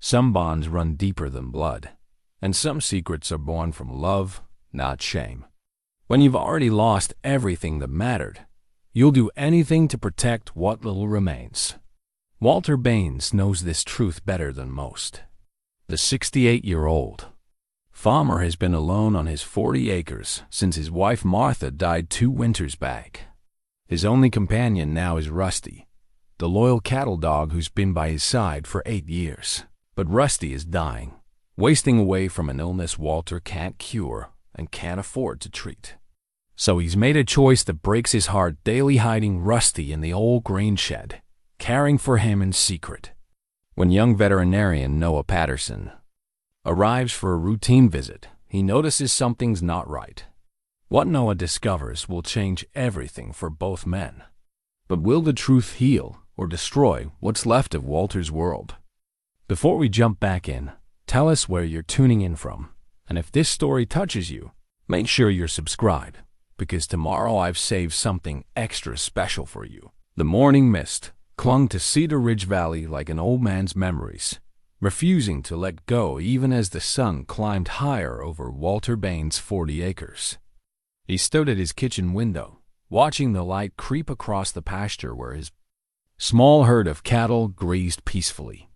Some bonds run deeper than blood, and some secrets are born from love, not shame. When you've already lost everything that mattered, you'll do anything to protect what little remains. Walter Baines knows this truth better than most. The 68-year-old farmer has been alone on his 40 acres since his wife Martha died 2 winters back. His only companion now is Rusty, the loyal cattle dog who's been by his side for 8 years. But Rusty is dying, wasting away from an illness Walter can't cure and can't afford to treat. So he's made a choice that breaks his heart, daily hiding Rusty in the old grain shed, caring for him in secret. When young veterinarian Noah Patterson arrives for a routine visit, he notices something's not right. What Noah discovers will change everything for both men. But will the truth heal or destroy what's left of Walter's world? Before we jump back in, tell us where you're tuning in from. And if this story touches you, make sure you're subscribed, because tomorrow I've saved something extra special for you. The morning mist clung to Cedar Ridge Valley like an old man's memories, refusing to let go even as the sun climbed higher over Walter Baines' 40 acres. He stood at his kitchen window, watching the light creep across the pasture where his small herd of cattle grazed peacefully.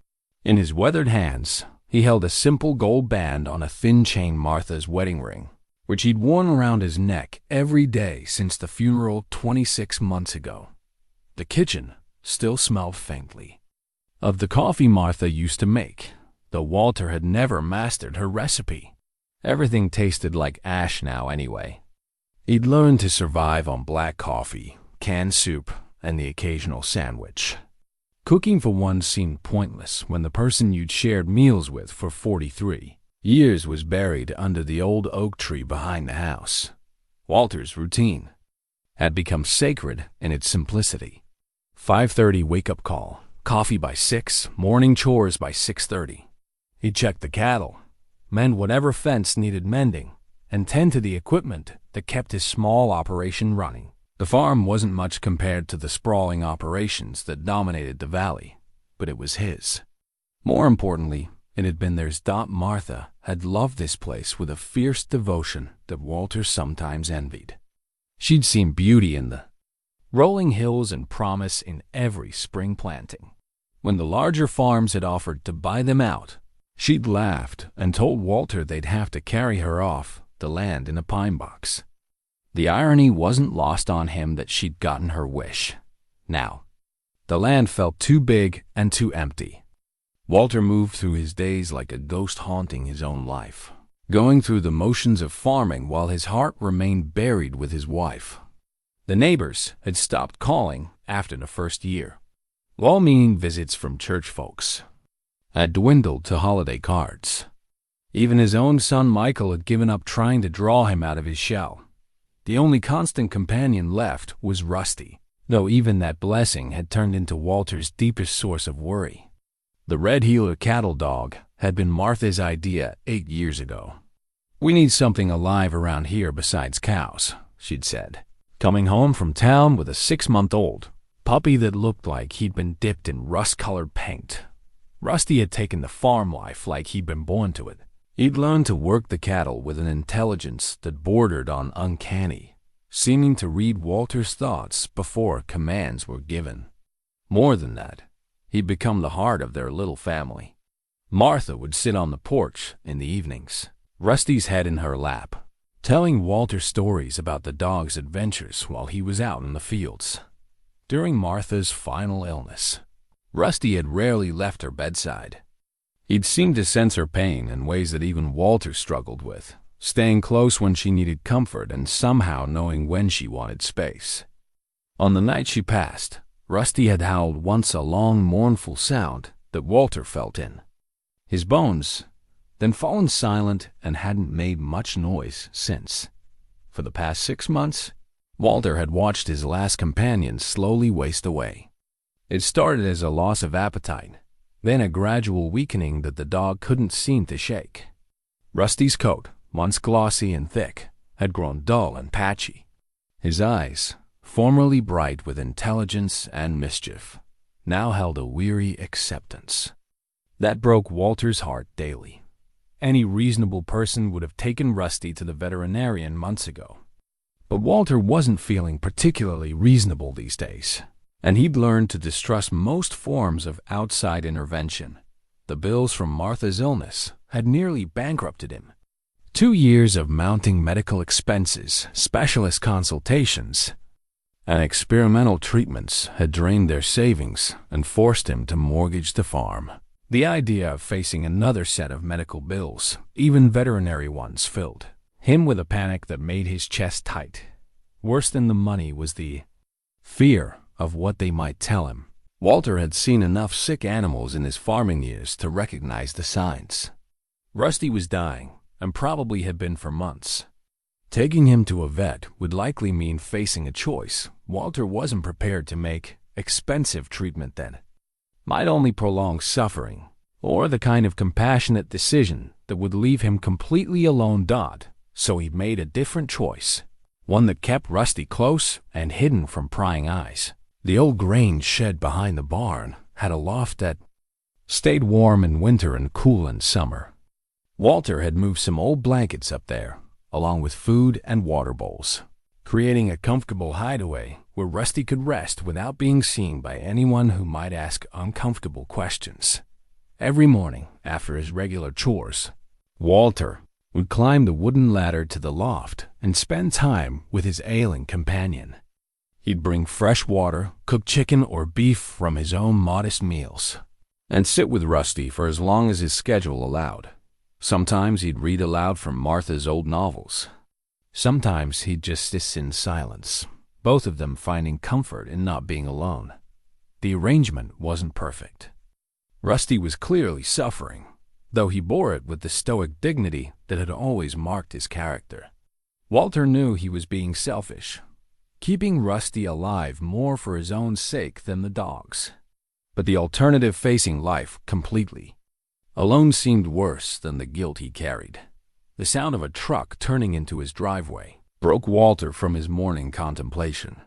In his weathered hands, he held a simple gold band on a thin chain, Martha's wedding ring, which he'd worn around his neck every day since the funeral 26 months ago. The kitchen still smelled faintly of the coffee Martha used to make, though Walter had never mastered her recipe. Everything tasted like ash now anyway. He'd learned to survive on black coffee, canned soup, and the occasional sandwich. Cooking for one seemed pointless when the person you'd shared meals with for 43 years was buried under the old oak tree behind the house. Walter's routine had become sacred in its simplicity. 5:30 wake-up call, coffee by 6, morning chores by 6:30. He'd check the cattle, mend whatever fence needed mending, and tend to the equipment that kept his small operation running. The farm wasn't much compared to the sprawling operations that dominated the valley, but it was his. More importantly, it had been theirs. Martha had loved this place with a fierce devotion that Walter sometimes envied. She'd seen beauty in the rolling hills and promise in every spring planting. When the larger farms had offered to buy them out, she'd laughed and told Walter they'd have to carry her off the land in a pine box. The irony wasn't lost on him that she'd gotten her wish. Now, the land felt too big and too empty. Walter moved through his days like a ghost haunting his own life, going through the motions of farming while his heart remained buried with his wife. The neighbors had stopped calling after the first year. Well-meaning visits from church folks had dwindled to holiday cards. Even his own son Michael had given up trying to draw him out of his shell. The only constant companion left was Rusty, though even that blessing had turned into Walter's deepest source of worry. The red heeler cattle dog had been Martha's idea 8 years ago. "We need something alive around here besides cows," she'd said, coming home from town with a 6-month-old puppy that looked like he'd been dipped in rust-colored paint. Rusty had taken the farm life like he'd been born to it. He'd learned to work the cattle with an intelligence that bordered on uncanny, seeming to read Walter's thoughts before commands were given. More than that, he'd become the heart of their little family. Martha would sit on the porch in the evenings, Rusty's head in her lap, telling Walter stories about the dog's adventures while he was out in the fields. During Martha's final illness, Rusty had rarely left her bedside. He'd seemed to sense her pain in ways that even Walter struggled with, staying close when she needed comfort and somehow knowing when she wanted space. On the night she passed, Rusty had howled once, a long, mournful sound that Walter felt in his bones, then fallen silent and hadn't made much noise since. For the past 6 months, Walter had watched his last companion slowly waste away. It started as a loss of appetite, then a gradual weakening that the dog couldn't seem to shake. Rusty's coat, once glossy and thick, had grown dull and patchy. His eyes, formerly bright with intelligence and mischief, now held a weary acceptance. That broke Walter's heart daily. Any reasonable person would have taken Rusty to the veterinarian months ago. But Walter wasn't feeling particularly reasonable these days, and he'd learned to distrust most forms of outside intervention. The bills from Martha's illness had nearly bankrupted him. 2 years of mounting medical expenses, specialist consultations, and experimental treatments had drained their savings and forced him to mortgage the farm. The idea of facing another set of medical bills, even veterinary ones, filled him with a panic that made his chest tight. Worse than the money was the fear of what they might tell him. Walter had seen enough sick animals in his farming years to recognize the signs. Rusty was dying, and probably had been for months. Taking him to a vet would likely mean facing a choice Walter wasn't prepared to make. Expensive treatment that might only prolong suffering, or the kind of compassionate decision that would leave him completely alone. So he made a different choice, one that kept Rusty close and hidden from prying eyes. The old grain shed behind the barn had a loft that stayed warm in winter and cool in summer. Walter had moved some old blankets up there, along with food and water bowls, creating a comfortable hideaway where Rusty could rest without being seen by anyone who might ask uncomfortable questions. Every morning, after his regular chores, Walter would climb the wooden ladder to the loft and spend time with his ailing companion. He'd bring fresh water, cooked chicken or beef from his own modest meals, and sit with Rusty for as long as his schedule allowed. Sometimes he'd read aloud from Martha's old novels. Sometimes he'd just sit in silence, both of them finding comfort in not being alone. The arrangement wasn't perfect. Rusty was clearly suffering, though he bore it with the stoic dignity that had always marked his character. Walter knew he was being selfish, keeping Rusty alive more for his own sake than the dog's. But the alternative, facing life completely alone, seemed worse than the guilt he carried. The sound of a truck turning into his driveway broke Walter from his morning contemplation.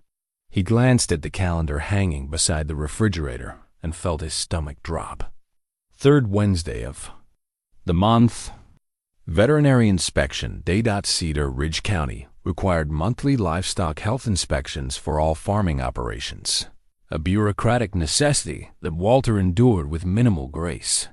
He glanced at the calendar hanging beside the refrigerator and felt his stomach drop. 3rd Wednesday of the month. Veterinary inspection day. Cedar Ridge County required monthly livestock health inspections for all farming operations, a bureaucratic necessity that Walter endured with minimal grace.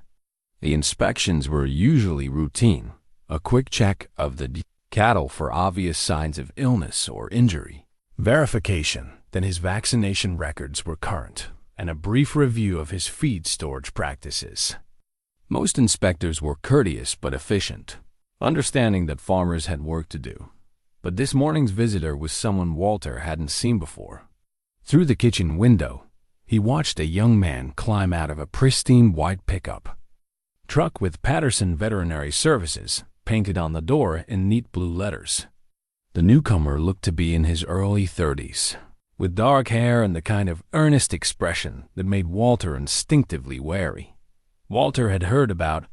The inspections were usually routine, a quick check of the cattle for obvious signs of illness or injury, verification that his vaccination records were current, and a brief review of his feed storage practices. Most inspectors were courteous but efficient, understanding that farmers had work to do. But this morning's visitor was someone Walter hadn't seen before. Through the kitchen window, he watched a young man climb out of a pristine white pickup truck with Patterson Veterinary Services painted on the door in neat blue letters. The newcomer looked to be in his early 30s, with dark hair and the kind of earnest expression that made Walter instinctively wary. Walter had heard about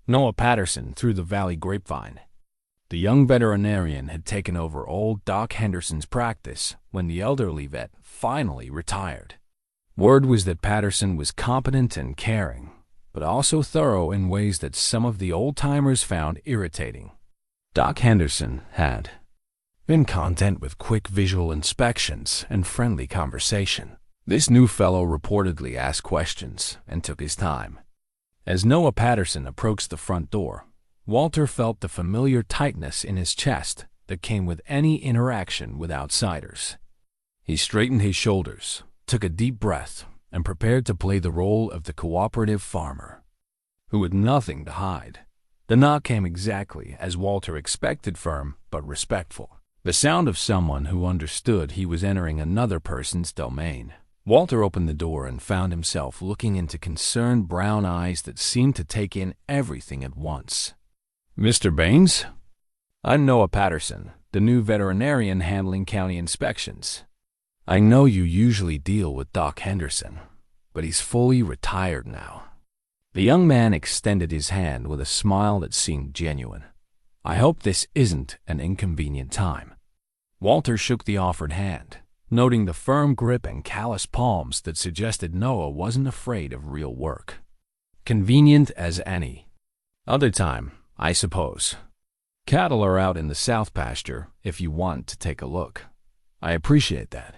Noah Patterson through the Valley grapevine. The young veterinarian had taken over old Doc Henderson's practice when the elderly vet finally retired. Word was that Patterson was competent and caring, but also thorough in ways that some of the old-timers found irritating. Doc Henderson had been content with quick visual inspections and friendly conversation. This new fellow reportedly asked questions and took his time. As Noah Patterson approached the front door, Walter felt the familiar tightness in his chest that came with any interaction with outsiders. He straightened his shoulders, took a deep breath, and prepared to play the role of the cooperative farmer, who had nothing to hide. The knock came exactly as Walter expected, firm but respectful. The sound of someone who understood he was entering another person's domain. Walter opened the door and found himself looking into concerned brown eyes that seemed to take in everything at once. "Mr. Baines? I'm Noah Patterson, the new veterinarian handling county inspections. I know you usually deal with Doc Henderson, but he's fully retired now." The young man extended his hand with a smile that seemed genuine. "I hope this isn't an inconvenient time." Walter shook the offered hand, noting the firm grip and callous palms that suggested Noah wasn't afraid of real work. Convenient as any. Other time, I suppose. Cattle are out in the south pasture if you want to take a look. I appreciate that.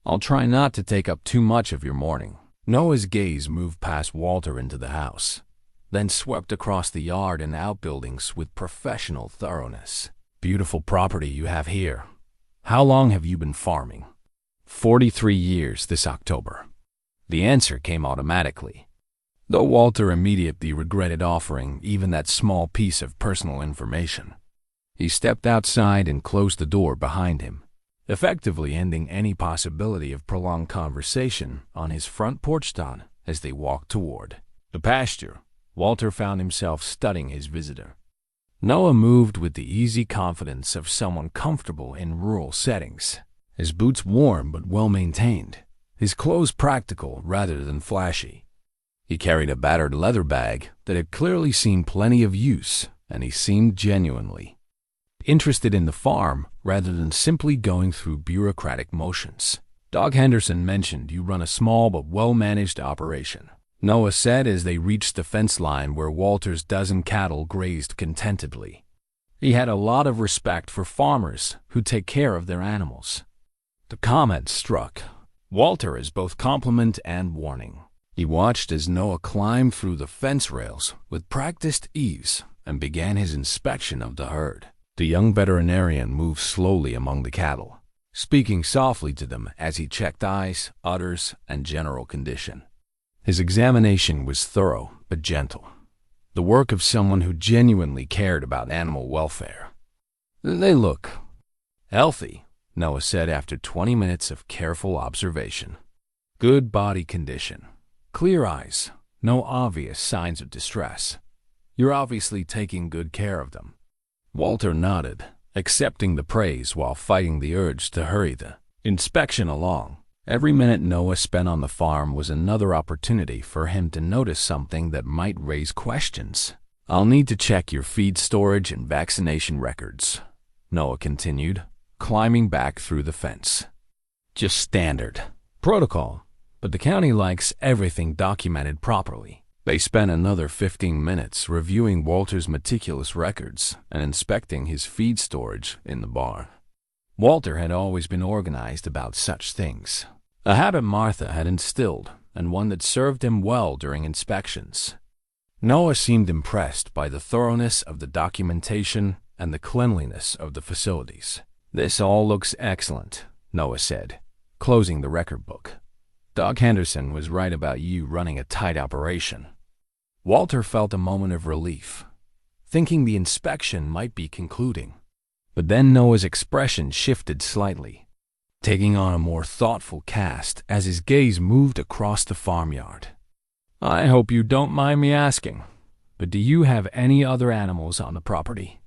I'll try not to take up too much of your morning. Noah's gaze moved past Walter into the house, then swept across the yard and outbuildings with professional thoroughness. Beautiful property you have here. How long have you been farming? 43 years this October. The answer came automatically, though Walter immediately regretted offering even that small piece of personal information. He stepped outside and closed the door behind him, effectively ending any possibility of prolonged conversation on his front porch lawn as they walked toward the pasture. Walter found himself studying his visitor. Noah moved with the easy confidence of someone comfortable in rural settings, his boots warm but well-maintained, his clothes practical rather than flashy. He carried a battered leather bag that had clearly seen plenty of use, and he seemed genuinely interested in the farm rather than simply going through bureaucratic motions. Doc Henderson mentioned you run a small but well-managed operation, Noah said as they reached the fence line where Walter's dozen cattle grazed contentedly. He had a lot of respect for farmers who take care of their animals. The comment struck Walter as both compliment and warning. He watched as Noah climbed through the fence rails with practiced ease and began his inspection of the herd. The young veterinarian moved slowly among the cattle, speaking softly to them as he checked eyes, udders, and general condition. His examination was thorough but gentle, the work of someone who genuinely cared about animal welfare. They look healthy, Noah said after 20 minutes of careful observation. Good body condition, clear eyes, no obvious signs of distress. You're obviously taking good care of them. Walter nodded, accepting the praise while fighting the urge to hurry the inspection along. Every minute Noah spent on the farm was another opportunity for him to notice something that might raise questions. I'll need to check your feed storage and vaccination records, Noah continued, climbing back through the fence. Just standard protocol, but the county likes everything documented properly. They spent another 15 minutes reviewing Walter's meticulous records and inspecting his feed storage in the barn. Walter had always been organized about such things, a habit Martha had instilled and one that served him well during inspections. Noah seemed impressed by the thoroughness of the documentation and the cleanliness of the facilities. This all looks excellent, Noah said, closing the record book. Doc Henderson was right about you running a tight operation. Walter felt a moment of relief, thinking the inspection might be concluding. But then Noah's expression shifted slightly, taking on a more thoughtful cast as his gaze moved across the farmyard. I hope you don't mind me asking, but do you have any other animals on the property?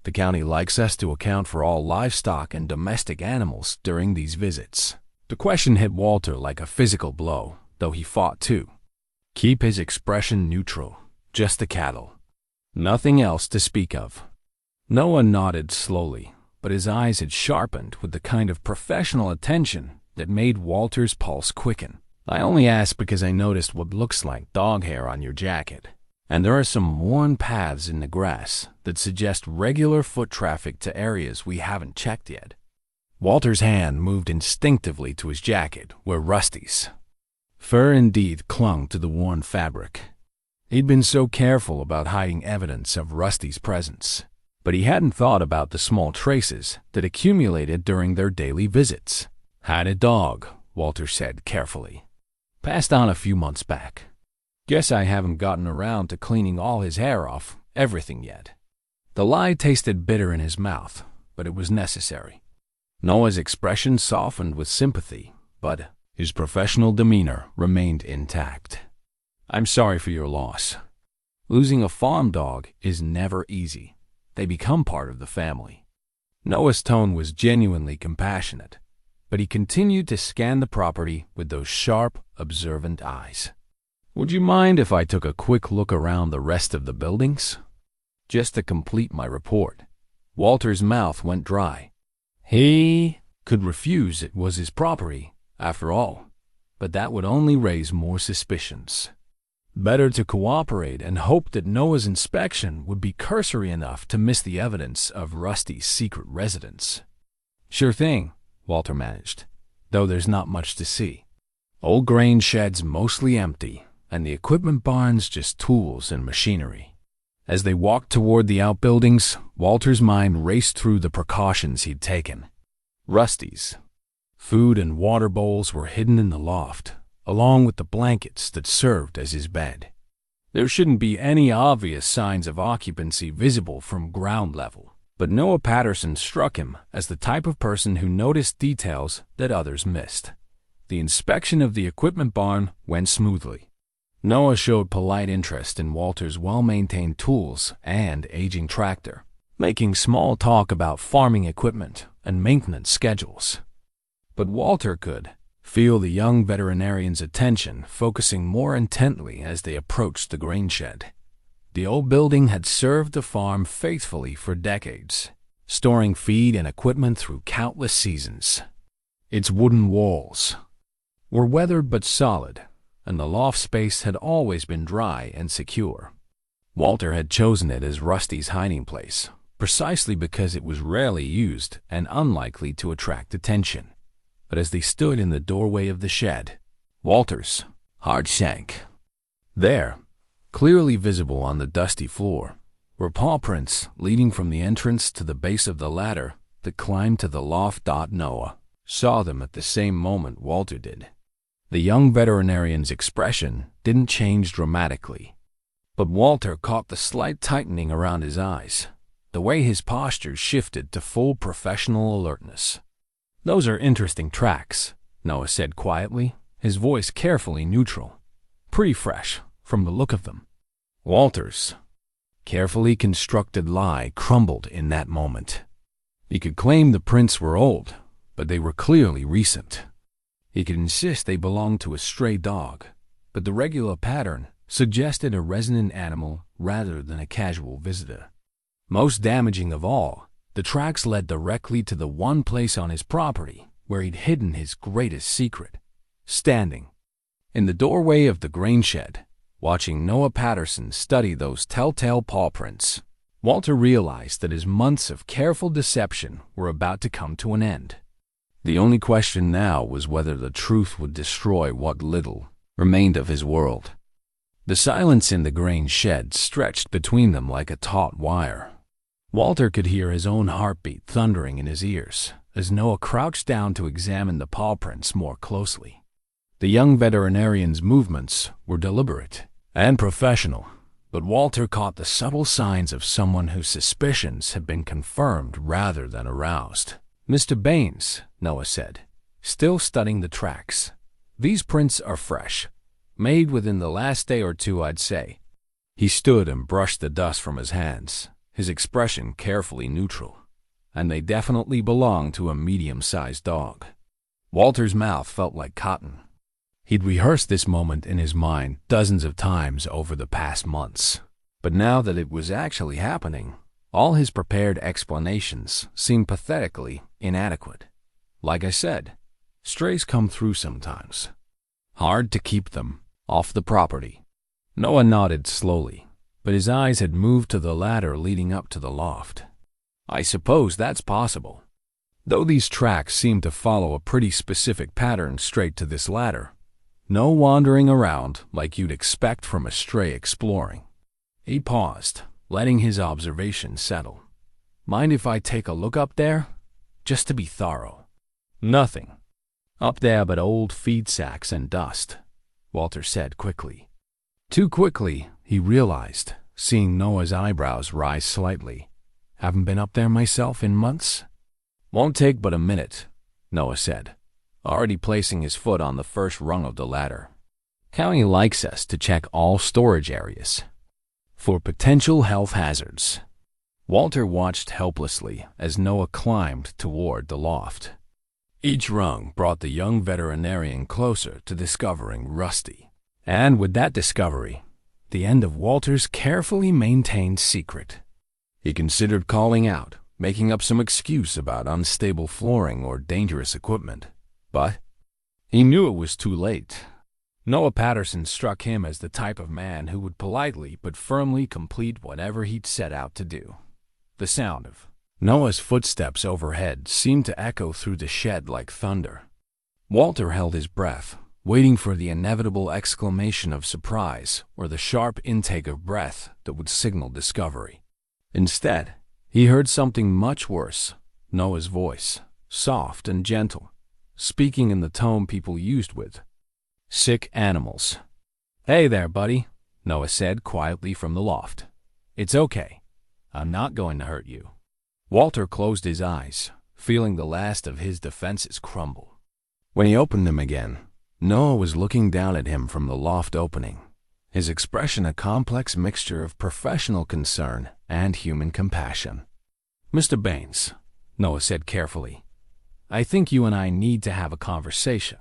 The county likes us to account for all livestock and domestic animals during these visits. The question hit Walter like a physical blow, though he fought too. Keep his expression neutral, just the cattle. Nothing else to speak of. Noah nodded slowly, but his eyes had sharpened with the kind of professional attention that made Walter's pulse quicken. I only asked because I noticed what looks like dog hair on your jacket, and there are some worn paths in the grass that suggest regular foot traffic to areas we haven't checked yet. Walter's hand moved instinctively to his jacket, where Rusty's fur indeed clung to the worn fabric. He'd been so careful about hiding evidence of Rusty's presence, but he hadn't thought about the small traces that accumulated during their daily visits. Had a dog, Walter said carefully. Passed on a few months back. Guess I haven't gotten around to cleaning all his hair off everything yet. The lie tasted bitter in his mouth, but it was necessary. Noah's expression softened with sympathy, but his professional demeanor remained intact. I'm sorry for your loss. Losing a farm dog is never easy. They become part of the family. Noah's tone was genuinely compassionate, but he continued to scan the property with those sharp, observant eyes. Would you mind if I took a quick look around the rest of the buildings? Just to complete my report. Walter's mouth went dry. He could refuse, it was his property, after all, but that would only raise more suspicions. Better to cooperate and hope that Noah's inspection would be cursory enough to miss the evidence of Rusty's secret residence. "Sure thing," Walter managed, "though there's not much to see. Old grain sheds mostly empty, and the equipment barns just tools and machinery." As they walked toward the outbuildings, Walter's mind raced through the precautions he'd taken. Rusty's food and water bowls were hidden in the loft, along with the blankets that served as his bed. There shouldn't be any obvious signs of occupancy visible from ground level, but Noah Patterson struck him as the type of person who noticed details that others missed. The inspection of the equipment barn went smoothly. Noah showed polite interest in Walter's well-maintained tools and aging tractor, making small talk about farming equipment and maintenance schedules. But Walter could feel the young veterinarian's attention focusing more intently as they approached the grain shed. The old building had served the farm faithfully for decades, storing feed and equipment through countless seasons. Its wooden walls were weathered but solid, and the loft space had always been dry and secure. Walter had chosen it as Rusty's hiding place, precisely because it was rarely used and unlikely to attract attention. But as they stood in the doorway of the shed, Walter's heart sank. There, clearly visible on the dusty floor, were paw prints leading from the entrance to the base of the ladder that climbed to the loft. Noah saw them at the same moment Walter did. The young veterinarian's expression didn't change dramatically, but Walter caught the slight tightening around his eyes, the way his posture shifted to full professional alertness. "Those are interesting tracks," Noah said quietly, his voice carefully neutral. "Pretty fresh, from the look of them." Walter's carefully constructed lie crumbled in that moment. He could claim the prints were old, but they were clearly recent. He could insist they belonged to a stray dog, but the regular pattern suggested a resident animal rather than a casual visitor. Most damaging of all, the tracks led directly to the one place on his property where he'd hidden his greatest secret. Standing in the doorway of the grain shed, watching Noah Patterson study those telltale paw prints, Walter realized that his months of careful deception were about to come to an end. The only question now was whether the truth would destroy what little remained of his world. The silence in the grain shed stretched between them like a taut wire. Walter could hear his own heartbeat thundering in his ears as Noah crouched down to examine the paw prints more closely. The young veterinarian's movements were deliberate and professional, but Walter caught the subtle signs of someone whose suspicions had been confirmed rather than aroused. "Mr. Baines," Noah said, still studying the tracks, "these prints are fresh. Made within the last day or two, I'd say." He stood and brushed the dust from his hands, his expression carefully neutral. "And they definitely belong to a medium-sized dog." Walter's mouth felt like cotton. He'd rehearsed this moment in his mind dozens of times over the past months, but now that it was actually happening, all his prepared explanations seemed pathetically inadequate. "Like I said, strays come through sometimes. Hard to keep them off the property." Noah nodded slowly, but his eyes had moved to the ladder leading up to the loft. "I suppose that's possible. Though these tracks seem to follow a pretty specific pattern straight to this ladder. No wandering around like you'd expect from a stray exploring." He paused, letting his observation settle. "Mind if I take a look up there? Just to be thorough." "Nothing up there but old feed sacks and dust," Walter said quickly. Too quickly, he realized, seeing Noah's eyebrows rise slightly. "Haven't been up there myself in months." "Won't take but a minute," Noah said, already placing his foot on the first rung of the ladder. "County likes us to check all storage areas for potential health hazards." Walter watched helplessly as Noah climbed toward the loft. Each rung brought the young veterinarian closer to discovering Rusty. And with that discovery, the end of Walter's carefully maintained secret. He considered calling out, making up some excuse about unstable flooring or dangerous equipment. But he knew it was too late. Noah Patterson struck him as the type of man who would politely but firmly complete whatever he'd set out to do. The sound of Noah's footsteps overhead seemed to echo through the shed like thunder. Walter held his breath, waiting for the inevitable exclamation of surprise or the sharp intake of breath that would signal discovery. Instead, he heard something much worse, Noah's voice, soft and gentle, speaking in the tone people used with sick animals. "Hey there, buddy," Noah said quietly from the loft. "It's okay. I'm not going to hurt you." Walter closed his eyes, feeling the last of his defenses crumble. When he opened them again, Noah was looking down at him from the loft opening, his expression a complex mixture of professional concern and human compassion. "Mr. Baines," Noah said carefully, "I think you and I need to have a conversation."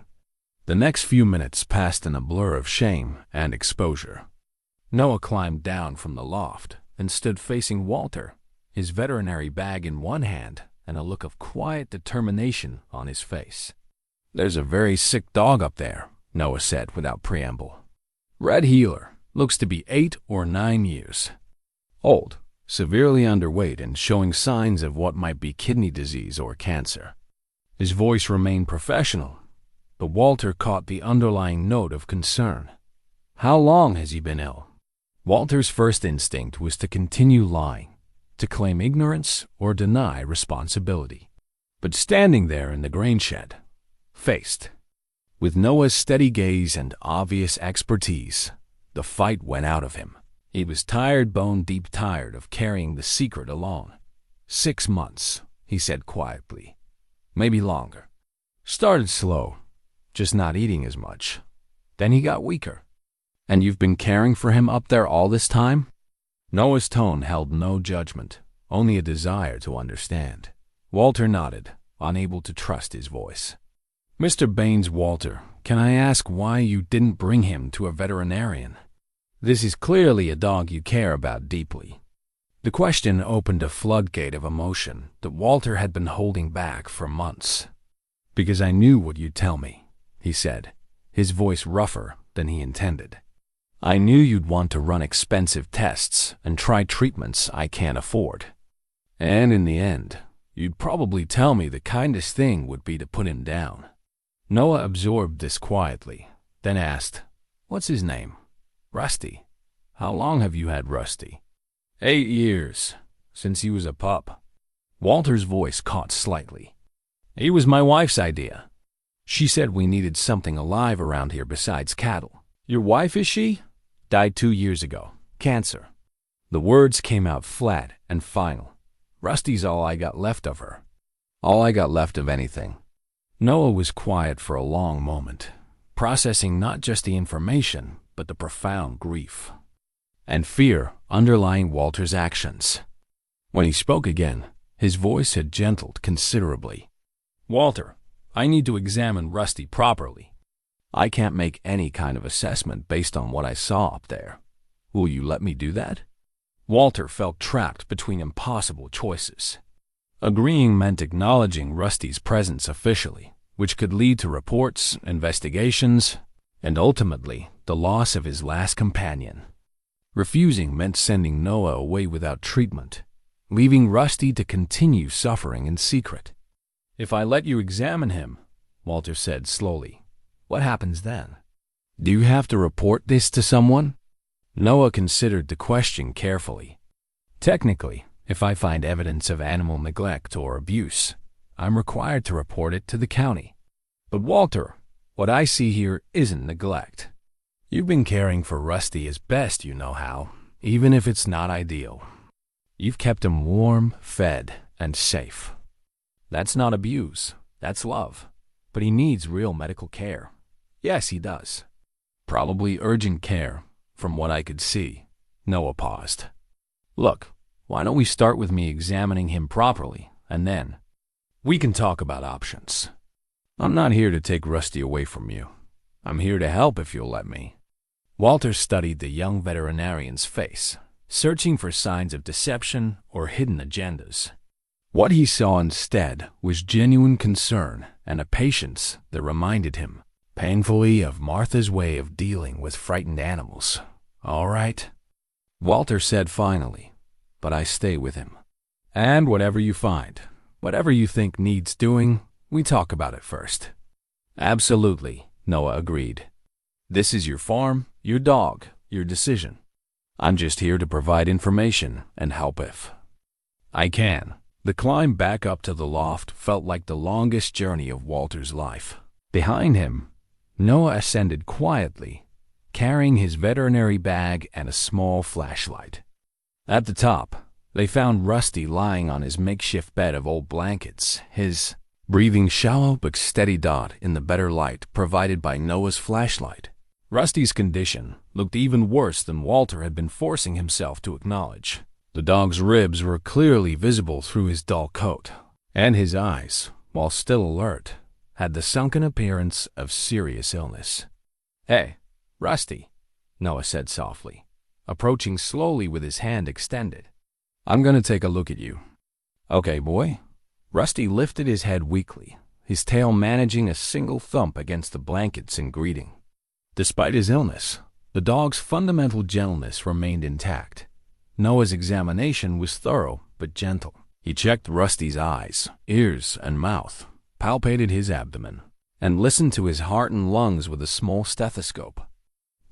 The next few minutes passed in a blur of shame and exposure. Noah climbed down from the loft and stood facing Walter, his veterinary bag in one hand and a look of quiet determination on his face. "There's a very sick dog up there," Noah said without preamble. "Red Heeler, looks to be 8 or 9 years old, severely underweight and showing signs of what might be kidney disease or cancer." His voice remained professional, but Walter caught the underlying note of concern. "How long has he been ill?" Walter's first instinct was to continue lying, to claim ignorance or deny responsibility. But standing there in the grain shed, faced with Noah's steady gaze and obvious expertise, the fight went out of him. He was tired, bone-deep tired of carrying the secret alone. 6 months, he said quietly. Maybe longer. Started slow, just not eating as much. Then he got weaker. "And you've been caring for him up there all this time?" Noah's tone held no judgment, only a desire to understand. Walter nodded, unable to trust his voice. "Mr. Baines, Walter, can I ask why you didn't bring him to a veterinarian? This is clearly a dog you care about deeply." The question opened a floodgate of emotion that Walter had been holding back for months. "Because I knew what you'd tell me," he said, his voice rougher than he intended. "I knew you'd want to run expensive tests and try treatments I can't afford. And in the end, you'd probably tell me the kindest thing would be to put him down." Noah absorbed this quietly, then asked, "What's his name?" "Rusty. How long have you had Rusty?" 8 years, since he was a pup." Walter's voice caught slightly. "He was my wife's idea. She said we needed something alive around here besides cattle." "Your wife, is she?" "Died 2 years ago. Cancer." The words came out flat and final. "Rusty's all I got left of her. All I got left of anything." Noah was quiet for a long moment, processing not just the information, but the profound grief and fear underlying Walter's actions. When he spoke again, his voice had gentled considerably. "Walter, I need to examine Rusty properly. I can't make any kind of assessment based on what I saw up there. Will you let me do that?" Walter felt trapped between impossible choices. Agreeing meant acknowledging Rusty's presence officially, which could lead to reports, investigations, and ultimately the loss of his last companion. Refusing meant sending Noah away without treatment, leaving Rusty to continue suffering in secret. "If I let you examine him," Walter said slowly, "what happens then? Do you have to report this to someone?" Noah considered the question carefully. "Technically, if I find evidence of animal neglect or abuse, I'm required to report it to the county. But Walter, what I see here isn't neglect. You've been caring for Rusty as best you know how, even if it's not ideal. You've kept him warm, fed, and safe. That's not abuse, that's love. But he needs real medical care. Yes, he does. Probably urgent care, from what I could see." Noah paused. "Look, why don't we start with me examining him properly, and then we can talk about options. I'm not here to take Rusty away from you. I'm here to help if you'll let me." Walter studied the young veterinarian's face, searching for signs of deception or hidden agendas. What he saw instead was genuine concern and a patience that reminded him, painfully of Martha's way of dealing with frightened animals. "All right," Walter said finally, "but I stay with him. And whatever you find, whatever you think needs doing, we talk about it first." "Absolutely," Noah agreed. "This is your farm, your dog, your decision. I'm just here to provide information and help if I can." The climb back up to the loft felt like the longest journey of Walter's life. Behind him, Noah ascended quietly, carrying his veterinary bag and a small flashlight. At the top, they found Rusty lying on his makeshift bed of old blankets, his breathing shallow but steady dot in the better light provided by Noah's flashlight. Rusty's condition looked even worse than Walter had been forcing himself to acknowledge. The dog's ribs were clearly visible through his dull coat, and his eyes, while still alert, had the sunken appearance of serious illness. "Hey, Rusty," Noah said softly, approaching slowly with his hand extended. "I'm going to take a look at you." "Okay, boy." Rusty lifted his head weakly, his tail managing a single thump against the blankets in greeting. Despite his illness, the dog's fundamental gentleness remained intact. Noah's examination was thorough but gentle. He checked Rusty's eyes, ears, and mouth, palpated his abdomen, and listened to his heart and lungs with a small stethoscope.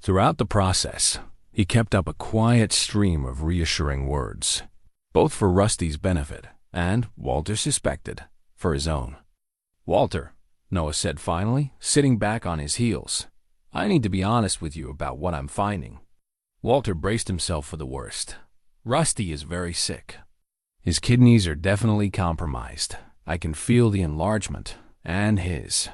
Throughout the process, he kept up a quiet stream of reassuring words, both for Rusty's benefit and, Walter suspected, for his own. "Walter," Noah said finally, sitting back on his heels, "I need to be honest with you about what I'm finding." Walter braced himself for the worst. "Rusty is very sick. His kidneys are definitely compromised. I can feel the enlargement, and his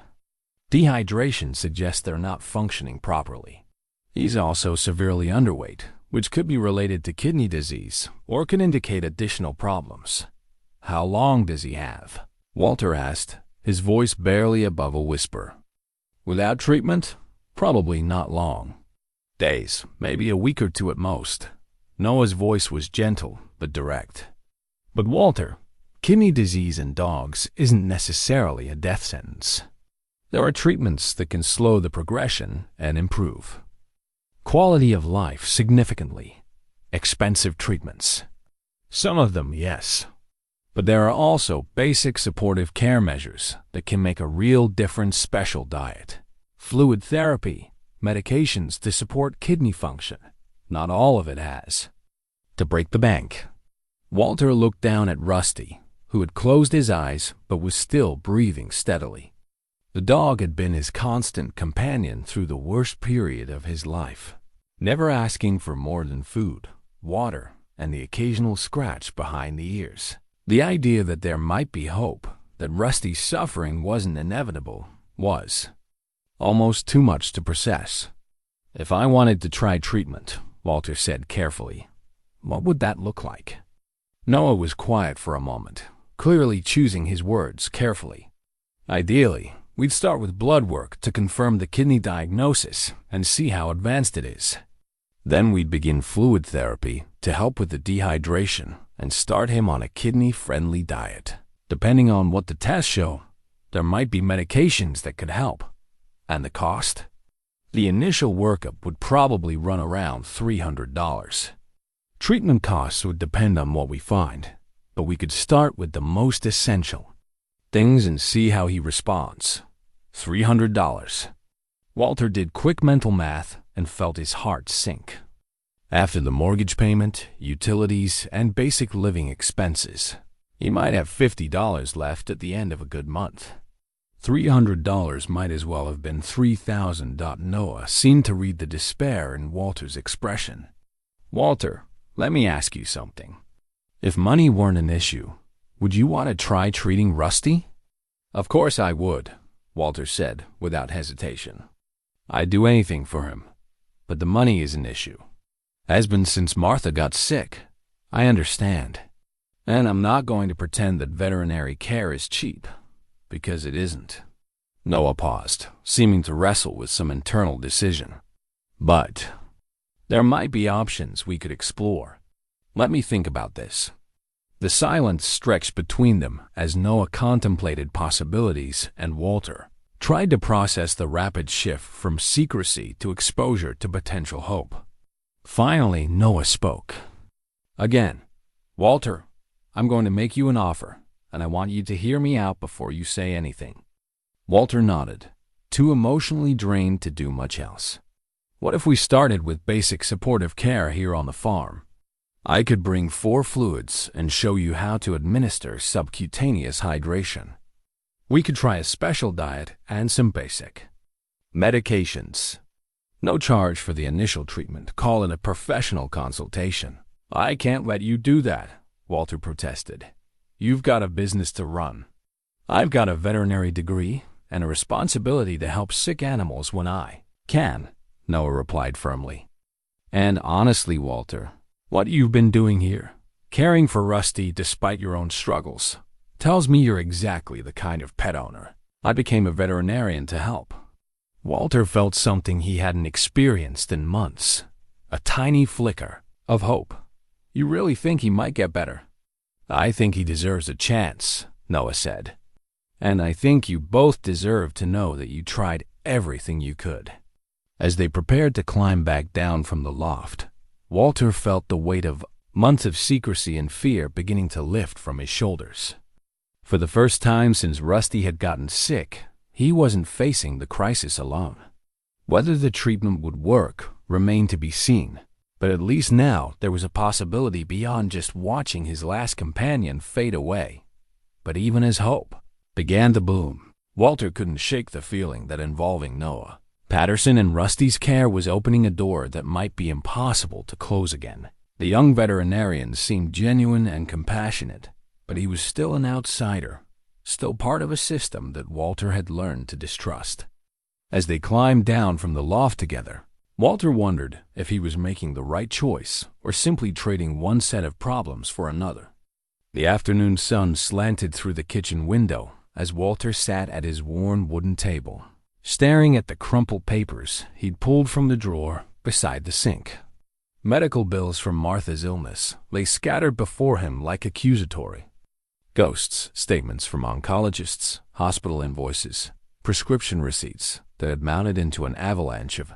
dehydration suggests they're not functioning properly. He's also severely underweight, which could be related to kidney disease or could indicate additional problems." "How long does he have?" Walter asked, his voice barely above a whisper. "Without treatment, probably not long. Days, maybe a week or two at most." Noah's voice was gentle but direct. "But Walter, kidney disease in dogs isn't necessarily a death sentence. There are treatments that can slow the progression and improve quality of life significantly. Expensive treatments. Some of them, yes. But there are also basic supportive care measures that can make a real difference. Special diet, fluid therapy, medications to support kidney function. Not all of it has to break the bank." Walter looked down at Rusty, who had closed his eyes but was still breathing steadily. The dog had been his constant companion through the worst period of his life, never asking for more than food, water, and the occasional scratch behind the ears. The idea that there might be hope, that Rusty's suffering wasn't inevitable, was almost too much to process. "If I wanted to try treatment," Walter said carefully, "what would that look like?" Noah was quiet for a moment, clearly choosing his words carefully. "Ideally, we'd start with blood work to confirm the kidney diagnosis and see how advanced it is. Then we'd begin fluid therapy to help with the dehydration and start him on a kidney-friendly diet. Depending on what the tests show, there might be medications that could help. And the cost? The initial workup would probably run around $300. Treatment costs would depend on what we find, but we could start with the most essential things and see how he responds. $300. Walter did quick mental math and felt his heart sink. After the mortgage payment, utilities, and basic living expenses, he might have $50 left at the end of a good month. $300 might as well have been $3,000. Noah seemed to read the despair in Walter's expression. "Walter, let me ask you something. If money weren't an issue, would you want to try treating Rusty?" "Of course I would," Walter said without hesitation. "I'd do anything for him, but the money is an issue. Has been since Martha got sick. I understand. And I'm not going to pretend that veterinary care is cheap, because it isn't." Noah paused, seeming to wrestle with some internal decision. "But there might be options we could explore. Let me think about this." The silence stretched between them as Noah contemplated possibilities and Walter tried to process the rapid shift from secrecy to exposure to potential hope. Finally, Noah spoke. Again, Walter, I'm going to make you an offer, and I want you to hear me out before you say anything. Walter nodded, too emotionally drained to do much else. What if we started with basic supportive care here on the farm? I could bring 4 fluids and show you how to administer subcutaneous hydration. We could try a special diet and some basic medications. No charge for the initial treatment. Call it a professional consultation. I can't let you do that, Walter protested. You've got a business to run. I've got a veterinary degree and a responsibility to help sick animals when I can, Noah replied firmly. And honestly, Walter, what you've been doing here, caring for Rusty despite your own struggles, tells me you're exactly the kind of pet owner I became a veterinarian to help. Walter felt something he hadn't experienced in months, a tiny flicker of hope. You really think he might get better? I think he deserves a chance, Noah said. And I think you both deserve to know that you tried everything you could. As they prepared to climb back down from the loft, Walter felt the weight of months of secrecy and fear beginning to lift from his shoulders. For the first time since Rusty had gotten sick, he wasn't facing the crisis alone. Whether the treatment would work remained to be seen, but at least now there was a possibility beyond just watching his last companion fade away. But even as hope began to bloom, Walter couldn't shake the feeling that involving Noah Patterson and Rusty's care was opening a door that might be impossible to close again. The young veterinarian seemed genuine and compassionate, but he was still an outsider, still part of a system that Walter had learned to distrust. As they climbed down from the loft together, Walter wondered if he was making the right choice or simply trading one set of problems for another. The afternoon sun slanted through the kitchen window as Walter sat at his worn wooden table, staring at the crumpled papers he'd pulled from the drawer beside the sink. Medical bills from Martha's illness lay scattered before him like accusatory ghosts, statements from oncologists, hospital invoices, prescription receipts that had mounted into an avalanche of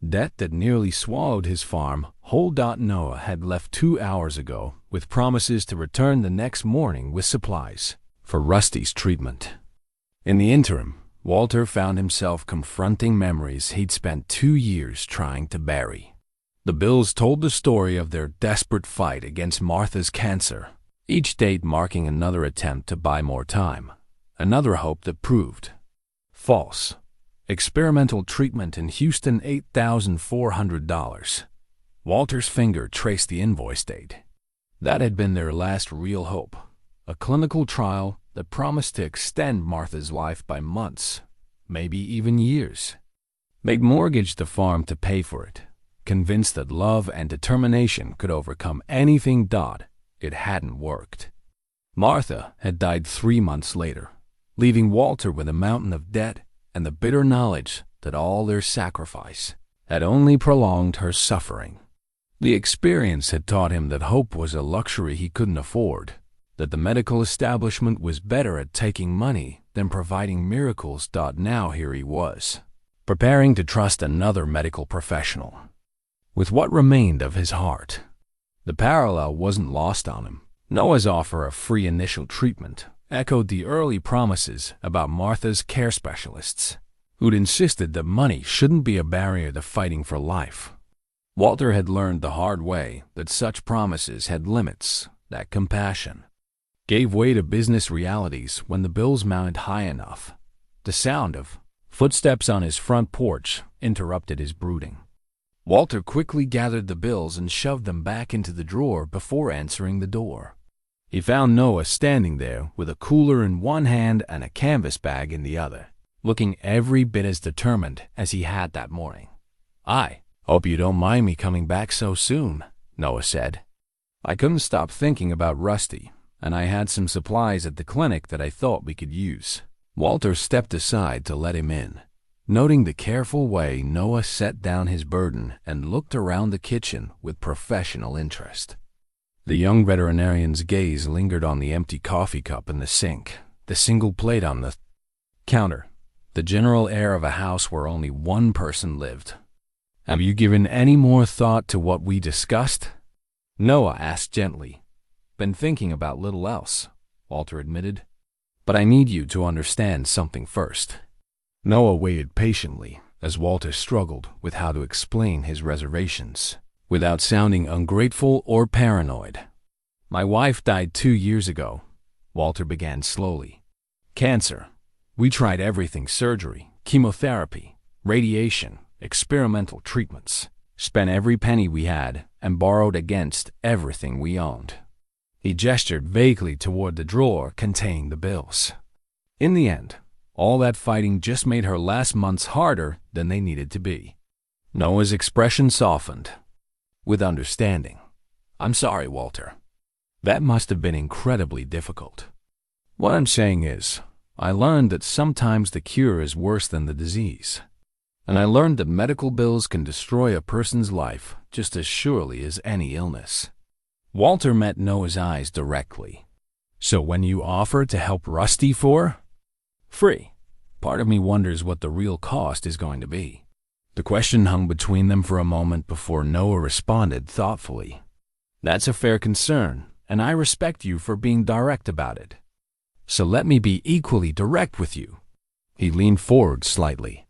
debt that nearly swallowed his farm. Noah had left 2 hours ago with promises to return the next morning with supplies for Rusty's treatment. In the interim, Walter found himself confronting memories he'd spent 2 years trying to bury. The bills told the story of their desperate fight against Martha's cancer, each date marking another attempt to buy more time, another hope that proved false. Experimental treatment in Houston, $8,400. Walter's finger traced the invoice date. That had been their last real hope, a clinical trial that promised to extend Martha's life by months, maybe even years. They'd mortgaged the farm to pay for it, convinced that love and determination could overcome anything. It hadn't worked. Martha had died 3 months later, leaving Walter with a mountain of debt and the bitter knowledge that all their sacrifice had only prolonged her suffering. The experience had taught him that hope was a luxury he couldn't afford, that the medical establishment was better at taking money than providing miracles. Now here he was, preparing to trust another medical professional with what remained of his heart. The parallel wasn't lost on him. Noah's offer of free initial treatment echoed the early promises about Martha's care specialists, who'd insisted that money shouldn't be a barrier to fighting for life. Walter had learned the hard way that such promises had limits, that compassion gave way to business realities when the bills mounted high enough. The sound of footsteps on his front porch interrupted his brooding. Walter quickly gathered the bills and shoved them back into the drawer before answering the door. He found Noah standing there with a cooler in one hand and a canvas bag in the other, looking every bit as determined as he had that morning. "I hope you don't mind me coming back so soon," Noah said. "I couldn't stop thinking about Rusty, and I had some supplies at the clinic that I thought we could use." Walter stepped aside to let him in, noting the careful way Noah set down his burden and looked around the kitchen with professional interest. The young veterinarian's gaze lingered on the empty coffee cup in the sink, the single plate on the counter, the general air of a house where only one person lived. Have you given any more thought to what we discussed? Noah asked gently. Been thinking about little else, Walter admitted. But I need you to understand something first. Noah waited patiently as Walter struggled with how to explain his reservations without sounding ungrateful or paranoid. My wife died 2 years ago, Walter began slowly. Cancer. We tried everything: surgery, chemotherapy, radiation, experimental treatments. Spent every penny we had and borrowed against everything we owned. He gestured vaguely toward the drawer containing the bills. In the end, all that fighting just made her last months harder than they needed to be. Noah's expression softened. With understanding. I'm sorry, Walter. That must have been incredibly difficult. What I'm saying is, I learned that sometimes the cure is worse than the disease. And I learned that medical bills can destroy a person's life just as surely as any illness. Walter met Noah's eyes directly. So when you offer to help Rusty for free, part of me wonders what the real cost is going to be. The question hung between them for a moment before Noah responded thoughtfully. That's a fair concern, and I respect you for being direct about it. So let me be equally direct with you. He leaned forward slightly.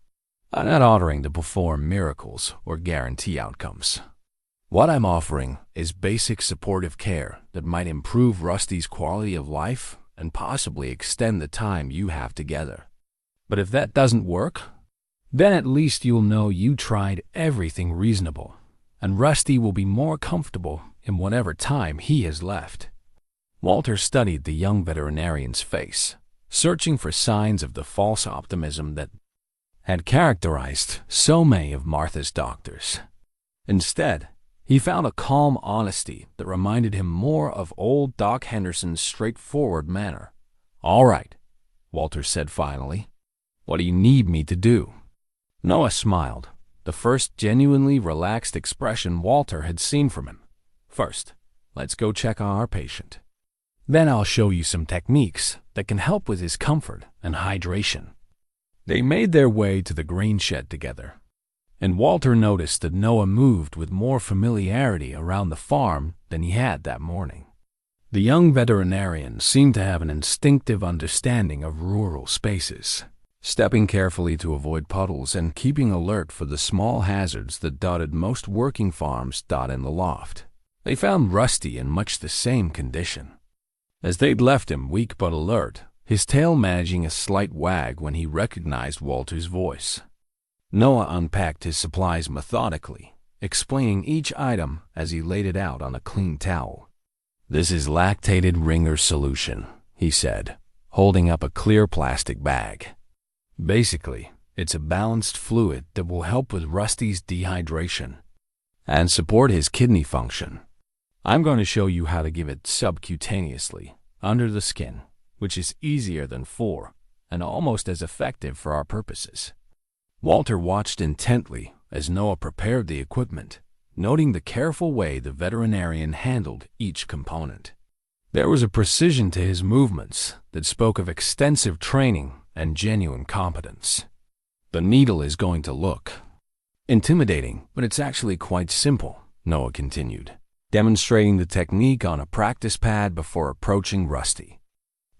I'm not ordering to perform miracles or guarantee outcomes. What I'm offering is basic supportive care that might improve Rusty's quality of life and possibly extend the time you have together. But if that doesn't work, then at least you'll know you tried everything reasonable, and Rusty will be more comfortable in whatever time he has left. Walter studied the young veterinarian's face, searching for signs of the false optimism that had characterized so many of Martha's doctors. Instead, he found a calm honesty that reminded him more of old Doc Henderson's straightforward manner. All right, Walter said finally. What do you need me to do? Noah smiled, the first genuinely relaxed expression Walter had seen from him. First, let's go check on our patient. Then I'll show you some techniques that can help with his comfort and hydration. They made their way to the grain shed together, and Walter noticed that Noah moved with more familiarity around the farm than he had that morning. The young veterinarian seemed to have an instinctive understanding of rural spaces, stepping carefully to avoid puddles and keeping alert for the small hazards that dotted most working farms in the loft. They found Rusty in much the same condition. As they'd left him weak but alert, his tail managing a slight wag when he recognized Walter's voice. Noah unpacked his supplies methodically, explaining each item as he laid it out on a clean towel. This is lactated ringer solution, he said, holding up a clear plastic bag. Basically, it's a balanced fluid that will help with Rusty's dehydration and support his kidney function. I'm going to show you how to give it subcutaneously, under the skin, which is easier than and almost as effective for our purposes. Walter watched intently as Noah prepared the equipment, noting the careful way the veterinarian handled each component. There was a precision to his movements that spoke of extensive training and genuine competence. The needle is going to look intimidating, but it's actually quite simple, Noah continued, demonstrating the technique on a practice pad before approaching Rusty.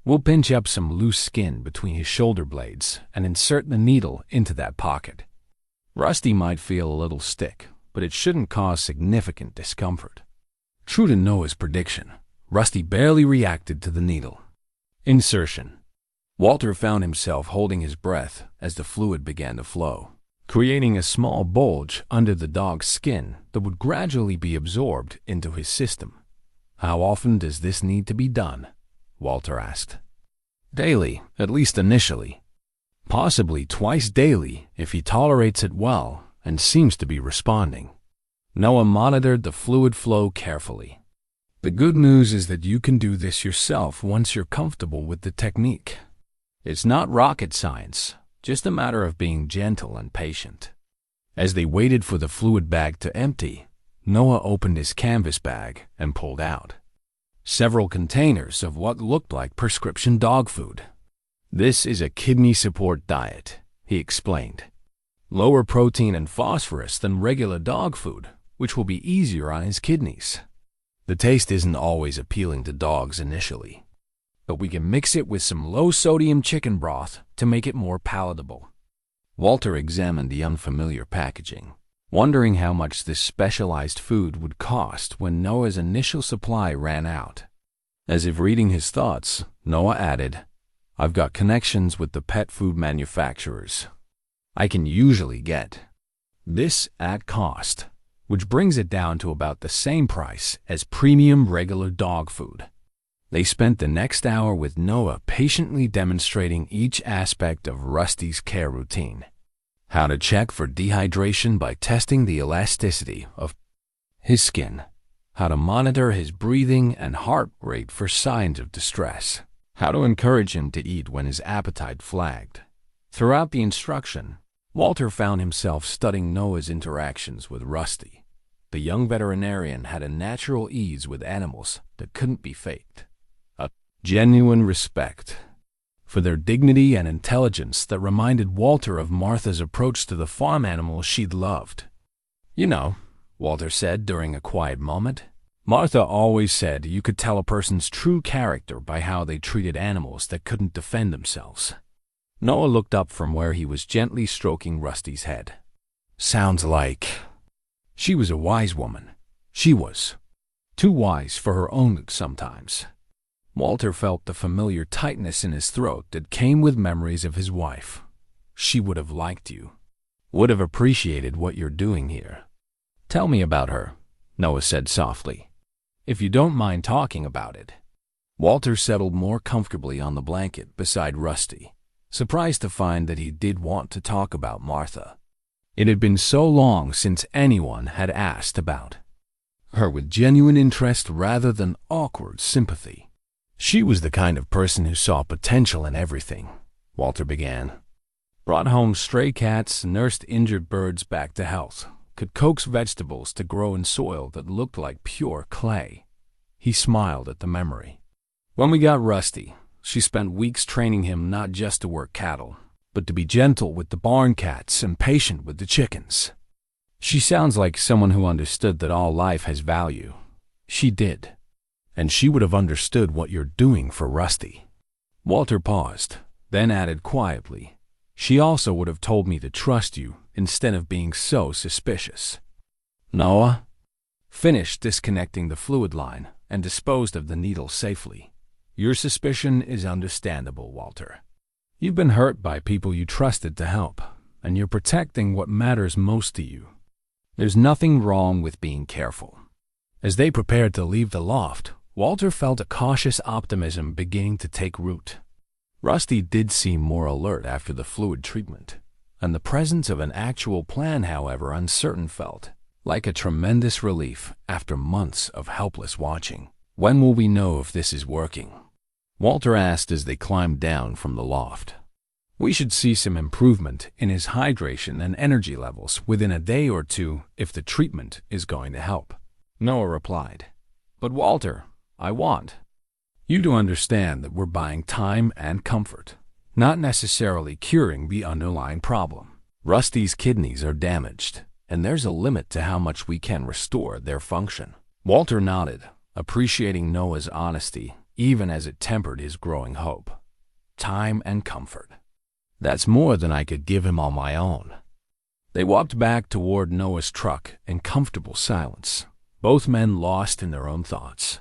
We'll pinch up some loose skin between his shoulder blades and insert the needle into that pocket. Rusty might feel a little stick, but it shouldn't cause significant discomfort. True to Noah's prediction, Rusty barely reacted to the needle. Insertion. Walter found himself holding his breath as the fluid began to flow, creating a small bulge under the dog's skin that would gradually be absorbed into his system. How often does this need to be done? Walter asked. Daily, at least initially. Possibly twice daily if he tolerates it well and seems to be responding. Noah monitored the fluid flow carefully. The good news is that you can do this yourself once you're comfortable with the technique. It's not rocket science, just a matter of being gentle and patient. As they waited for the fluid bag to empty, Noah opened his canvas bag and pulled out several containers of what looked like prescription dog food. This is a kidney support diet, he explained. Lower protein and phosphorus than regular dog food, which will be easier on his kidneys. The taste isn't always appealing to dogs initially, but we can mix it with some low-sodium chicken broth to make it more palatable. Walter examined the unfamiliar packaging, wondering how much this specialized food would cost when Noah's initial supply ran out. As if reading his thoughts, Noah added, "I've got connections with the pet food manufacturers. I can usually get this at cost, which brings it down to about the same price as premium regular dog food." They spent the next hour with Noah patiently demonstrating each aspect of Rusty's care routine. How to check for dehydration by testing the elasticity of his skin. How to monitor his breathing and heart rate for signs of distress. How to encourage him to eat when his appetite flagged. Throughout the instruction, Walter found himself studying Noah's interactions with Rusty. The young veterinarian had a natural ease with animals that couldn't be faked. A genuine respect for their dignity and intelligence that reminded Walter of Martha's approach to the farm animals she'd loved. "You know," Walter said during a quiet moment, "Martha always said you could tell a person's true character by how they treated animals that couldn't defend themselves." Noah looked up from where he was gently stroking Rusty's head. "Sounds like she was a wise woman. She was too wise for her own good sometimes." Walter felt the familiar tightness in his throat that came with memories of his wife. "She would have liked you. Would have appreciated what you're doing here." "Tell me about her," Noah said softly, "if you don't mind talking about it." Walter settled more comfortably on the blanket beside Rusty, surprised to find that he did want to talk about Martha. It had been so long since anyone had asked about her with genuine interest rather than awkward sympathy. "She was the kind of person who saw potential in everything," Walter began. "Brought home stray cats, nursed injured birds back to health, could coax vegetables to grow in soil that looked like pure clay." He smiled at the memory. "When we got Rusty, she spent weeks training him not just to work cattle, but to be gentle with the barn cats and patient with the chickens. She sounds like someone who understood that all life has value." "She did. And she would have understood what you're doing for Rusty." Walter paused, then added quietly, "She also would have told me to trust you instead of being so suspicious." Noah finished disconnecting the fluid line and disposed of the needle safely. "Your suspicion is understandable, Walter. You've been hurt by people you trusted to help, and you're protecting what matters most to you. There's nothing wrong with being careful." As they prepared to leave the loft, Walter felt a cautious optimism beginning to take root. Rusty did seem more alert after the fluid treatment, and the presence of an actual plan, however uncertain, felt like a tremendous relief after months of helpless watching. "When will we know if this is working?" Walter asked as they climbed down from the loft. "We should see some improvement in his hydration and energy levels within a day or two if the treatment is going to help," Noah replied. "But Walter, I want you to understand that we're buying time and comfort, not necessarily curing the underlying problem. Rusty's kidneys are damaged, and there's a limit to how much we can restore their function." Walter nodded, appreciating Noah's honesty, even as it tempered his growing hope. Time and comfort. That's more than I could give him on my own. They walked back toward Noah's truck in comfortable silence, both men lost in their own thoughts.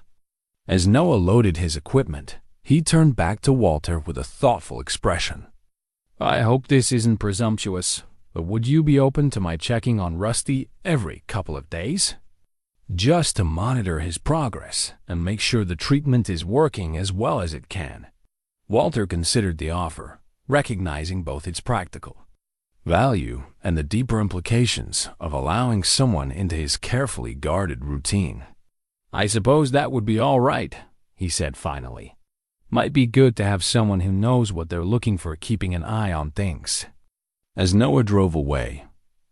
As Noah loaded his equipment, he turned back to Walter with a thoughtful expression. "I hope this isn't presumptuous, but would you be open to my checking on Rusty every couple of days? Just to monitor his progress and make sure the treatment is working as well as it can." Walter considered the offer, recognizing both its practical value and the deeper implications of allowing someone into his carefully guarded routine. "I suppose that would be all right," he said finally. "Might be good to have someone who knows what they're looking for keeping an eye on things." As Noah drove away,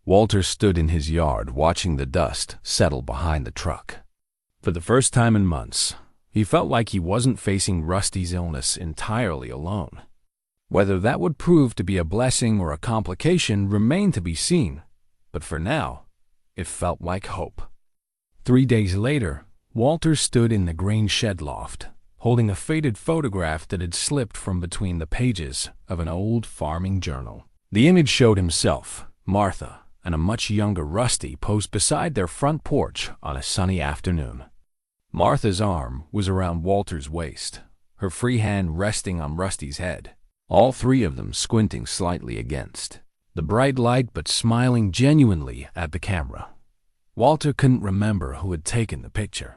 Walter stood in his yard watching the dust settle behind the truck. For the first time in months, he felt like he wasn't facing Rusty's illness entirely alone. Whether that would prove to be a blessing or a complication remained to be seen, but for now, it felt like hope. 3 days later, Walter stood in the grain shed loft, holding a faded photograph that had slipped from between the pages of an old farming journal. The image showed himself, Martha, and a much younger Rusty posed beside their front porch on a sunny afternoon. Martha's arm was around Walter's waist, her free hand resting on Rusty's head, all three of them squinting slightly against the bright light but smiling genuinely at the camera. Walter couldn't remember who had taken the picture.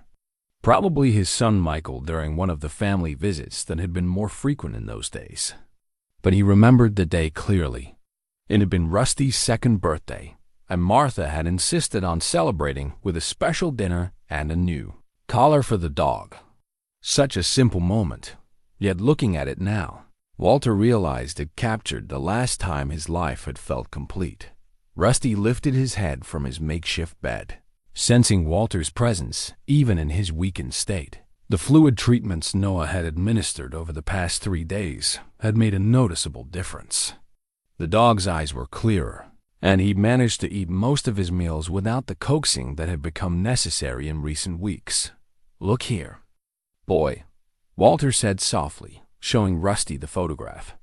Probably his son Michael during one of the family visits that had been more frequent in those days. But he remembered the day clearly. It had been Rusty's second birthday, and Martha had insisted on celebrating with a special dinner and a new collar for the dog. Such a simple moment, yet looking at it now, Walter realized it captured the last time his life had felt complete. Rusty lifted his head from his makeshift bed, sensing Walter's presence even in his weakened state. The fluid treatments Noah had administered over the past 3 days had made a noticeable difference. The dog's eyes were clearer, and he managed to eat most of his meals without the coaxing that had become necessary in recent weeks. "Look here, boy," Walter said softly, showing Rusty the photograph.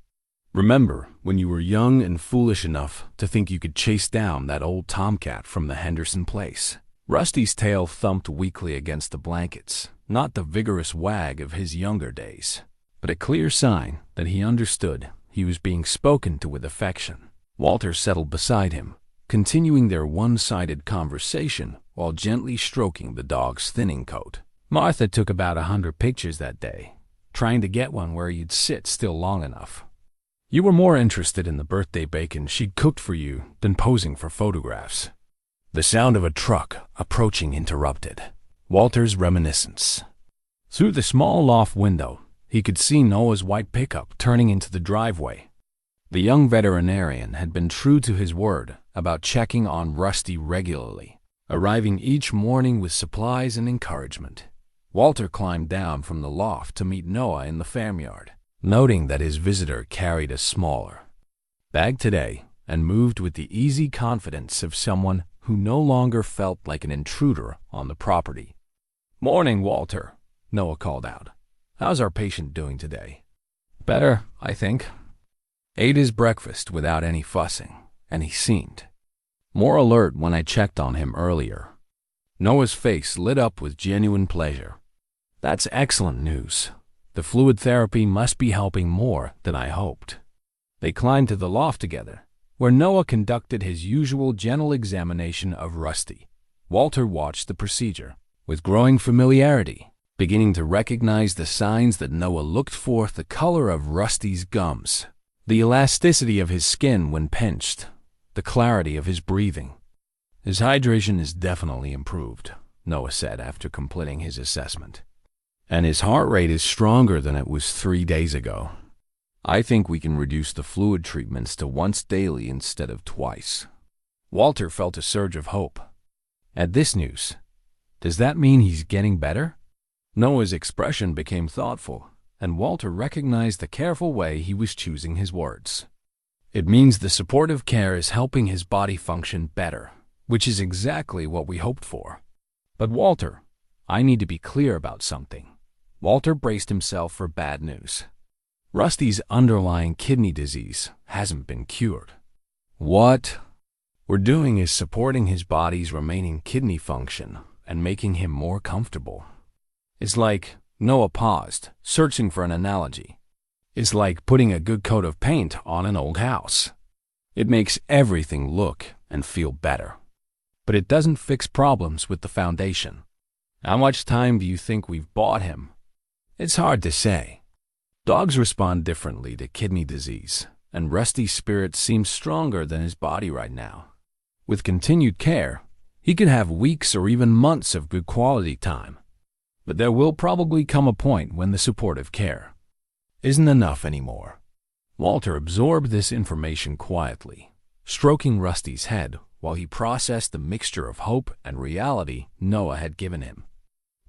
"Remember when you were young and foolish enough to think you could chase down that old tomcat from the Henderson place?" Rusty's tail thumped weakly against the blankets, not the vigorous wag of his younger days, but a clear sign that he understood he was being spoken to with affection. Walter settled beside him, continuing their one-sided conversation while gently stroking the dog's thinning coat. "Martha took about 100 pictures that day, trying to get one where you'd sit still long enough. You were more interested in the birthday bacon she'd cooked for you than posing for photographs." The sound of a truck approaching interrupted Walter's reminiscence. Through the small loft window, he could see Noah's white pickup turning into the driveway. The young veterinarian had been true to his word about checking on Rusty regularly, arriving each morning with supplies and encouragement. Walter climbed down from the loft to meet Noah in the farmyard, noting that his visitor carried a smaller bag today and moved with the easy confidence of someone who no longer felt like an intruder on the property. "Morning, Walter," Noah called out. "How's our patient doing today?" "Better, I think." Ate his breakfast without any fussing, and he seemed more alert when I checked on him earlier. Noah's face lit up with genuine pleasure. "That's excellent news. The fluid therapy must be helping more than I hoped." They climbed to the loft together, where Noah conducted his usual gentle examination of Rusty. Walter watched the procedure with growing familiarity, beginning to recognize the signs that Noah looked for: the color of Rusty's gums, the elasticity of his skin when pinched, the clarity of his breathing. "His hydration is definitely improved," Noah said after completing his assessment. "And his heart rate is stronger than it was 3 days ago. I think we can reduce the fluid treatments to once daily instead of twice." Walter felt a surge of hope. At this news, does that mean he's getting better? Noah's expression became thoughtful, and Walter recognized the careful way he was choosing his words. "It means the supportive care is helping his body function better, which is exactly what we hoped for." "But Walter, I need to be clear about something." Walter braced himself for bad news. "Rusty's underlying kidney disease hasn't been cured. What we're doing is supporting his body's remaining kidney function and making him more comfortable. It's like," Noah paused, searching for an analogy. "It's like putting a good coat of paint on an old house. It makes everything look and feel better, but it doesn't fix problems with the foundation." "How much time do you think we've bought him?" "It's hard to say. Dogs respond differently to kidney disease, and Rusty's spirit seems stronger than his body right now. With continued care, he could have weeks or even months of good quality time. But there will probably come a point when the supportive care isn't enough anymore." Walter absorbed this information quietly, stroking Rusty's head while he processed the mixture of hope and reality Noah had given him.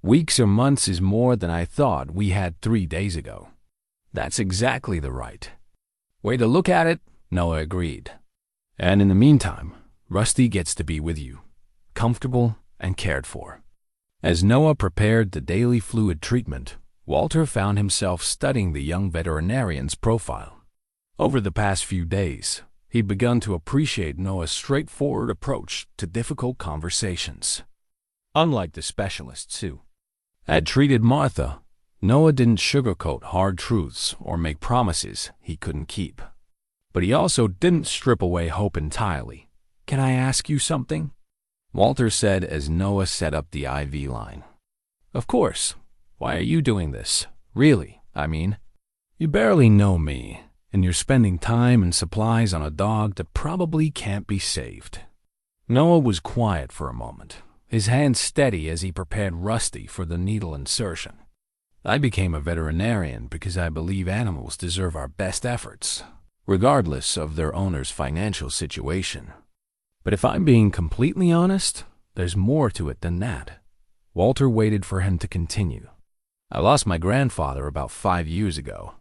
"Weeks or months is more than I thought we had 3 days ago." "That's exactly the right Way to look at it, Noah agreed. And in the meantime, Rusty gets to be with you, comfortable and cared for. As Noah prepared the daily fluid treatment, Walter found himself studying the young veterinarian's profile. Over the past few days, he'd begun to appreciate Noah's straightforward approach to difficult conversations. Unlike the specialists who had treated Martha, Noah didn't sugarcoat hard truths or make promises he couldn't keep. But he also didn't strip away hope entirely. "Can I ask you something?" Walter said as Noah set up the IV line. "Of course. Why are you doing this? Really, I mean. You barely know me, and you're spending time and supplies on a dog that probably can't be saved." Noah was quiet for a moment, his hands steady as he prepared Rusty for the needle insertion. "I became a veterinarian because I believe animals deserve our best efforts, regardless of their owner's financial situation. But if I'm being completely honest, there's more to it than that." Walter waited for him to continue. "I lost my grandfather about 5 years ago.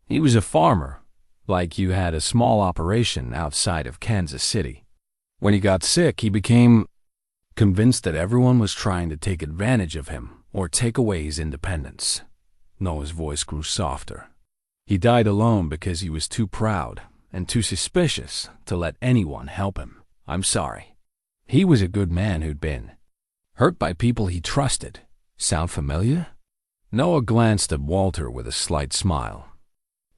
He was a farmer, like you had a small operation outside of Kansas City. When he got sick, he became convinced that everyone was trying to take advantage of him or take away his independence." Noah's voice grew softer. "He died alone because he was too proud and too suspicious to let anyone help him. I'm sorry. He was a good man who'd been hurt by people he trusted. Sound familiar?" Noah glanced at Walter with a slight smile.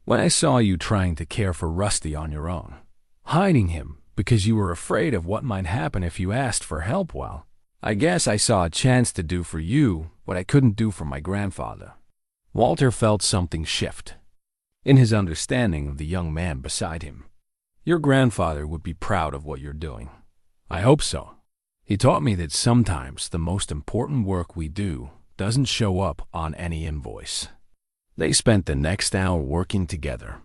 "When I saw you trying to care for Rusty on your own, hiding him because you were afraid of what might happen if you asked for help, well, I guess I saw a chance to do for you what I couldn't do for my grandfather." Walter felt something shift in his understanding of the young man beside him. "Your grandfather would be proud of what you're doing. I hope so. He taught me that sometimes the most important work we do doesn't show up on any invoice." They spent the next hour working together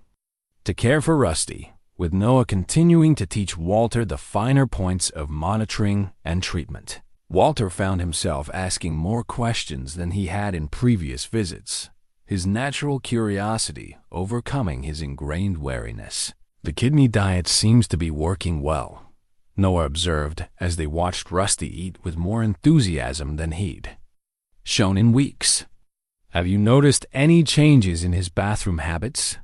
to care for Rusty, with Noah continuing to teach Walter the finer points of monitoring and treatment. Walter found himself asking more questions than he had in previous visits, his natural curiosity overcoming his ingrained wariness. "The kidney diet seems to be working well," Noah observed as they watched Rusty eat with more enthusiasm than he'd shown in weeks. "Have you noticed any changes in his bathroom habits?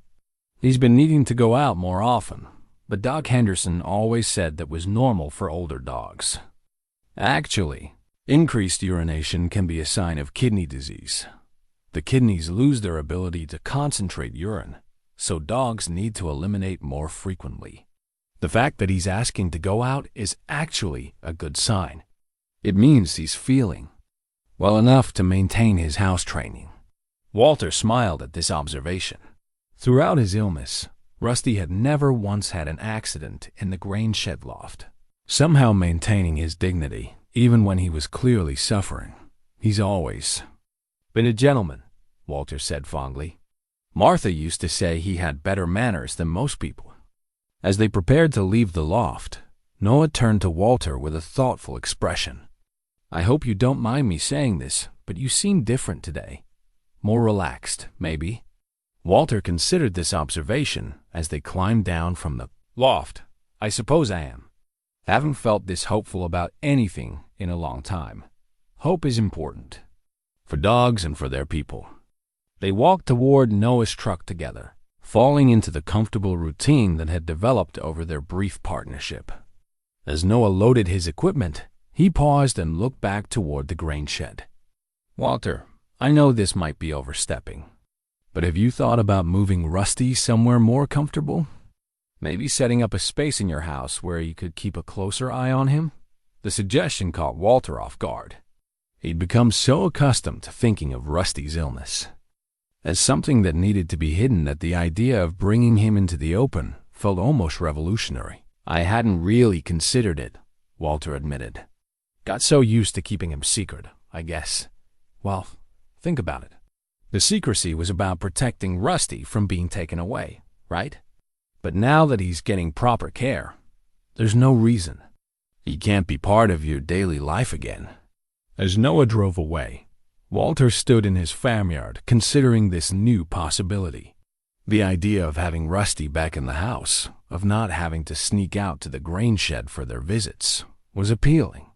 He's been needing to go out more often, but Doc Henderson always said that was normal for older dogs. Actually, increased urination can be a sign of kidney disease. The kidneys lose their ability to concentrate urine, so dogs need to eliminate more frequently. The fact that he's asking to go out is actually a good sign. It means he's feeling well enough to maintain his house training." Walter smiled at this observation. Throughout his illness, Rusty had never once had an accident in the grain shed loft, somehow maintaining his dignity even when he was clearly suffering. "He's always been a gentleman," Walter said fondly. "Martha used to say he had better manners than most people." As they prepared to leave the loft, Noah turned to Walter with a thoughtful expression. "I hope you don't mind me saying this, but you seem different today. More relaxed, maybe?" Walter considered this observation as they climbed down from the loft. "I suppose I am. Haven't felt this hopeful about anything in a long time. Hope is important for dogs and for their people." They walked toward Noah's truck together, falling into the comfortable routine that had developed over their brief partnership. As Noah loaded his equipment, he paused and looked back toward the grain shed. "Walter, I know this might be overstepping, but have you thought about moving Rusty somewhere more comfortable? Maybe setting up a space in your house where you could keep a closer eye on him?" The suggestion caught Walter off guard. He'd become so accustomed to thinking of Rusty's illness as something that needed to be hidden that the idea of bringing him into the open felt almost revolutionary. "I hadn't really considered it," Walter admitted. "Got so used to keeping him secret, I guess. Well, think about it. The secrecy was about protecting Rusty from being taken away, right? But now that he's getting proper care, there's no reason he can't be part of your daily life again." As Noah drove away, Walter stood in his farmyard considering this new possibility. The idea of having Rusty back in the house, of not having to sneak out to the grain shed for their visits, was appealing,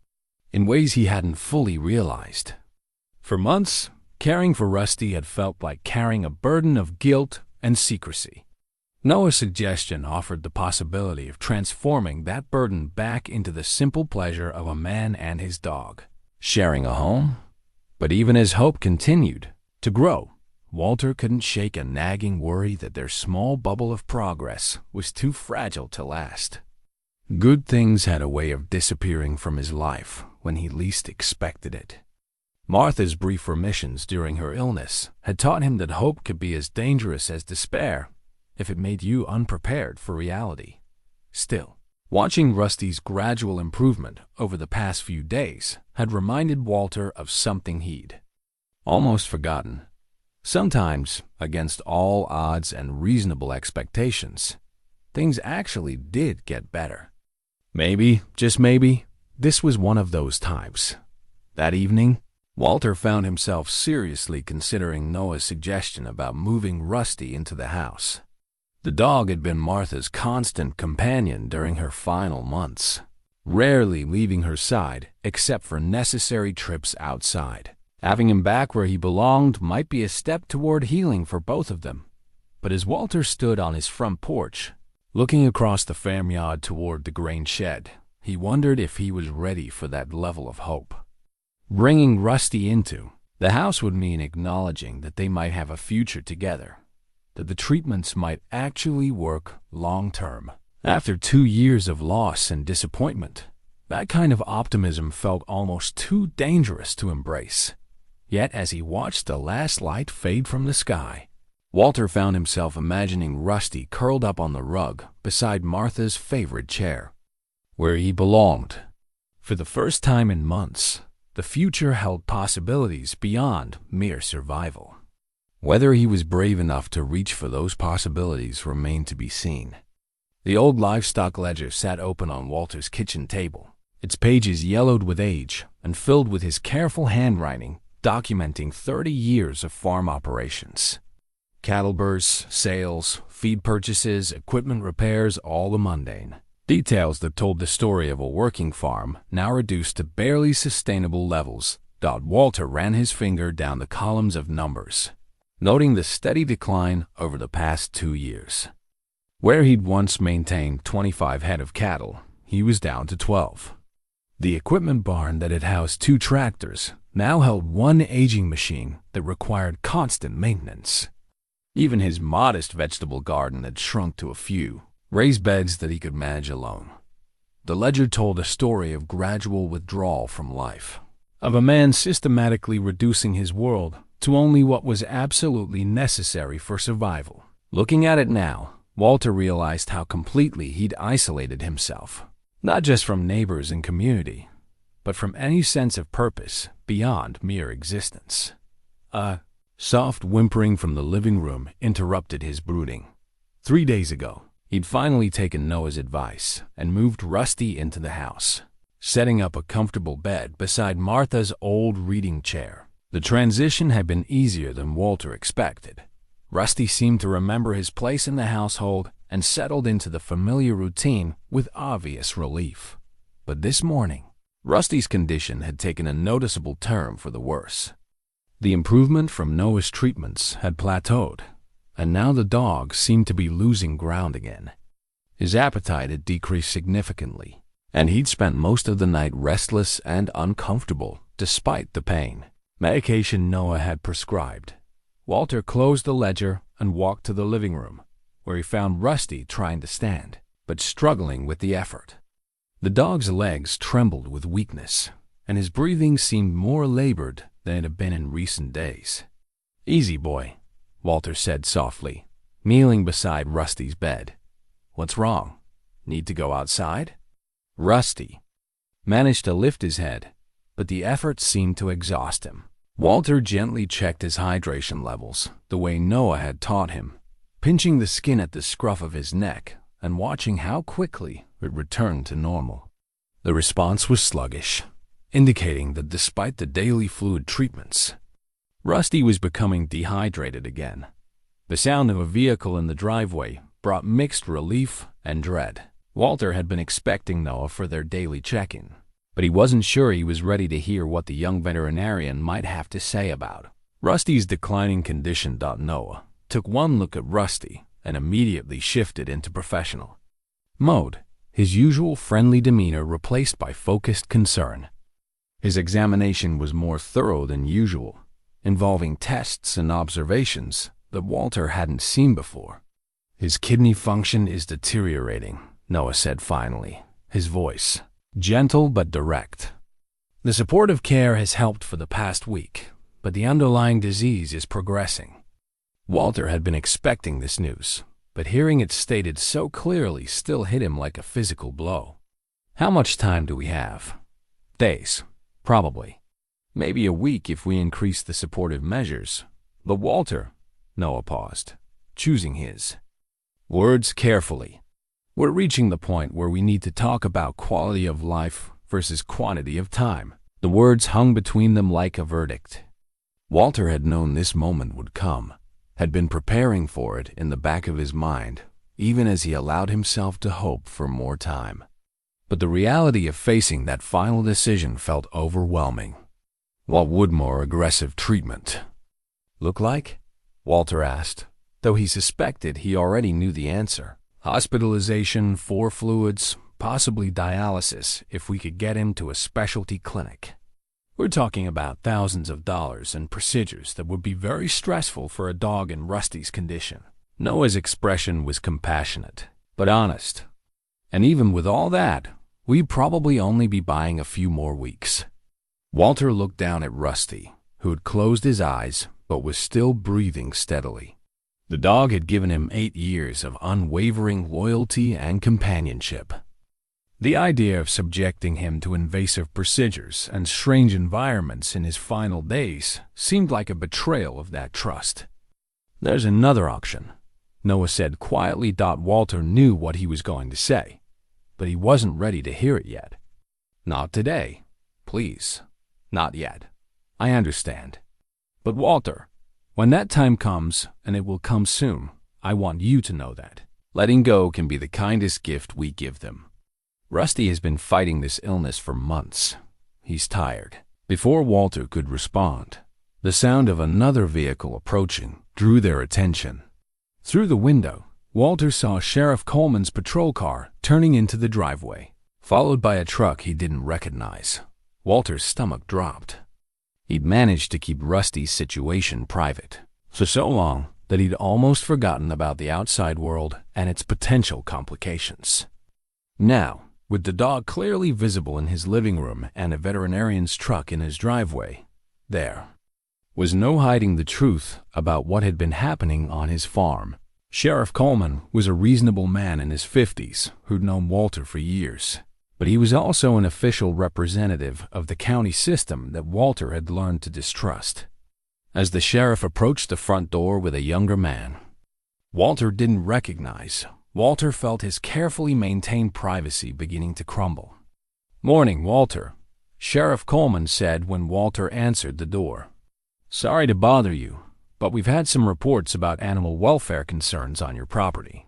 in ways he hadn't fully realized. For months, caring for Rusty had felt like carrying a burden of guilt and secrecy. Noah's suggestion offered the possibility of transforming that burden back into the simple pleasure of a man and his dog, sharing a home. But even as hope continued to grow, Walter couldn't shake a nagging worry that their small bubble of progress was too fragile to last. Good things had a way of disappearing from his life when he least expected it. Martha's brief remissions during her illness had taught him that hope could be as dangerous as despair if it made you unprepared for reality. Still, watching Rusty's gradual improvement over the past few days had reminded Walter of something he'd almost forgotten. Sometimes, against all odds and reasonable expectations, things actually did get better. Maybe, just maybe, this was one of those times. That evening, Walter found himself seriously considering Noah's suggestion about moving Rusty into the house. The dog had been Martha's constant companion during her final months, rarely leaving her side except for necessary trips outside. Having him back where he belonged might be a step toward healing for both of them. But as Walter stood on his front porch, looking across the farmyard toward the grain shed, he wondered if he was ready for that level of hope. Bringing Rusty into the house would mean acknowledging that they might have a future together, that the treatments might actually work long-term. After 2 years of loss and disappointment, that kind of optimism felt almost too dangerous to embrace. Yet as he watched the last light fade from the sky, Walter found himself imagining Rusty curled up on the rug beside Martha's favorite chair, where he belonged. For the first time in months, the future held possibilities beyond mere survival. Whether he was brave enough to reach for those possibilities remained to be seen. The old livestock ledger sat open on Walter's kitchen table, its pages yellowed with age and filled with his careful handwriting documenting 30 years of farm operations. Cattle births, sales, feed purchases, equipment repairs, all the mundane details that told the story of a working farm now reduced to barely sustainable levels. Walter ran his finger down the columns of numbers, noting the steady decline over the past 2 years. Where he'd once maintained 25 head of cattle, he was down to 12. The equipment barn that had housed 2 tractors now held 1 aging machine that required constant maintenance. Even his modest vegetable garden had shrunk to a few raised beds that he could manage alone. The ledger told a story of gradual withdrawal from life, of a man systematically reducing his world to only what was absolutely necessary for survival. Looking at it now, Walter realized how completely he'd isolated himself, not just from neighbors and community, but from any sense of purpose beyond mere existence. A soft whimpering from the living room interrupted his brooding. 3 days ago, he'd finally taken Noah's advice and moved Rusty into the house, setting up a comfortable bed beside Martha's old reading chair. The transition had been easier than Walter expected. Rusty seemed to remember his place in the household and settled into the familiar routine with obvious relief. But this morning, Rusty's condition had taken a noticeable turn for the worse. The improvement from Noah's treatments had plateaued, and now the dog seemed to be losing ground again. His appetite had decreased significantly, and he'd spent most of the night restless and uncomfortable despite the pain medication Noah had prescribed. Walter closed the ledger and walked to the living room, where he found Rusty trying to stand, but struggling with the effort. The dog's legs trembled with weakness, and his breathing seemed more labored than it had been in recent days. "Easy, boy," Walter said softly, kneeling beside Rusty's bed. "What's wrong? Need to go outside?" Rusty managed to lift his head, but the effort seemed to exhaust him. Walter gently checked his hydration levels, the way Noah had taught him, pinching the skin at the scruff of his neck and watching how quickly it returned to normal. The response was sluggish, indicating that despite the daily fluid treatments, Rusty was becoming dehydrated again. The sound of a vehicle in the driveway brought mixed relief and dread. Walter had been expecting Noah for their daily check-in, but he wasn't sure he was ready to hear what the young veterinarian might have to say about Rusty's declining condition. Noah took one look at Rusty and immediately shifted into professional mode, his usual friendly demeanor replaced by focused concern. His examination was more thorough than usual, involving tests and observations that Walter hadn't seen before. "His kidney function is deteriorating," Noah said finally, his voice gentle but direct. "The supportive care has helped for the past week, but the underlying disease is progressing." Walter had been expecting this news, but hearing it stated so clearly still hit him like a physical blow. "How much time do we have?" "Days, probably. Maybe a week if we increase the supportive measures." "But Walter," Noah paused, choosing his words carefully. "We're reaching the point where we need to talk about quality of life versus quantity of time." The words hung between them like a verdict. Walter had known this moment would come, had been preparing for it in the back of his mind, even as he allowed himself to hope for more time. But the reality of facing that final decision felt overwhelming. What would more aggressive treatment look like? Walter asked, though he suspected he already knew the answer. "Hospitalization, 4 fluids, possibly dialysis if we could get him to a specialty clinic. We're talking about thousands of dollars and procedures that would be very stressful for a dog in Rusty's condition." Noah's expression was compassionate, but honest. "And even with all that, we'd probably only be buying a few more weeks." Walter looked down at Rusty, who had closed his eyes but was still breathing steadily. The dog had given him 8 years of unwavering loyalty and companionship. The idea of subjecting him to invasive procedures and strange environments in his final days seemed like a betrayal of that trust. "There's another option," Noah said quietly. Walter knew what he was going to say, but he wasn't ready to hear it yet. "Not today, please. Not yet. I understand. But Walter, when that time comes, and it will come soon, I want you to know that letting go can be the kindest gift we give them. Rusty has been fighting this illness for months. He's tired." Before Walter could respond, the sound of another vehicle approaching drew their attention. Through the window, Walter saw Sheriff Coleman's patrol car turning into the driveway, followed by a truck he didn't recognize. Walter's stomach dropped. He'd managed to keep Rusty's situation private for so long that he'd almost forgotten about the outside world and its potential complications. Now, with the dog clearly visible in his living room and a veterinarian's truck in his driveway, there was no hiding the truth about what had been happening on his farm. Sheriff Coleman was a reasonable man in his 50s who'd known Walter for years, but he was also an official representative of the county system that Walter had learned to distrust. As the sheriff approached the front door with a younger man Walter didn't recognize, Walter felt his carefully maintained privacy beginning to crumble. "Morning, Walter," Sheriff Coleman said when Walter answered the door. "Sorry to bother you, but we've had some reports about animal welfare concerns on your property.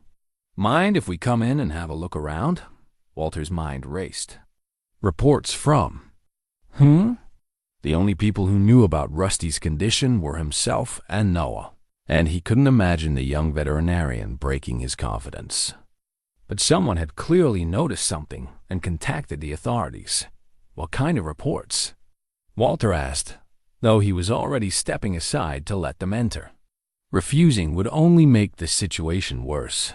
Mind if we come in and have a look around?" Walter's mind raced. Reports from? The only people who knew about Rusty's condition were himself and Noah, and he couldn't imagine the young veterinarian breaking his confidence. But someone had clearly noticed something and contacted the authorities. What kind of reports? Walter asked, though he was already stepping aside to let them enter. Refusing would only make the situation worse.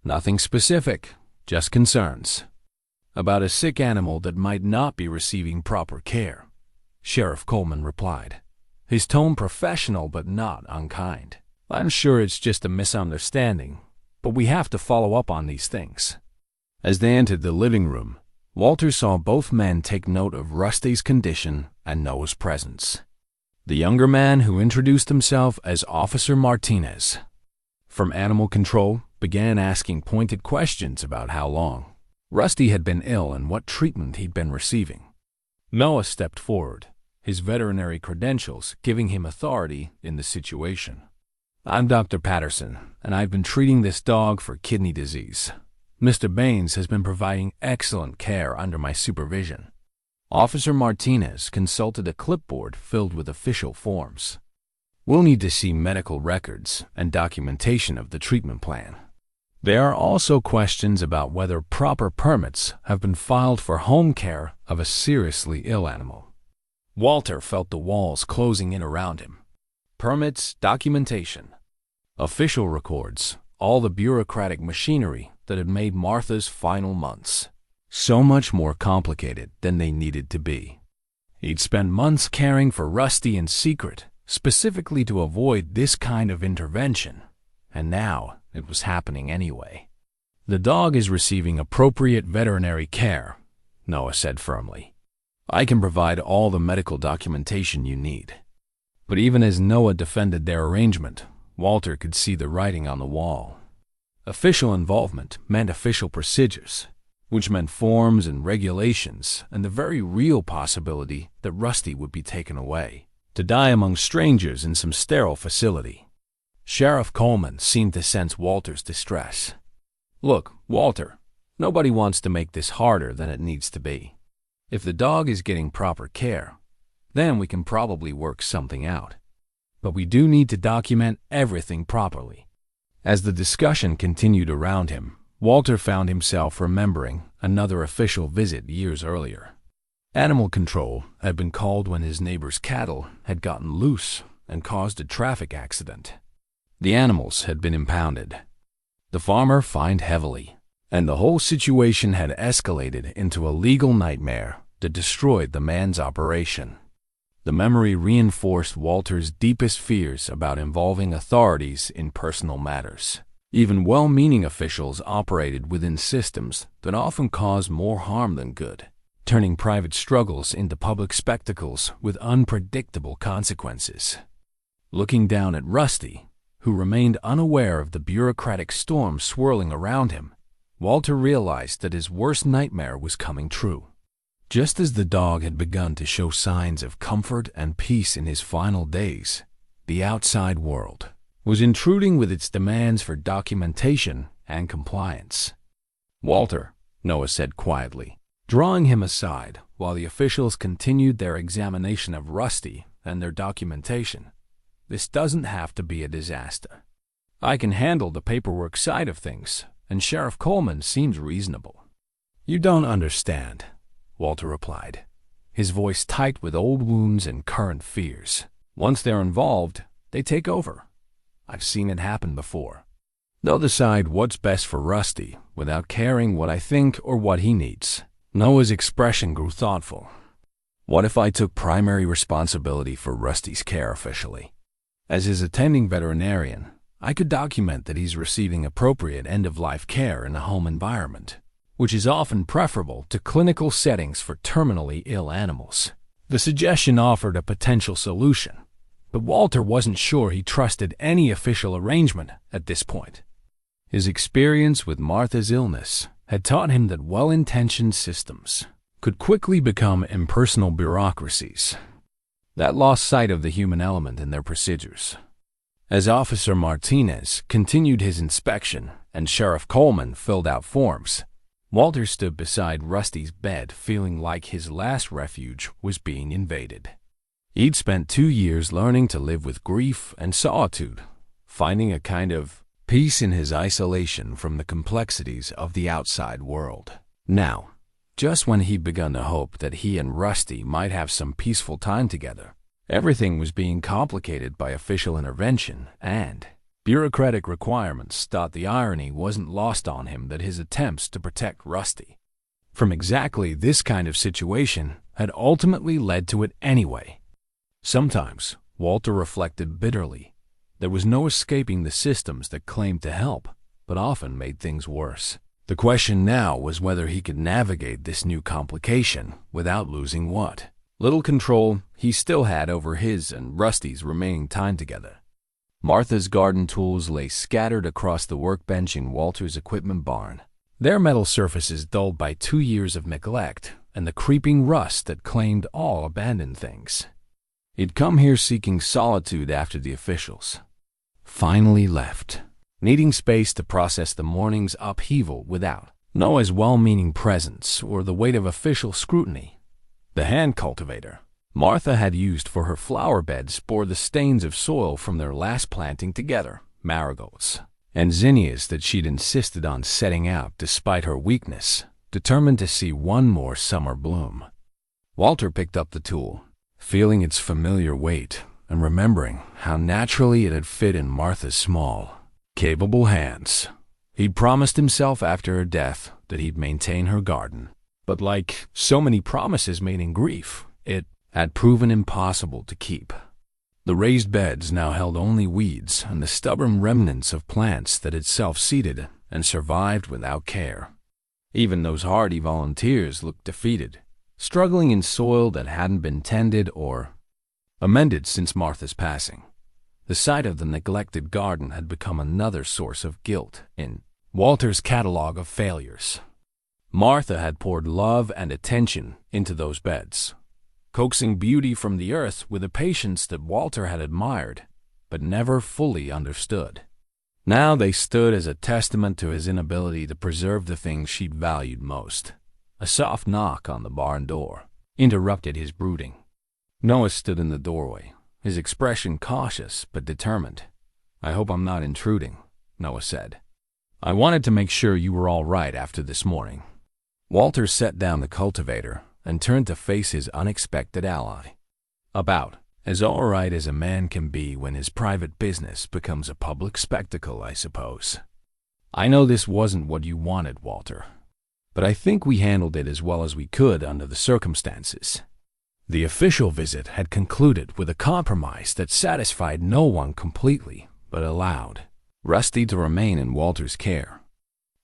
"Nothing specific, just concerns about a sick animal that might not be receiving proper care," Sheriff Coleman replied, his tone professional but not unkind. "I'm sure it's just a misunderstanding, but we have to follow up on these things." As they entered the living room, Walter saw both men take note of Rusty's condition and Noah's presence. The younger man, who introduced himself as Officer Martinez from Animal Control, began asking pointed questions about how long Rusty had been ill and what treatment he'd been receiving. Noah stepped forward, his veterinary credentials giving him authority in the situation. I'm Dr. Patterson, and I've been treating this dog for kidney disease. Mr. Baines has been providing excellent care under my supervision. Officer Martinez consulted a clipboard filled with official forms. We'll need to see medical records and documentation of the treatment plan. There are also questions about whether proper permits have been filed for home care of a seriously ill animal. Walter felt the walls closing in around him. Permits, documentation, official records, all the bureaucratic machinery that had made Martha's final months so much more complicated than they needed to be. He'd spent months caring for Rusty in secret, specifically to avoid this kind of intervention, and now it was happening anyway. The dog is receiving appropriate veterinary care, Noah said firmly. I can provide all the medical documentation you need. But even as Noah defended their arrangement, Walter could see the writing on the wall. Official involvement meant official procedures, which meant forms and regulations and the very real possibility that Rusty would be taken away, to die among strangers in some sterile facility. Sheriff Coleman seemed to sense Walter's distress. Look, Walter, nobody wants to make this harder than it needs to be. If the dog is getting proper care, then we can probably work something out. But we do need to document everything properly. As the discussion continued around him, Walter found himself remembering another official visit years earlier. Animal control had been called when his neighbor's cattle had gotten loose and caused a traffic accident. The animals had been impounded. The farmer fined heavily, and the whole situation had escalated into a legal nightmare that destroyed the man's operation. The memory reinforced Walter's deepest fears about involving authorities in personal matters. Even well-meaning officials operated within systems that often caused more harm than good, turning private struggles into public spectacles with unpredictable consequences. Looking down at Rusty, who remained unaware of the bureaucratic storm swirling around him, Walter realized that his worst nightmare was coming true. Just as the dog had begun to show signs of comfort and peace in his final days, the outside world was intruding with its demands for documentation and compliance. Walter, Noah said quietly, drawing him aside while the officials continued their examination of Rusty and their documentation. This doesn't have to be a disaster. I can handle the paperwork side of things, and Sheriff Coleman seems reasonable. You don't understand, Walter replied, his voice tight with old wounds and current fears. Once they're involved, they take over. I've seen it happen before. They'll decide what's best for Rusty without caring what I think or what he needs. Noah's expression grew thoughtful. What if I took primary responsibility for Rusty's care officially? As his attending veterinarian, I could document that he's receiving appropriate end-of-life care in a home environment, which is often preferable to clinical settings for terminally ill animals. The suggestion offered a potential solution, but Walter wasn't sure he trusted any official arrangement at this point. His experience with Martha's illness had taught him that well-intentioned systems could quickly become impersonal bureaucracies that lost sight of the human element in their procedures. As Officer Martinez continued his inspection and Sheriff Coleman filled out forms, Walter stood beside Rusty's bed feeling like his last refuge was being invaded. He'd spent 2 years learning to live with grief and solitude, finding a kind of peace in his isolation from the complexities of the outside world. Now, just when he'd begun to hope that he and Rusty might have some peaceful time together, everything was being complicated by official intervention and bureaucratic requirements. The irony wasn't lost on him that his attempts to protect Rusty from exactly this kind of situation had ultimately led to it anyway. Sometimes, Walter reflected bitterly, there was no escaping the systems that claimed to help, but often made things worse. The question now was whether he could navigate this new complication without losing what little control he still had over his and Rusty's remaining time together. Martha's garden tools lay scattered across the workbench in Walter's equipment barn, their metal surfaces dulled by 2 years of neglect and the creeping rust that claimed all abandoned things. He'd come here seeking solitude after the officials. finally left, needing space to process the morning's upheaval without Noah's well-meaning presence or the weight of official scrutiny. The hand cultivator Martha had used for her flower beds bore the stains of soil from their last planting together, marigolds and zinnias that she'd insisted on setting out despite her weakness, determined to see one more summer bloom. Walter picked up the tool, feeling its familiar weight and remembering how naturally it had fit in Martha's small, capable hands. He'd promised himself after her death that he'd maintain her garden, but like so many promises made in grief, it had proven impossible to keep. The raised beds now held only weeds and the stubborn remnants of plants that had self-seeded and survived without care. Even those hardy volunteers looked defeated, struggling in soil that hadn't been tended or amended since Martha's passing. The sight of the neglected garden had become another source of guilt in Walter's catalog of failures. Martha had poured love and attention into those beds, coaxing beauty from the earth with a patience that Walter had admired, but never fully understood. Now they stood as a testament to his inability to preserve the things she'd valued most. A soft knock on the barn door interrupted his brooding. Noah stood in the doorway, his expression cautious but determined. "I hope I'm not intruding," Noah said. "I wanted to make sure you were all right after this morning." Walter set down the cultivator and turned to face his unexpected ally. "About as all right as a man can be when his private business becomes a public spectacle, I suppose. I know this wasn't what you wanted, Walter, but I think we handled it as well as we could under the circumstances." The official visit had concluded with a compromise that satisfied no one completely, but allowed Rusty to remain in Walter's care.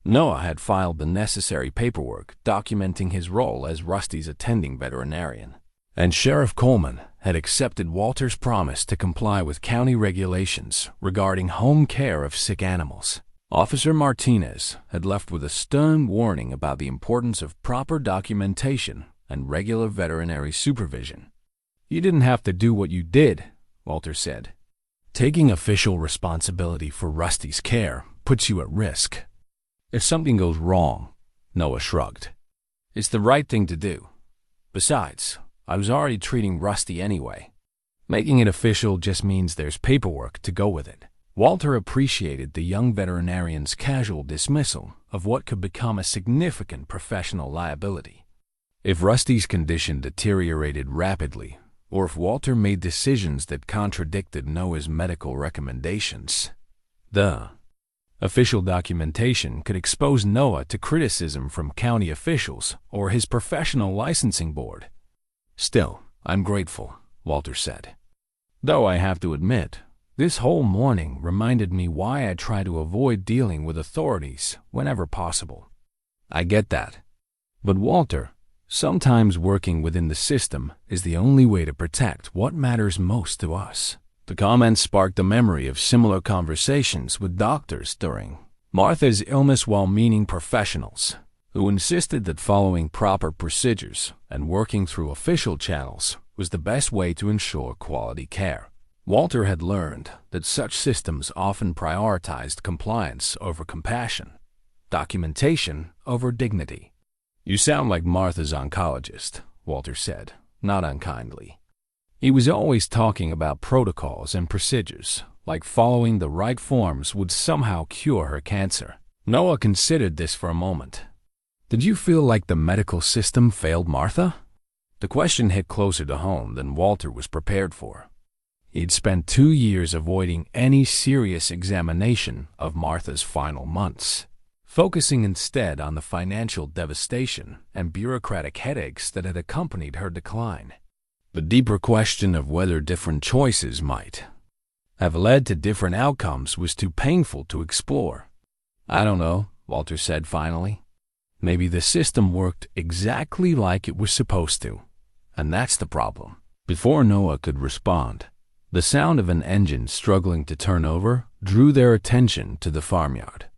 Noah had filed the necessary paperwork documenting his role as Rusty's attending veterinarian, and Sheriff Coleman had accepted Walter's promise to comply with county regulations regarding home care of sick animals. Officer Martinez had left with a stern warning about the importance of proper documentation and regular veterinary supervision. "You didn't have to do what you did," Walter said. "Taking official responsibility for Rusty's care puts you at risk. If something goes wrong," Noah shrugged, "it's the right thing to do. Besides, I was already treating Rusty anyway. Making it official just means there's paperwork to go with it." Walter appreciated the young veterinarian's casual dismissal of what could become a significant professional liability. If Rusty's condition deteriorated rapidly, or if Walter made decisions that contradicted Noah's medical recommendations, the official documentation could expose Noah to criticism from county officials or his professional licensing board. "Still, I'm grateful," Walter said. "Though I have to admit, this whole morning reminded me why I try to avoid dealing with authorities whenever possible." "I get that. But Walter, sometimes working within the system is the only way to protect what matters most to us." The comment sparked a memory of similar conversations with doctors during Martha's illness, well-meaning professionals who insisted that following proper procedures and working through official channels was the best way to ensure quality care. Walter had learned that such systems often prioritized compliance over compassion, documentation over dignity. "You sound like Martha's oncologist," Walter said, not unkindly. He was always talking about protocols and procedures, like following the right forms would somehow cure her cancer. Noah considered this for a moment. "Did you feel like the medical system failed Martha?" The question hit closer to home than Walter was prepared for. He'd spent 2 years avoiding any serious examination of Martha's final months, focusing instead on the financial devastation and bureaucratic headaches that had accompanied her decline. The deeper question of whether different choices might have led to different outcomes was too painful to explore. "I don't know," Walter said finally. "Maybe the system worked exactly like it was supposed to, and that's the problem." Before Noah could respond, the sound of an engine struggling to turn over drew their attention to the farmyard.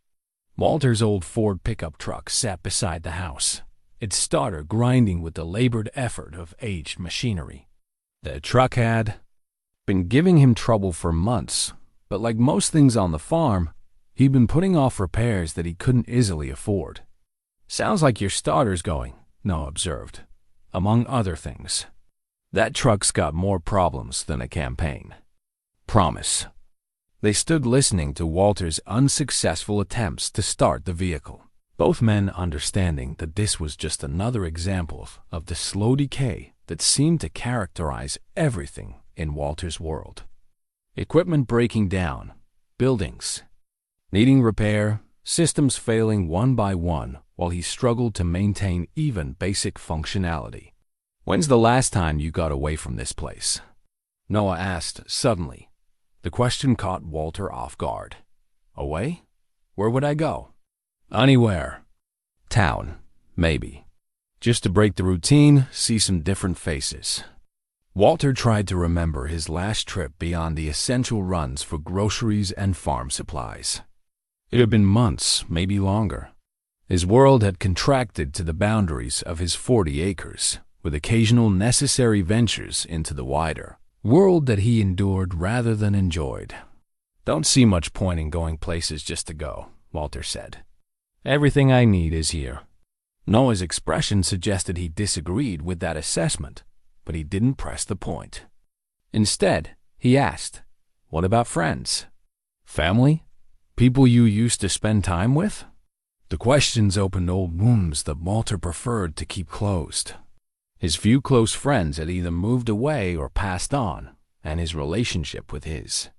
Walter's old Ford pickup truck sat beside the house, its starter grinding with the labored effort of aged machinery. The truck had been giving him trouble for months, But like most things on the farm, he'd been putting off repairs that he couldn't easily afford. "Sounds like your starter's going," Noah observed, among other things. "That truck's got more problems than a campaign." "Promise." They stood listening to Walter's unsuccessful attempts to start the vehicle, both men understanding that this was just another example of the slow decay that seemed to characterize everything in Walter's world. Equipment breaking down, buildings needing repair, systems failing one by one while he struggled to maintain even basic functionality. "When's the last time you got away from this place?" Noah asked suddenly. The question caught Walter off guard. "Away? Where would I go?" "Anywhere. Town, maybe. Just to break the routine, see some different faces." Walter tried to remember his last trip beyond the essential runs for groceries and farm supplies. It had been months, maybe longer. His world had contracted to the boundaries of his 40 acres, with occasional necessary ventures into the wider world that he endured rather than enjoyed. "Don't see much point in going places just to go," Walter said. "Everything I need is here." Noah's expression suggested he disagreed with that assessment, but he didn't press the point. Instead, he asked, "What about friends? Family? People you used to spend time with?" The questions opened old wounds that Walter preferred to keep closed. His few close friends had either moved away or passed on, and his relationship with his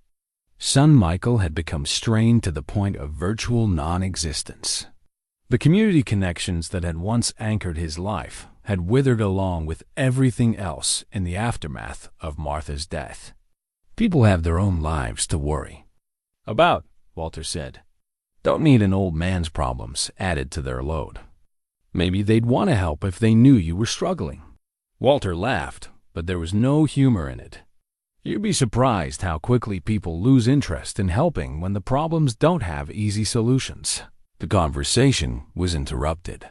son Michael had become strained to the point of virtual non-existence. The community connections that had once anchored his life had withered along with everything else in the aftermath of Martha's death. "People have their own lives to worry about," Walter said. "Don't need an old man's problems added to their load. Maybe they'd want to help if they knew you were struggling." Walter laughed, but there was no humor in it. "You'd be surprised how quickly people lose interest in helping when the problems don't have easy solutions." The conversation was interrupted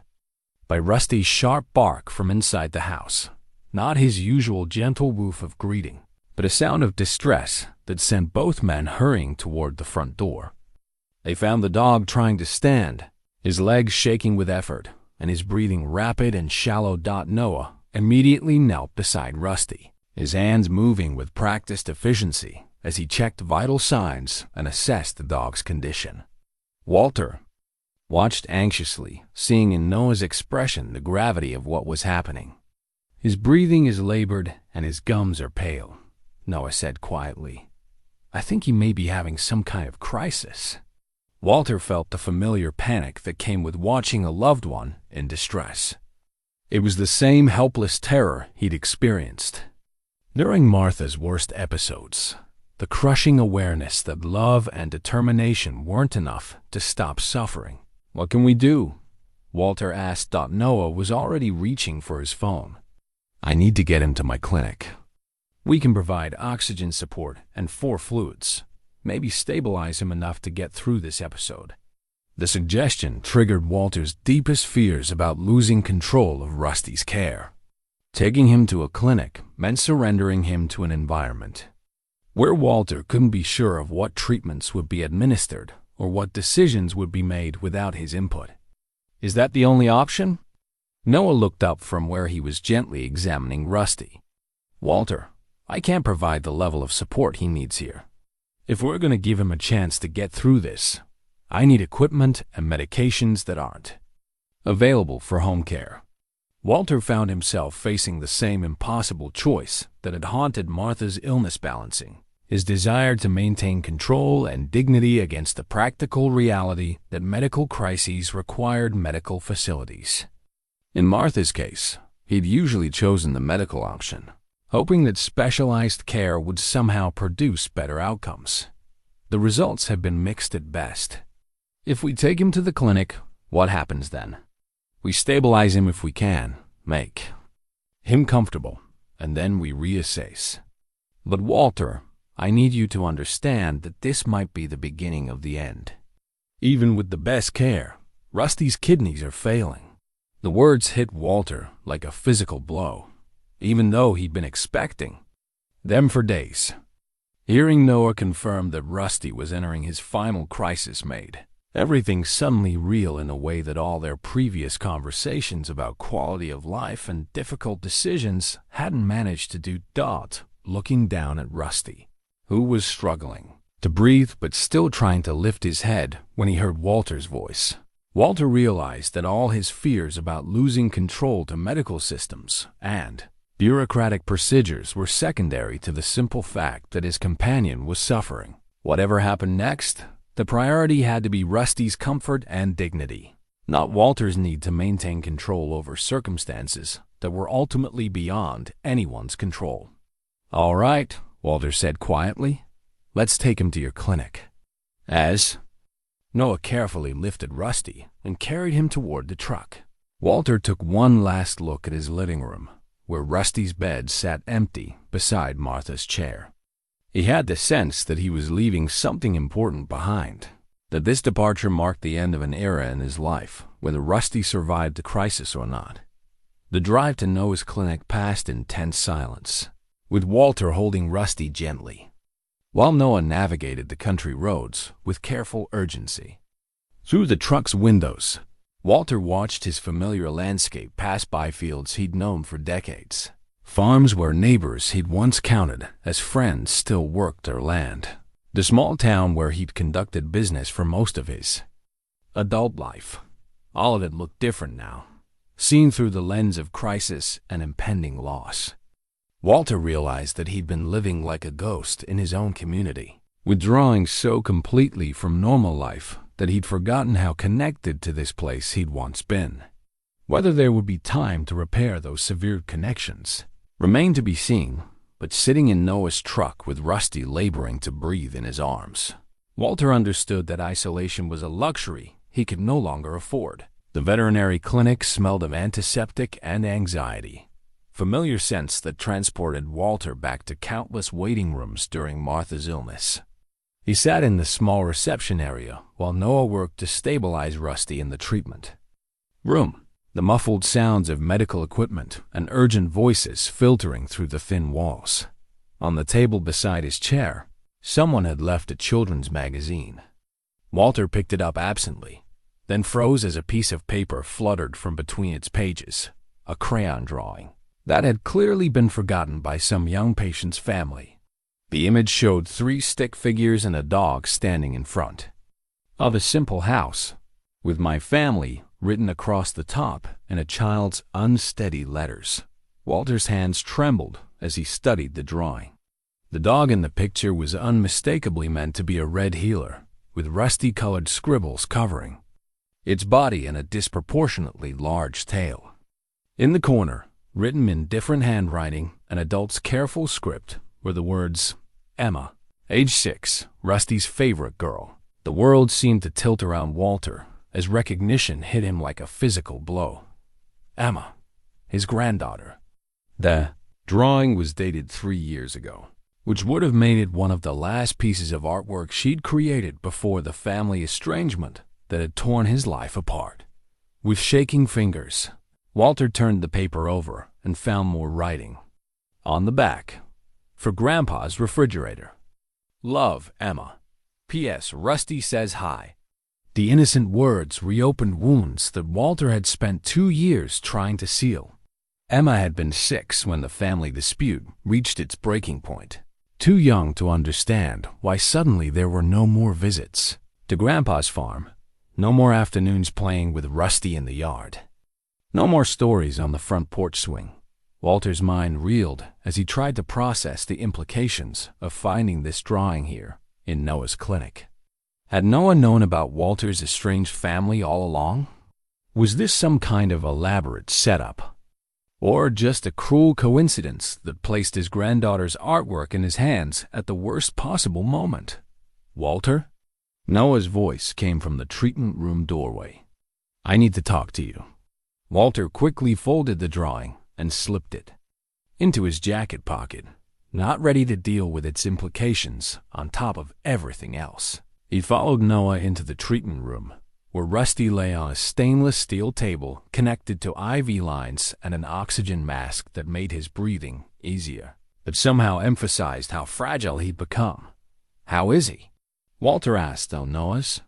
by Rusty's sharp bark from inside the house. Not his usual gentle woof of greeting, but a sound of distress that sent both men hurrying toward the front door. They found the dog trying to stand, his legs shaking with effort, and his breathing rapid and shallow. Noah immediately knelt beside Rusty, his hands moving with practiced efficiency as he checked vital signs and assessed the dog's condition. Walter watched anxiously, seeing in Noah's expression the gravity of what was happening. "His breathing is labored and his gums are pale," Noah said quietly. "I think he may be having some kind of crisis." Walter felt the familiar panic that came with watching a loved one in distress. It was the same helpless terror he'd experienced during Martha's worst episodes, the crushing awareness that love and determination weren't enough to stop suffering. "What can we do?" Walter asked. Noah was already reaching for his phone. "I need to get him to my clinic. We can provide oxygen support and 4 fluids. Maybe stabilize him enough to get through this episode." The suggestion triggered Walter's deepest fears about losing control of Rusty's care. Taking him to a clinic meant surrendering him to an environment where Walter couldn't be sure of what treatments would be administered or what decisions would be made without his input. "Is that the only option?" Noah looked up from where he was gently examining Rusty. "Walter, I can't provide the level of support he needs here. If we're going to give him a chance to get through this, I need equipment and medications that aren't available for home care." Walter found himself facing the same impossible choice that had haunted Martha's illness, balancing his desire to maintain control and dignity against the practical reality that medical crises required medical facilities. In Martha's case, he'd usually chosen the medical option, hoping that specialized care would somehow produce better outcomes. The results have been mixed at best. If we take him to the clinic, what happens then? We stabilize him if we can, make him comfortable, and then we reassess. But Walter, I need you to understand that this might be the beginning of the end. Even with the best care, Rusty's kidneys are failing. The words hit Walter like a physical blow, even though he'd been expecting them for days. Hearing Noah confirm that Rusty was entering his final crisis made everything suddenly real in a way that all their previous conversations about quality of life and difficult decisions hadn't managed to do. Looking down at Rusty, who was struggling to breathe but still trying to lift his head when he heard Walter's voice. Walter realized that all his fears about losing control to medical systems and bureaucratic procedures were secondary to the simple fact that his companion was suffering. Whatever happened next, the priority had to be Rusty's comfort and dignity, not Walter's need to maintain control over circumstances that were ultimately beyond anyone's control. "All right," Walter said quietly. "Let's take him to your clinic." As Noah carefully lifted Rusty and carried him toward the truck, Walter took one last look at his living room, where Rusty's bed sat empty beside Martha's chair. He had the sense that he was leaving something important behind, that this departure marked the end of an era in his life, whether Rusty survived the crisis or not. The drive to Noah's clinic passed in tense silence, with Walter holding Rusty gently, while Noah navigated the country roads with careful urgency. Through the truck's windows, Walter watched his familiar landscape pass by fields he'd known for decades. Farms where neighbors he'd once counted as friends still worked their land. The small town where he'd conducted business for most of his adult life. All of it looked different now, seen through the lens of crisis and impending loss. Walter realized that he'd been living like a ghost in his own community, withdrawing so completely from normal life that he'd forgotten how connected to this place he'd once been. Whether there would be time to repair those severed connections remained to be seen, but sitting in Noah's truck with Rusty laboring to breathe in his arms, Walter understood that isolation was a luxury he could no longer afford. The veterinary clinic smelled of antiseptic and anxiety, familiar scents that transported Walter back to countless waiting rooms during Martha's illness. He sat in the small reception area while Noah worked to stabilize Rusty in the treatment room, the muffled sounds of medical equipment and urgent voices filtering through the thin walls. On the table beside his chair, someone had left a children's magazine. Walter picked it up absently, then froze as a piece of paper fluttered from between its pages, a crayon drawing that had clearly been forgotten by some young patient's family. The image showed 3 stick figures and a dog standing in front of a simple house, with "My family" written across the top in a child's unsteady letters. Walter's hands trembled as he studied the drawing. The dog in the picture was unmistakably meant to be a red heeler, with rusty-colored scribbles covering its body and a disproportionately large tail. In the corner, written in different handwriting, an adult's careful script, were the words, "Emma, age 6, Rusty's favorite girl." The world seemed to tilt around Walter as recognition hit him like a physical blow. Emma, his granddaughter. The drawing was dated 3 years ago, which would have made it one of the last pieces of artwork she'd created before the family estrangement that had torn his life apart. With shaking fingers, Walter turned the paper over and found more writing. On the back, for Grandpa's refrigerator. "Love, Emma. P.S. Rusty says hi." The innocent words reopened wounds that Walter had spent 2 years trying to seal. Emma had been 6 when the family dispute reached its breaking point, too young to understand why suddenly there were no more visits to Grandpa's farm, no more afternoons playing with Rusty in the yard, no more stories on the front porch swing. Walter's mind reeled as he tried to process the implications of finding this drawing here in Noah's clinic. Had Noah known about Walter's estranged family all along? Was this some kind of elaborate setup? Or just a cruel coincidence that placed his granddaughter's artwork in his hands at the worst possible moment? "Walter?" Noah's voice came from the treatment room doorway. "I need to talk to you." Walter quickly folded the drawing and slipped it into his jacket pocket, not ready to deal with its implications on top of everything else. He followed Noah into the treatment room, where Rusty lay on a stainless steel table connected to IV lines and an oxygen mask that made his breathing easier. but somehow emphasized how fragile he'd become. "How is he?" Walter asked, though Noah's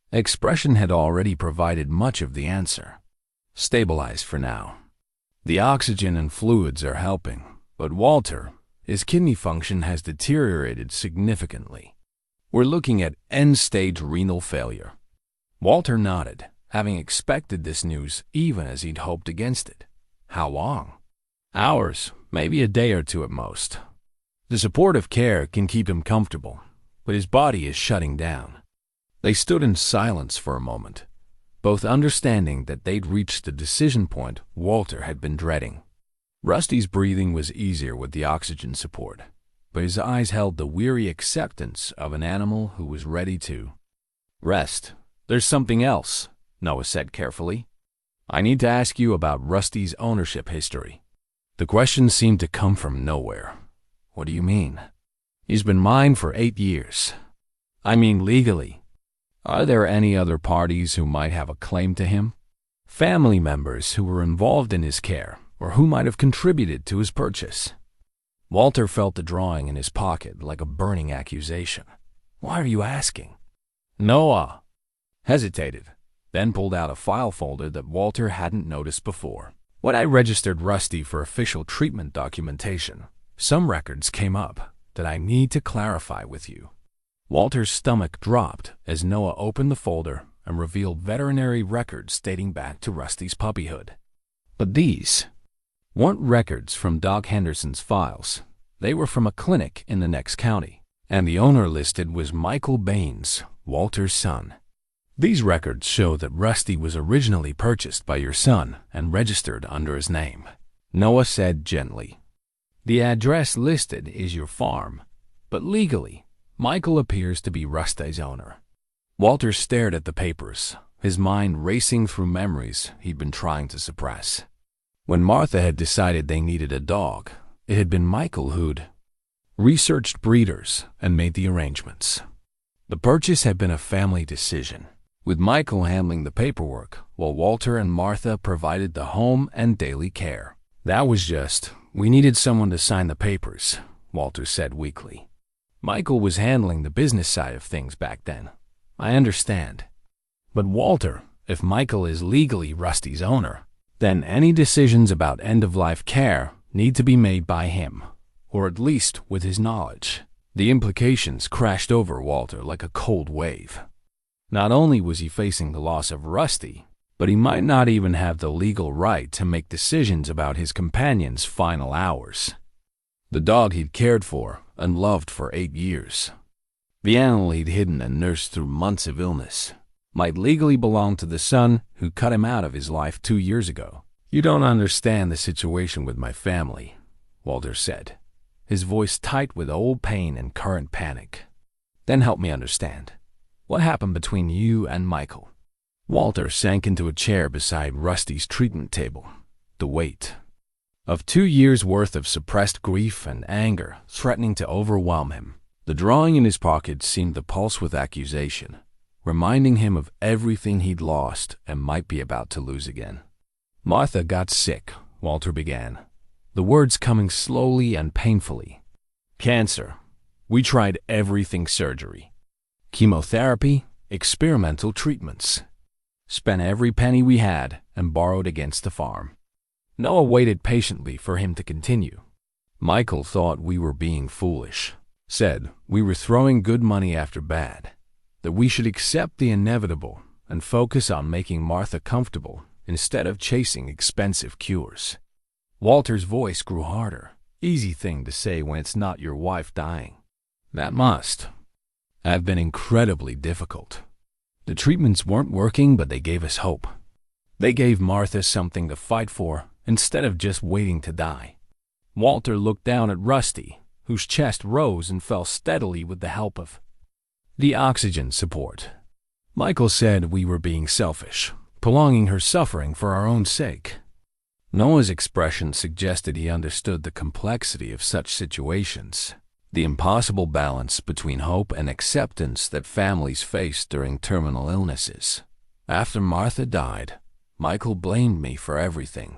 expression had already provided much of the answer. "Stabilized for now. The oxygen and fluids are helping, but Walter, his kidney function has deteriorated significantly. We're looking at end-stage renal failure." Walter nodded, having expected this news even as he'd hoped against it. "How long?" "Hours, maybe a day or two at most. The supportive care can keep him comfortable, but his body is shutting down." They stood in silence for a moment, both understanding that they'd reached the decision point Walter had been dreading. Rusty's breathing was easier with the oxygen support, but his eyes held the weary acceptance of an animal who was ready to rest. "There's something else," Noah said carefully. "I need to ask you about Rusty's ownership history." The question seemed to come from nowhere. "What do you mean?" "He's been mine for 8 years. I mean legally. Are there any other parties who might have a claim to him? Family members who were involved in his care, or who might have contributed to his purchase?" Walter felt the drawing in his pocket like a burning accusation. "Why are you asking?" Noah hesitated, then pulled out a file folder that Walter hadn't noticed before. "When I registered Rusty for official treatment documentation, some records came up that I need to clarify with you." Walter's stomach dropped as Noah opened the folder and revealed veterinary records dating back to Rusty's puppyhood. But these weren't records from Doc Henderson's files. They were from a clinic in the next county, and the owner listed was Michael Baines, Walter's son. "These records show that Rusty was originally purchased by your son and registered under his name," Noah said gently. "The address listed is your farm, but legally, Michael appears to be Rusty's owner." Walter stared at the papers, his mind racing through memories he'd been trying to suppress. When Martha had decided they needed a dog, it had been Michael who'd researched breeders and made the arrangements. The purchase had been a family decision, with Michael handling the paperwork while Walter and Martha provided the home and daily care. "That was just, we needed someone to sign the papers," Walter said weakly. "Michael was handling the business side of things back then. I understand. But Walter, if Michael is legally Rusty's owner, then any decisions about end-of-life care need to be made by him, or at least with his knowledge." The implications crashed over Walter like a cold wave. Not only was he facing the loss of Rusty, but he might not even have the legal right to make decisions about his companion's final hours. The dog he'd cared for and loved for 8 years. The animal he'd hidden and nursed through months of illness might legally belong to the son who cut him out of his life 2 years ago. "You don't understand the situation with my family," Walter said, his voice tight with old pain and current panic. "Then help me understand. What happened between you and Michael?" Walter sank into a chair beside Rusty's treatment table. The weight of 2 years' worth of suppressed grief and anger threatening to overwhelm him. The drawing in his pocket seemed to pulse with accusation, reminding him of everything he'd lost and might be about to lose again. "Martha got sick," Walter began, the words coming slowly and painfully. "Cancer. We tried everything: surgery, chemotherapy, experimental treatments. Spent every penny we had and borrowed against the farm." Noah waited patiently for him to continue. "Michael thought we were being foolish. Said we were throwing good money after bad, that we should accept the inevitable and focus on making Martha comfortable instead of chasing expensive cures." Walter's voice grew harder. "Easy thing to say when it's not your wife dying. That must have been incredibly difficult. The treatments weren't working, but they gave us hope. They gave Martha something to fight for instead of just waiting to die." Walter looked down at Rusty, whose chest rose and fell steadily with the help of the oxygen support. "Michael said we were being selfish, prolonging her suffering for our own sake." Noah's expression suggested he understood the complexity of such situations, the impossible balance between hope and acceptance that families face during terminal illnesses. "After Martha died, Michael blamed me for everything.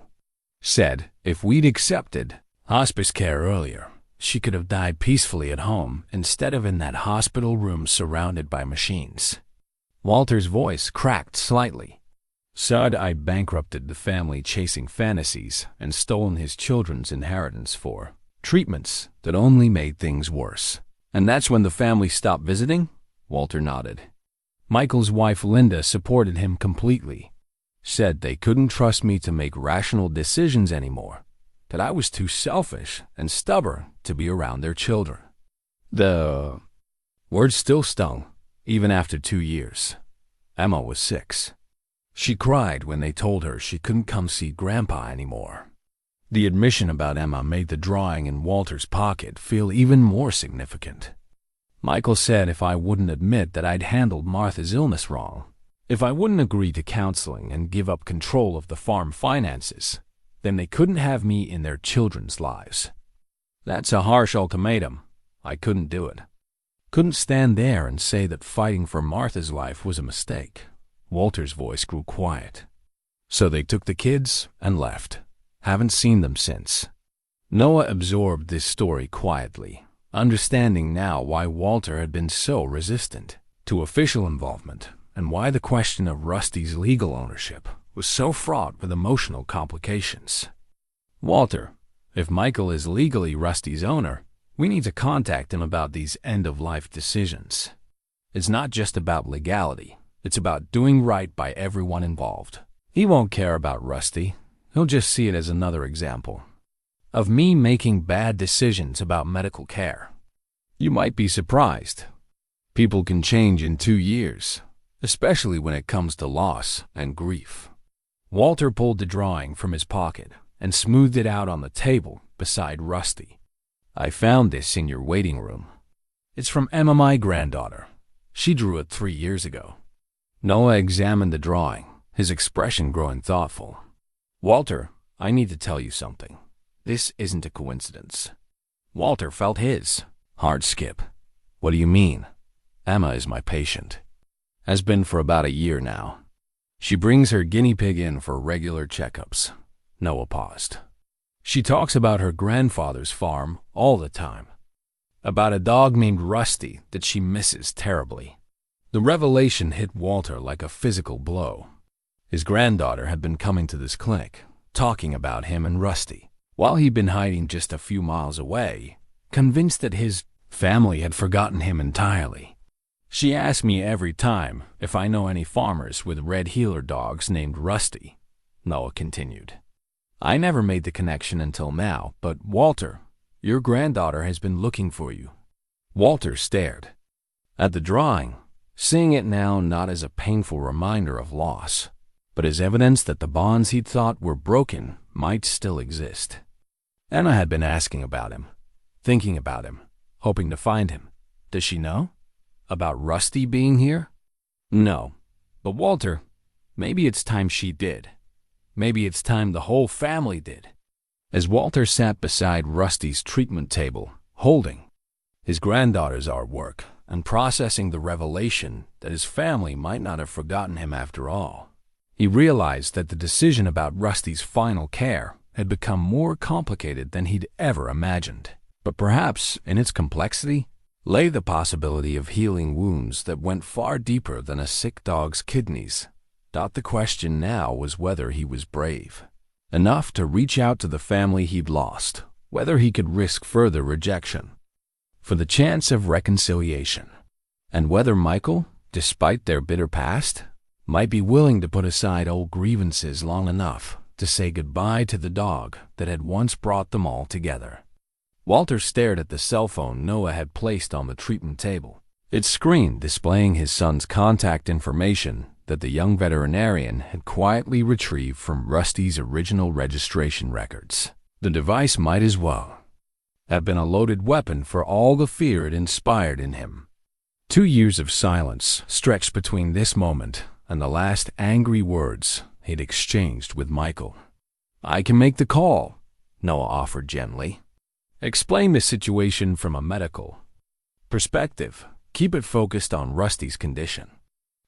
Said if we'd accepted hospice care earlier, She could have died peacefully at home instead of in that hospital room surrounded by machines. Walter's voice cracked slightly. Said I bankrupted the family chasing fantasies and stolen his children's inheritance for treatments that only made things worse. And that's when the family stopped visiting? Walter nodded. Michael's wife Linda supported him completely. Said they couldn't trust me to make rational decisions anymore, that I was too selfish and stubborn to be around their children. The words still stung, even after 2 years. Emma was 6. She cried when they told her she couldn't come see Grandpa anymore. The admission about Emma made the drawing in Walter's pocket feel even more significant. Michael said if I wouldn't admit that I'd handled Martha's illness wrong, if I wouldn't agree to counseling and give up control of the farm finances, then they couldn't have me in their children's lives. That's a harsh ultimatum. I couldn't do it. Couldn't stand there and say that fighting for Martha's life was a mistake. Walter's voice grew quiet. So they took the kids and left. Haven't seen them since. Noah absorbed this story quietly, understanding now why Walter had been so resistant to official involvement and why the question of Rusty's legal ownership was so fraught with emotional complications. Walter, if Michael is legally Rusty's owner, we need to contact him about these end-of-life decisions. It's not just about legality. It's about doing right by everyone involved. He won't care about Rusty. He'll just see it as another example of me making bad decisions about medical care. You might be surprised. People can change in 2 years, especially when it comes to loss and grief. Walter pulled the drawing from his pocket and smoothed it out on the table beside Rusty. I found this in your waiting room. It's from Emma, my granddaughter. She drew it 3 years ago. Noah examined the drawing, his expression growing thoughtful. Walter, I need to tell you something. This isn't a coincidence. Walter felt his hard skip. What do you mean? Emma is my patient. Has been for about a year now. She brings her guinea pig in for regular checkups. Noah paused. She talks about her grandfather's farm all the time. About a dog named Rusty that she misses terribly. The revelation hit Walter like a physical blow. His granddaughter had been coming to this clinic, talking about him and Rusty, while he'd been hiding just a few miles away, convinced that his family had forgotten him entirely. She asks me every time if I know any farmers with red heeler dogs named Rusty, Noah continued. I never made the connection until now, but Walter, your granddaughter has been looking for you. Walter stared at the drawing, seeing it now not as a painful reminder of loss, but as evidence that the bonds he'd thought were broken might still exist. Anna had been asking about him, thinking about him, hoping to find him. Does she know? About Rusty being here? No. But Walter, maybe it's time she did. Maybe it's time the whole family did. As Walter sat beside Rusty's treatment table, holding his granddaughter's artwork and processing the revelation that his family might not have forgotten him after all, he realized that the decision about Rusty's final care had become more complicated than he'd ever imagined. But perhaps in its complexity lay the possibility of healing wounds that went far deeper than a sick dog's kidneys. The question now was whether he was brave enough to reach out to the family he'd lost, whether he could risk further rejection for the chance of reconciliation, and whether Michael, despite their bitter past, might be willing to put aside old grievances long enough to say goodbye to the dog that had once brought them all together. Walter stared at the cell phone Noah had placed on the treatment table, its screen displaying his son's contact information that the young veterinarian had quietly retrieved from Rusty's original registration records. The device might as well have been a loaded weapon for all the fear it inspired in him. 2 years of silence stretched between this moment and the last angry words he'd exchanged with Michael. I can make the call, Noah offered gently. Explain the situation from a medical perspective. Keep it focused on Rusty's condition.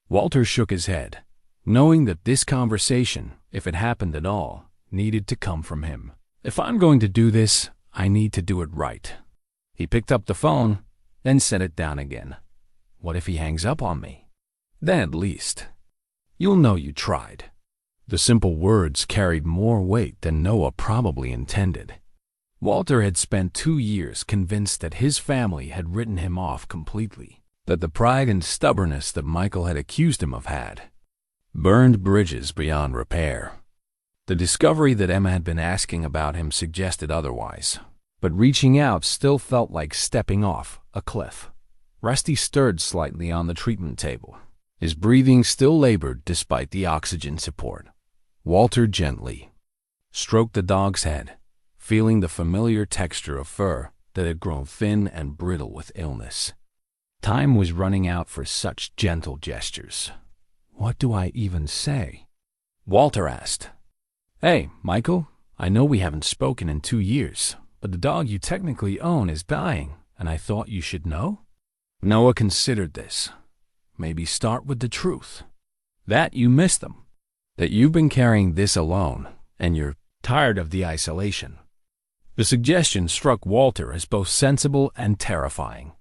Walter shook his head, knowing that this conversation, if it happened at all, needed to come from him. If I'm going to do this, I need to do it right. He picked up the phone, then set it down again. What if he hangs up on me? Then at least you'll know you tried. The simple words carried more weight than Noah probably intended. Walter had spent 2 years convinced that his family had written him off completely, that the pride and stubbornness that Michael had accused him of had burned bridges beyond repair. The discovery that Emma had been asking about him suggested otherwise, but reaching out still felt like stepping off a cliff. Rusty stirred slightly on the treatment table. His breathing still labored despite the oxygen support. Walter gently stroked the dog's head, feeling the familiar texture of fur that had grown thin and brittle with illness. Time was running out for such gentle gestures. What do I even say? Walter asked. Hey, Michael, I know we haven't spoken in 2 years, but the dog you technically own is dying, and I thought you should know? Noah considered this. Maybe start with the truth. That you miss them. That you've been carrying this alone, and you're tired of the isolation. The suggestion struck Walter as both sensible and terrifying.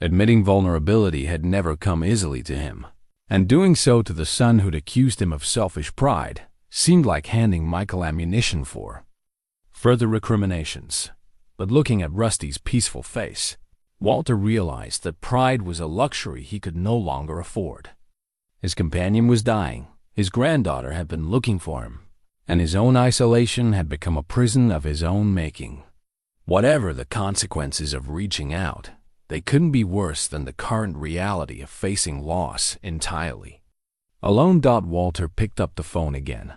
Admitting vulnerability had never come easily to him, and doing so to the son who'd accused him of selfish pride seemed like handing Michael ammunition for further recriminations. But looking at Rusty's peaceful face, Walter realized that pride was a luxury he could no longer afford. His companion was dying, his granddaughter had been looking for him, and his own isolation had become a prison of his own making. Whatever the consequences of reaching out, they couldn't be worse than the current reality of facing loss entirely. Alone, Walter picked up the phone again,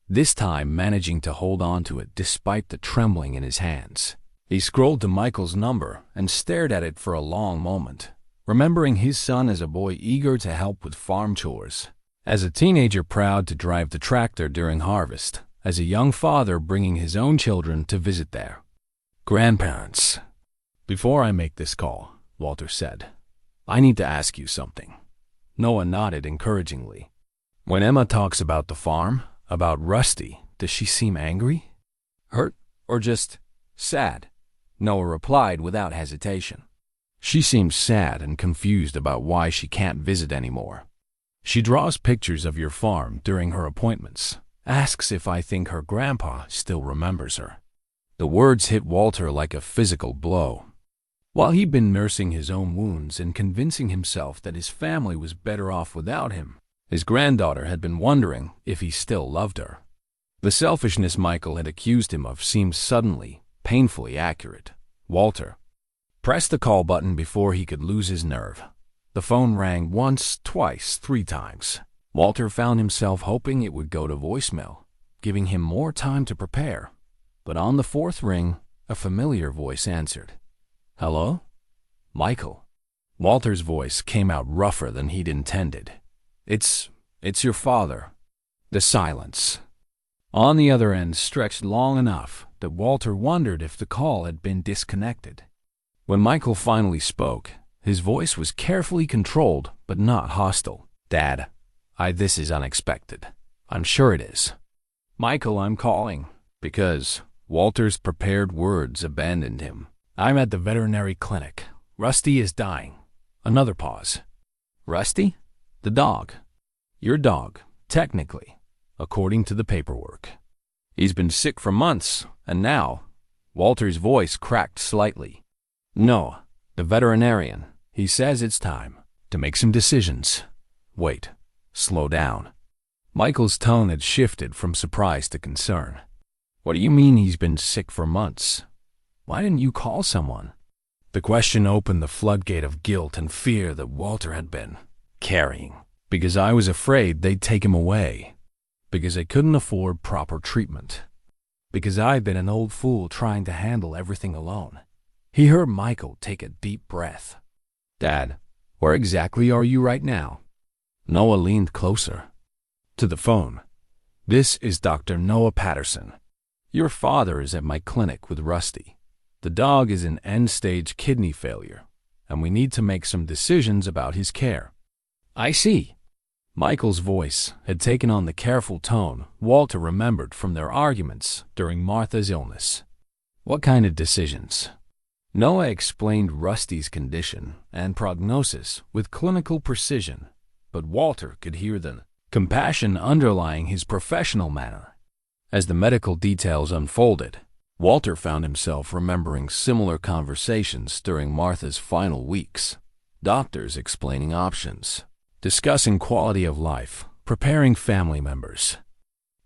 this time managing to hold on to it despite the trembling in his hands. He scrolled to Michael's number and stared at it for a long moment, remembering his son as a boy eager to help with farm chores, as a teenager proud to drive the tractor during harvest, as a young father bringing his own children to visit their grandparents. Before I make this call, Walter said, I need to ask you something. Noah nodded encouragingly. When Emma talks about the farm, about Rusty, does she seem angry, hurt, or just sad? Noah replied without hesitation. She seems sad and confused about why she can't visit anymore. She draws pictures of your farm during her appointments, asks if I think her grandpa still remembers her. The words hit Walter like a physical blow. While he'd been nursing his own wounds and convincing himself that his family was better off without him, his granddaughter had been wondering if he still loved her. The selfishness Michael had accused him of seemed suddenly, painfully accurate. Walter pressed the call button before he could lose his nerve. The phone rang once, twice, 3 times. Walter found himself hoping it would go to voicemail, giving him more time to prepare. But on the 4th ring, a familiar voice answered. Hello? Michael. Walter's voice came out rougher than he'd intended. It's your father. The silence on the other end stretched long enough that Walter wondered if the call had been disconnected. When Michael finally spoke, his voice was carefully controlled but not hostile. Dad, this is unexpected. I'm sure it is. Michael, I'm calling because Walter's prepared words abandoned him. I'm at the veterinary clinic. Rusty is dying. Another pause. Rusty? The dog. Your dog, technically, according to the paperwork. He's been sick for months, and now, Walter's voice cracked slightly. Noah, the veterinarian, he says it's time to make some decisions. Wait, slow down. Michael's tone had shifted from surprise to concern. What do you mean he's been sick for months? Why didn't you call someone? The question opened the floodgate of guilt and fear that Walter had been carrying. Because I was afraid they'd take him away. Because I couldn't afford proper treatment. Because I'd been an old fool trying to handle everything alone. He heard Michael take a deep breath. Dad, where exactly are you right now? Noah leaned closer to the phone. This is Dr. Noah Patterson. Your father is at my clinic with Rusty. The dog is in end-stage kidney failure, and we need to make some decisions about his care. I see. Michael's voice had taken on the careful tone Walter remembered from their arguments during Martha's illness. What kind of decisions? Noah explained Rusty's condition and prognosis with clinical precision, but Walter could hear the compassion underlying his professional manner. As the medical details unfolded, Walter found himself remembering similar conversations during Martha's final weeks. Doctors explaining options, discussing quality of life, preparing family members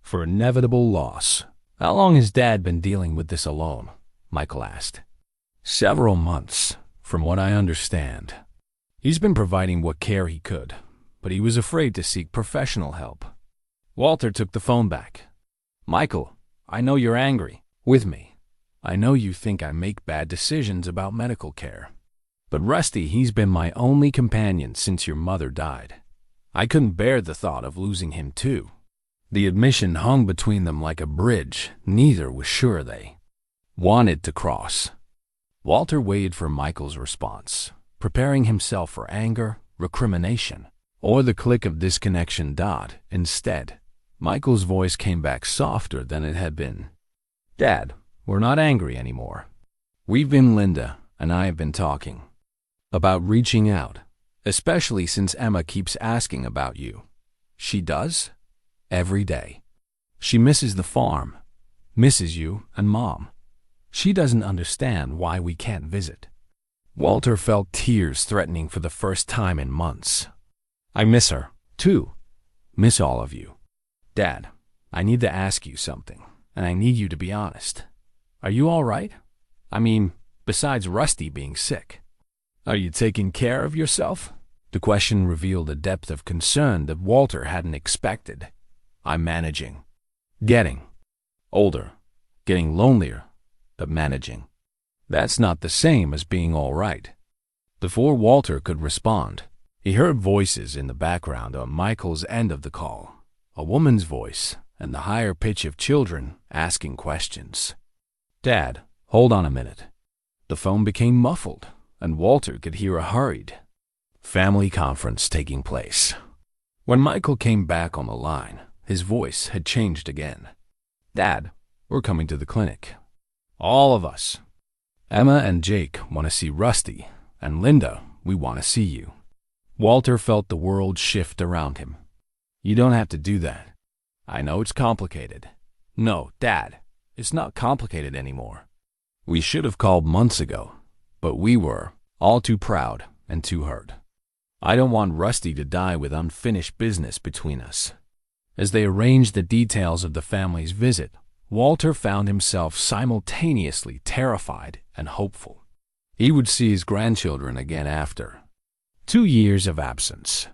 for inevitable loss. How long has Dad been dealing with this alone? Michael asked. Several months, from what I understand. He's been providing what care he could, but he was afraid to seek professional help. Walter took the phone back. Michael, I know you're angry with me. I know you think I make bad decisions about medical care. But Rusty, he's been my only companion since your mother died. I couldn't bear the thought of losing him too. The admission hung between them like a bridge neither was sure they wanted to cross. Walter waited for Michael's response, preparing himself for anger, recrimination, or the click of disconnection. Instead, Michael's voice came back softer than it had been. Dad, we're not angry anymore. Linda and I have been talking about reaching out, especially since Emma keeps asking about you. She does? Every day. She misses the farm, misses you and Mom. She doesn't understand why we can't visit. Walter felt tears threatening for the first time in months. I miss her, too. Miss all of you. Dad, I need to ask you something, and I need you to be honest. Are you all right? I mean, besides Rusty being sick. Are you taking care of yourself? The question revealed a depth of concern that Walter hadn't expected. I'm managing. Getting older. Getting lonelier. But managing. That's not the same as being all right. Before Walter could respond, he heard voices in the background on Michael's end of the call. A woman's voice and the higher pitch of children asking questions. Dad, hold on a minute. The phone became muffled, and Walter could hear a hurried family conference taking place. When Michael came back on the line, his voice had changed again. Dad, we're coming to the clinic. All of us. Emma and Jake want to see Rusty, and Linda, we want to see you. Walter felt the world shift around him. You don't have to do that. I know it's complicated. No, Dad, it's not complicated anymore. We should have called months ago, but we were all too proud and too hurt. I don't want Rusty to die with unfinished business between us. As they arranged the details of the family's visit, Walter found himself simultaneously terrified and hopeful. He would see his grandchildren again after 2 years of absence.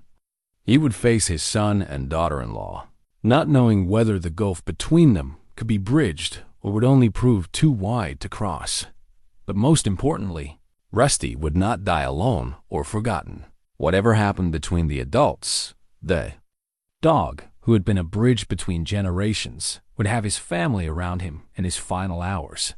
He would face his son and daughter-in-law, not knowing whether the gulf between them could be bridged or would only prove too wide to cross. But most importantly, Rusty would not die alone or forgotten. Whatever happened between the adults, the dog, who had been a bridge between generations, would have his family around him in his final hours.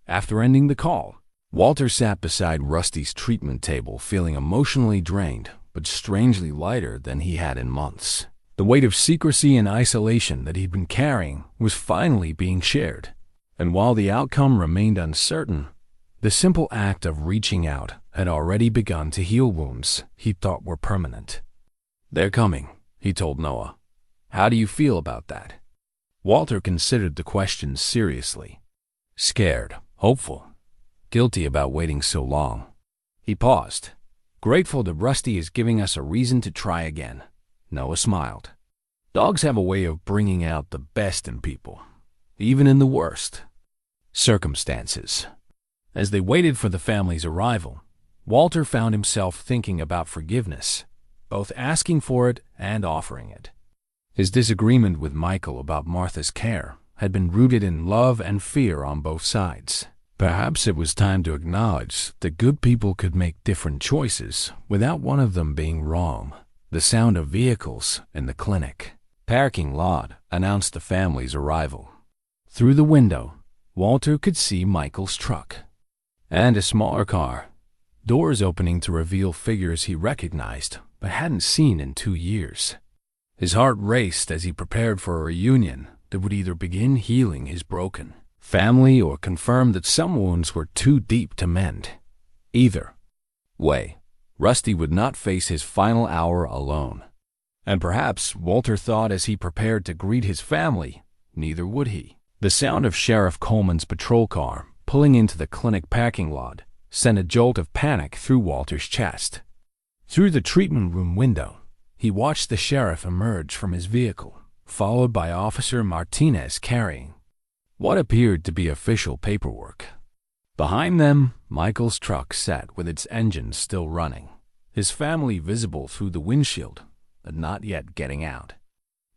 After ending the call, Walter sat beside Rusty's treatment table feeling emotionally drained, but strangely lighter than he had in months. The weight of secrecy and isolation that he'd been carrying was finally being shared. And while the outcome remained uncertain, the simple act of reaching out had already begun to heal wounds he thought were permanent. They're coming, he told Noah. How do you feel about that? Walter considered the question seriously. Scared, hopeful, guilty about waiting so long. He paused, grateful that Rusty is giving us a reason to try again. Noah smiled. Dogs have a way of bringing out the best in people, even in the worst circumstances. As they waited for the family's arrival, Walter found himself thinking about forgiveness, both asking for it and offering it. His disagreement with Michael about Martha's care had been rooted in love and fear on both sides. Perhaps it was time to acknowledge that good people could make different choices without one of them being wrong. The sound of vehicles in the clinic parking lot announced the family's arrival. Through the window, Walter could see Michael's truck and a smaller car, doors opening to reveal figures he recognized but hadn't seen in 2 years. His heart raced as he prepared for a reunion that would either begin healing his broken family or confirm that some wounds were too deep to mend. Either way, Rusty would not face his final hour alone. And perhaps, Walter thought as he prepared to greet his family, neither would he. The sound of Sheriff Coleman's patrol car pulling into the clinic parking lot sent a jolt of panic through Walter's chest. Through the treatment room window, he watched the sheriff emerge from his vehicle, followed by Officer Martinez carrying what appeared to be official paperwork. Behind them, Michael's truck sat with its engines still running, his family visible through the windshield, but not yet getting out.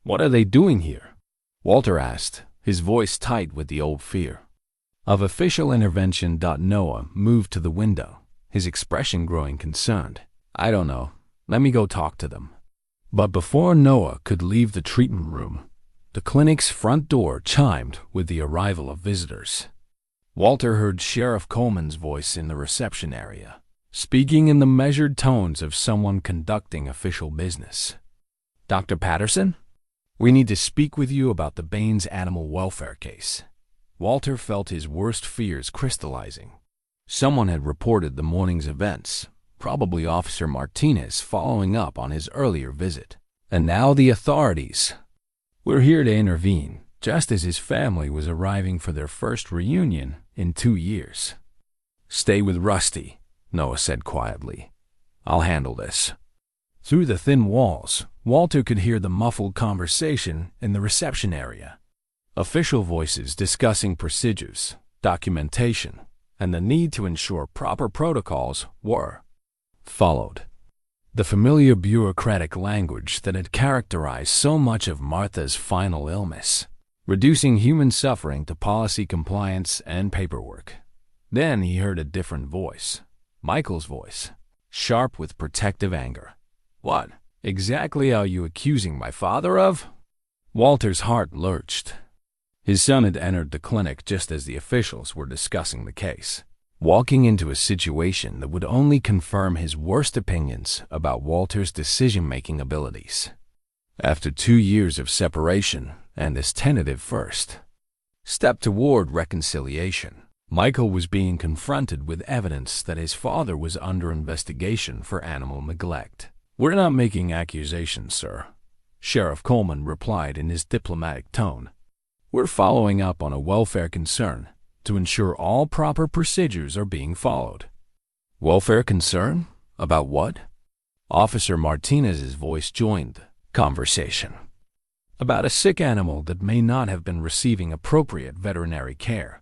"What are they doing here?" Walter asked, his voice tight with the old fear of official intervention. Noah moved to the window, his expression growing concerned. "I don't know. Let me go talk to them." But before Noah could leave the treatment room, the clinic's front door chimed with the arrival of visitors. Walter heard Sheriff Coleman's voice in the reception area, speaking in the measured tones of someone conducting official business. "Dr. Patterson? We need to speak with you about the Baines animal welfare case." Walter felt his worst fears crystallizing. Someone had reported the morning's events, probably Officer Martinez following up on his earlier visit. And now the authorities. "We're here to intervene, just as his family was arriving for their first reunion in 2 years." "Stay with Rusty," Noah said quietly. "I'll handle this." Through the thin walls, Walter could hear the muffled conversation in the reception area. Official voices discussing procedures, documentation, and the need to ensure proper protocols were followed. The familiar bureaucratic language that had characterized so much of Martha's final illness, reducing human suffering to policy compliance and paperwork. Then he heard a different voice, Michael's voice, sharp with protective anger. "What exactly are you accusing my father of?" Walter's heart lurched. His son had entered the clinic just as the officials were discussing the case, walking into a situation that would only confirm his worst opinions about Walter's decision-making abilities. After 2 years of separation and this tentative first step toward reconciliation, Michael was being confronted with evidence that his father was under investigation for animal neglect. "We're not making accusations, sir," Sheriff Coleman replied in his diplomatic tone. "We're following up on a welfare concern to ensure all proper procedures are being followed." "Welfare concern? About what?" Officer Martinez's voice joined the conversation. "About a sick animal that may not have been receiving appropriate veterinary care.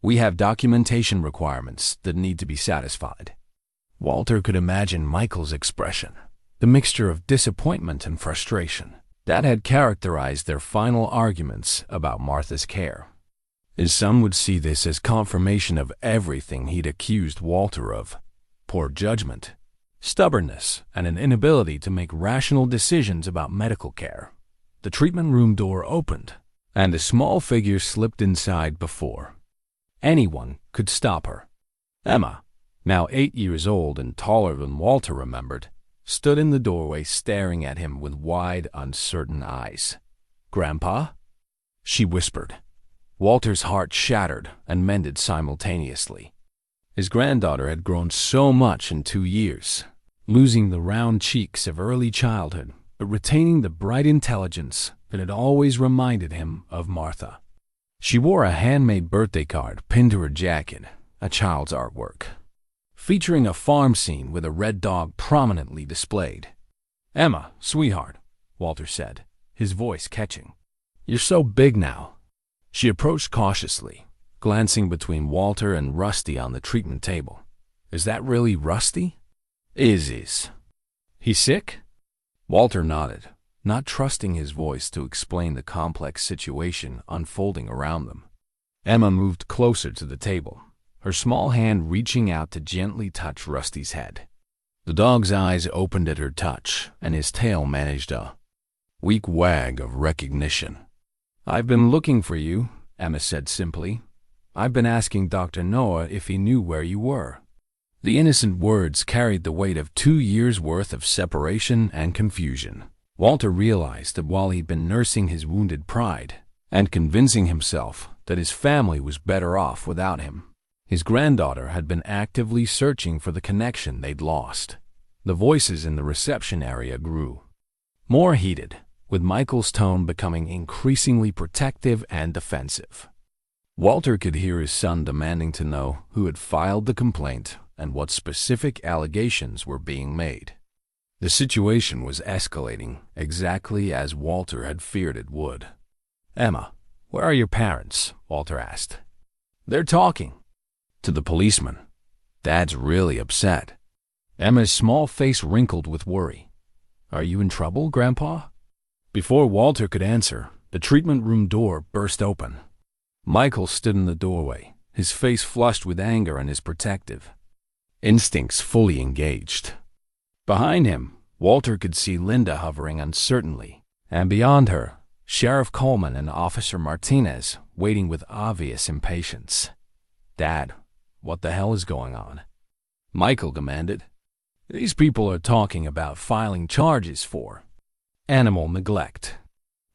We have documentation requirements that need to be satisfied." Walter could imagine Michael's expression, the mixture of disappointment and frustration that had characterized their final arguments about Martha's care. His son would see this as confirmation of everything he'd accused Walter of: poor judgment, stubbornness, and an inability to make rational decisions about medical care. The treatment room door opened, and a small figure slipped inside before anyone could stop her. Emma, now 8 years old and taller than Walter remembered, stood in the doorway staring at him with wide, uncertain eyes. "Grandpa?" she whispered. Walter's heart shattered and mended simultaneously. His granddaughter had grown so much in 2 years, losing the round cheeks of early childhood, but retaining the bright intelligence that had always reminded him of Martha. She wore a handmade birthday card pinned to her jacket, a child's artwork, featuring a farm scene with a red dog prominently displayed. "Emma, sweetheart," Walter said, his voice catching. "You're so big now." She approached cautiously, glancing between Walter and Rusty on the treatment table. "Is that really Rusty?" Is. He sick?" Walter nodded, not trusting his voice to explain the complex situation unfolding around them. Emma moved closer to the table, her small hand reaching out to gently touch Rusty's head. The dog's eyes opened at her touch, and his tail managed a weak wag of recognition. "I've been looking for you," Emma said simply. "I've been asking Dr. Noah if he knew where you were." The innocent words carried the weight of 2 years' worth of separation and confusion. Walter realized that while he'd been nursing his wounded pride and convincing himself that his family was better off without him. His granddaughter had been actively searching for the connection they'd lost. The voices in the reception area grew more heated, with Michael's tone becoming increasingly protective and defensive. Walter could hear his son demanding to know who had filed the complaint and what specific allegations were being made. The situation was escalating exactly as Walter had feared it would. "Emma, where are your parents?" Walter asked. "They're talking." To the policeman, "Dad's really upset." Emma's small face wrinkled with worry. "Are you in trouble, Grandpa?" Before Walter could answer, the treatment room door burst open. Michael stood in the doorway, his face flushed with anger and his protective instincts fully engaged. Behind him, Walter could see Linda hovering uncertainly, and beyond her, Sheriff Coleman and Officer Martinez waiting with obvious impatience. "Dad, what the hell is going on?" Michael demanded. "These people are talking about filing charges for animal neglect."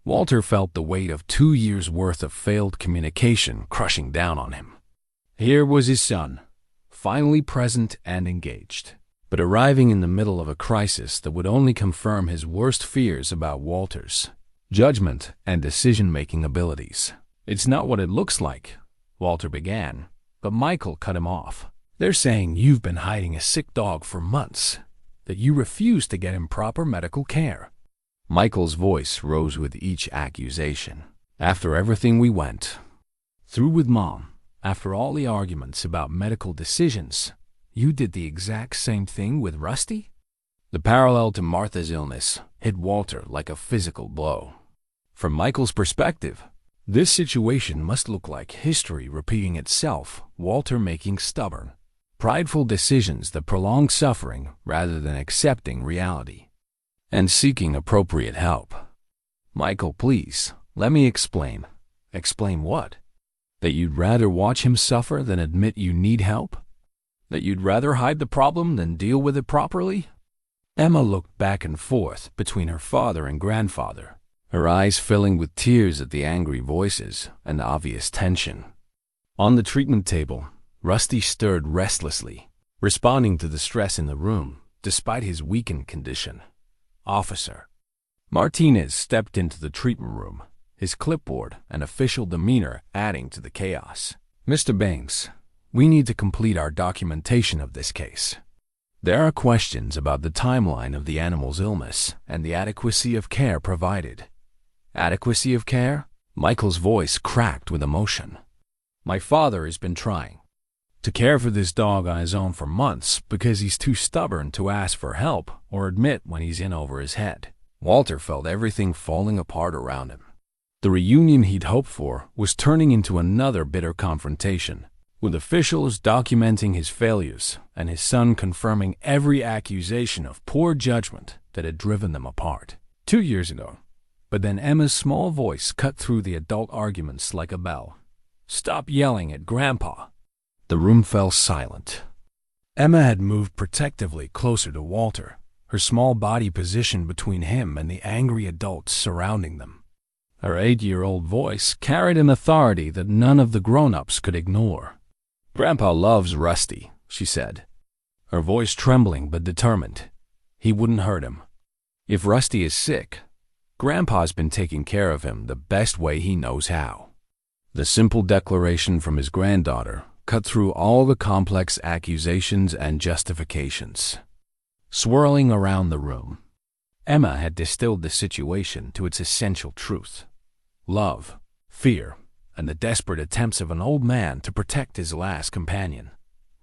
Walter felt the weight of 2 years' worth of failed communication crushing down on him. Here was his son, finally present and engaged, but arriving in the middle of a crisis that would only confirm his worst fears about Walter's judgment and decision-making abilities. "It's not what it looks like," Walter began, but Michael cut him off. "They're saying you've been hiding a sick dog for months, that you refuse to get him proper medical care." Michael's voice rose with each accusation. "After everything we went through with Mom, after all the arguments about medical decisions, you did the exact same thing with Rusty?" The parallel to Martha's illness hit Walter like a physical blow. From Michael's perspective, this situation must look like history repeating itself, Walter making stubborn, prideful decisions that prolonged suffering rather than accepting reality and seeking appropriate help. "Michael, please, let me explain." "Explain what?" "That you'd rather watch him suffer than admit you need help? That you'd rather hide the problem than deal with it properly?" Emma looked back and forth between her father and grandfather, her eyes filling with tears at the angry voices and obvious tension. On the treatment table, Rusty stirred restlessly, responding to the stress in the room, despite his weakened condition. "Officer." Martinez stepped into the treatment room, his clipboard and official demeanor adding to the chaos. "Mr. Baines, we need to complete our documentation of this case. There are questions about the timeline of the animal's illness and the adequacy of care provided." "Adequacy of care?" Michael's voice cracked with emotion. "My father has been trying to care for this dog on his own for months because he's too stubborn to ask for help or admit when he's in over his head." Walter felt everything falling apart around him. The reunion he'd hoped for was turning into another bitter confrontation, with officials documenting his failures and his son confirming every accusation of poor judgment that had driven them apart 2 years ago. But then Emma's small voice cut through the adult arguments like a bell. "Stop yelling at Grandpa." The room fell silent. Emma had moved protectively closer to Walter, her small body positioned between him and the angry adults surrounding them. Her 8-year-old voice carried an authority that none of the grown-ups could ignore. "Grandpa loves Rusty," she said, her voice trembling but determined. "He wouldn't hurt him. If Rusty is sick, Grandpa's been taking care of him the best way he knows how." The simple declaration from his granddaughter cut through all the complex accusations and justifications. Swirling around the room, Emma had distilled the situation to its essential truth: love, fear, and the desperate attempts of an old man to protect his last companion.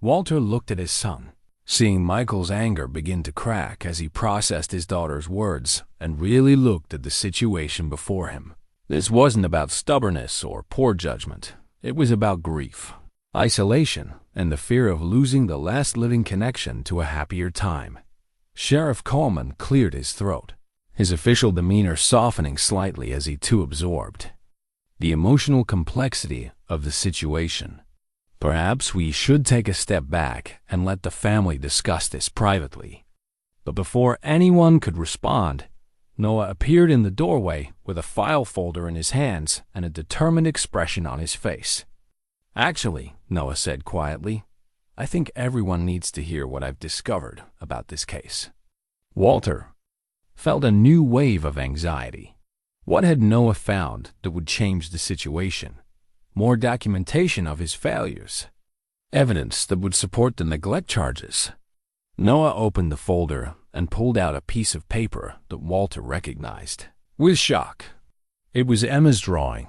Walter looked at his son, seeing Michael's anger begin to crack as he processed his daughter's words and really looked at the situation before him. This wasn't about stubbornness or poor judgment. It was about grief, isolation, and the fear of losing the last living connection to a happier time. Sheriff Coleman cleared his throat, his official demeanor softening slightly as he too absorbed the emotional complexity of the situation. "Perhaps we should take a step back and let the family discuss this privately." But before anyone could respond, Noah appeared in the doorway with a file folder in his hands and a determined expression on his face. "Actually," Noah said quietly, "I think everyone needs to hear what I've discovered about this case." Walter felt a new wave of anxiety. What had Noah found that would change the situation? More documentation of his failures? Evidence that would support the neglect charges? Noah opened the folder and pulled out a piece of paper that Walter recognized with shock. It was Emma's drawing,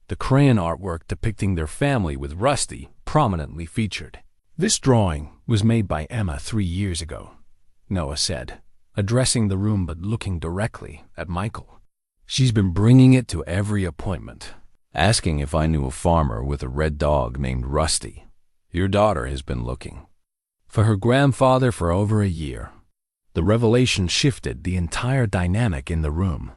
the crayon artwork depicting their family with Rusty prominently featured. "This drawing was made by Emma 3 years ago," Noah said, addressing the room but looking directly at Michael. "She's been bringing it to every appointment, asking if I knew a farmer with a red dog named Rusty. Your daughter has been looking for her grandfather for over a year." The revelation shifted the entire dynamic in the room.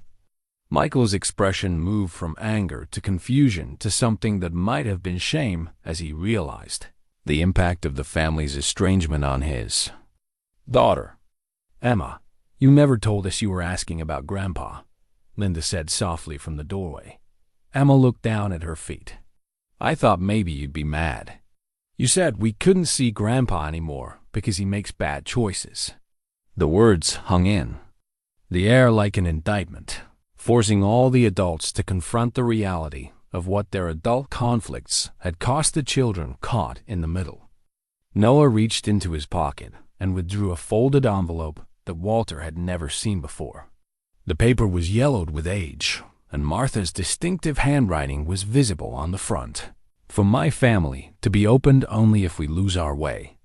Michael's expression moved from anger to confusion to something that might have been shame as he realized the impact of the family's estrangement on his daughter. "Emma, you never told us you were asking about Grandpa," Linda said softly from the doorway. Emma looked down at her feet. "I thought maybe you'd be mad. You said we couldn't see Grandpa anymore because he makes bad choices." The words hung in the air like an indictment, forcing all the adults to confront the reality of what their adult conflicts had cost the children caught in the middle. Noah reached into his pocket and withdrew a folded envelope that Walter had never seen before. The paper was yellowed with age, and Martha's distinctive handwriting was visible on the front. "For my family to be opened only if we lose our way."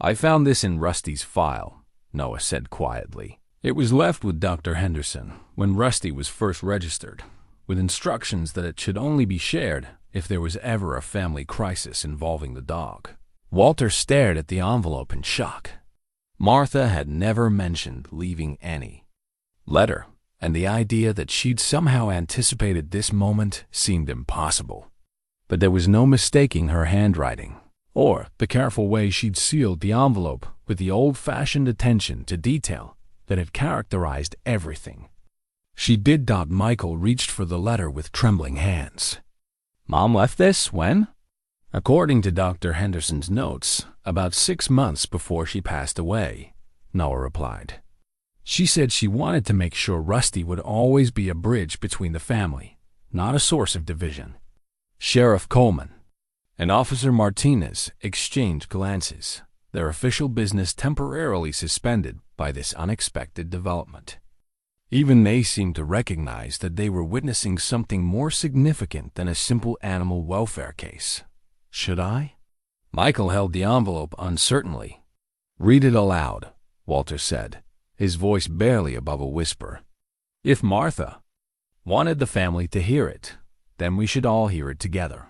"I found this in Rusty's file," Noah said quietly. "It was left with Dr. Henderson when Rusty was first registered, with instructions that it should only be shared if there was ever a family crisis involving the dog." Walter stared at the envelope in shock. Martha had never mentioned leaving any letter, and the idea that she'd somehow anticipated this moment seemed impossible. But there was no mistaking her handwriting, or the careful way she'd sealed the envelope with the old-fashioned attention to detail that had characterized everything. She did. Michael reached for the letter with trembling hands. "Mom left this when?" "According to Dr. Henderson's notes, about 6 months before she passed away," Noah replied. "She said she wanted to make sure Rusty would always be a bridge between the family, not a source of division." Sheriff Coleman and Officer Martinez exchanged glances, their official business temporarily suspended by this unexpected development. Even they seemed to recognize that they were witnessing something more significant than a simple animal welfare case. "Should I?" Michael held the envelope uncertainly. "Read it aloud," Walter said, his voice barely above a whisper. "If Martha wanted the family to hear it, then we should all hear it together."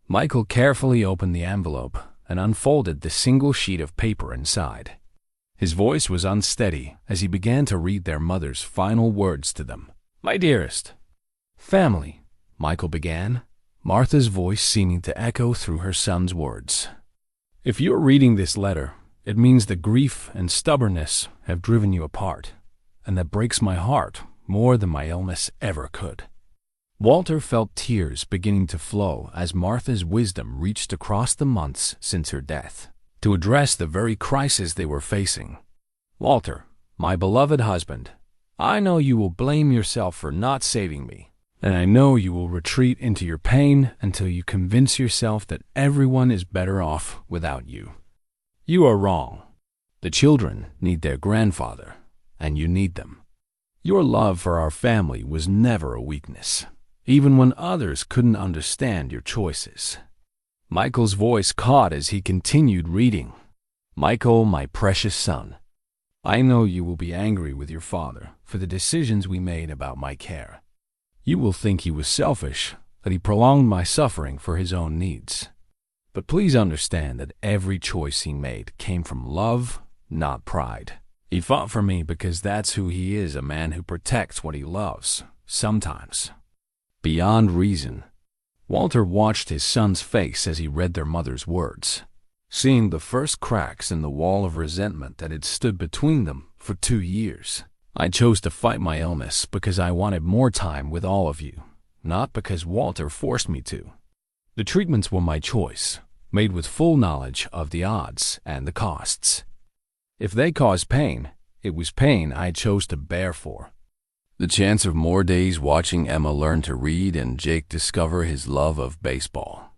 Michael carefully opened the envelope and unfolded the single sheet of paper inside. His voice was unsteady as he began to read their mother's final words to them. "My dearest family," Michael began, Martha's voice seeming to echo through her son's words. "If you're reading this letter, it means that grief and stubbornness have driven you apart, and that breaks my heart more than my illness ever could." Walter felt tears beginning to flow as Martha's wisdom reached across the months since her death to address the very crisis they were facing. "Walter, my beloved husband, I know you will blame yourself for not saving me, and I know you will retreat into your pain until you convince yourself that everyone is better off without you. You are wrong. The children need their grandfather, and you need them. Your love for our family was never a weakness, even when others couldn't understand your choices." Michael's voice caught as he continued reading. "Michael, my precious son, I know you will be angry with your father for the decisions we made about my care. You will think he was selfish, that he prolonged my suffering for his own needs. But please understand that every choice he made came from love, not pride. He fought for me because that's who he is, a man who protects what he loves, sometimes beyond reason." Walter watched his son's face as he read their mother's words, seeing the first cracks in the wall of resentment that had stood between them for 2 years. I chose to fight my illness because I wanted more time with all of you, not because Walter forced me to. The treatments were my choice, made with full knowledge of the odds and the costs. If they caused pain, it was pain I chose to bear for. The chance of more days watching Emma learn to read and Jake discover his love of baseball.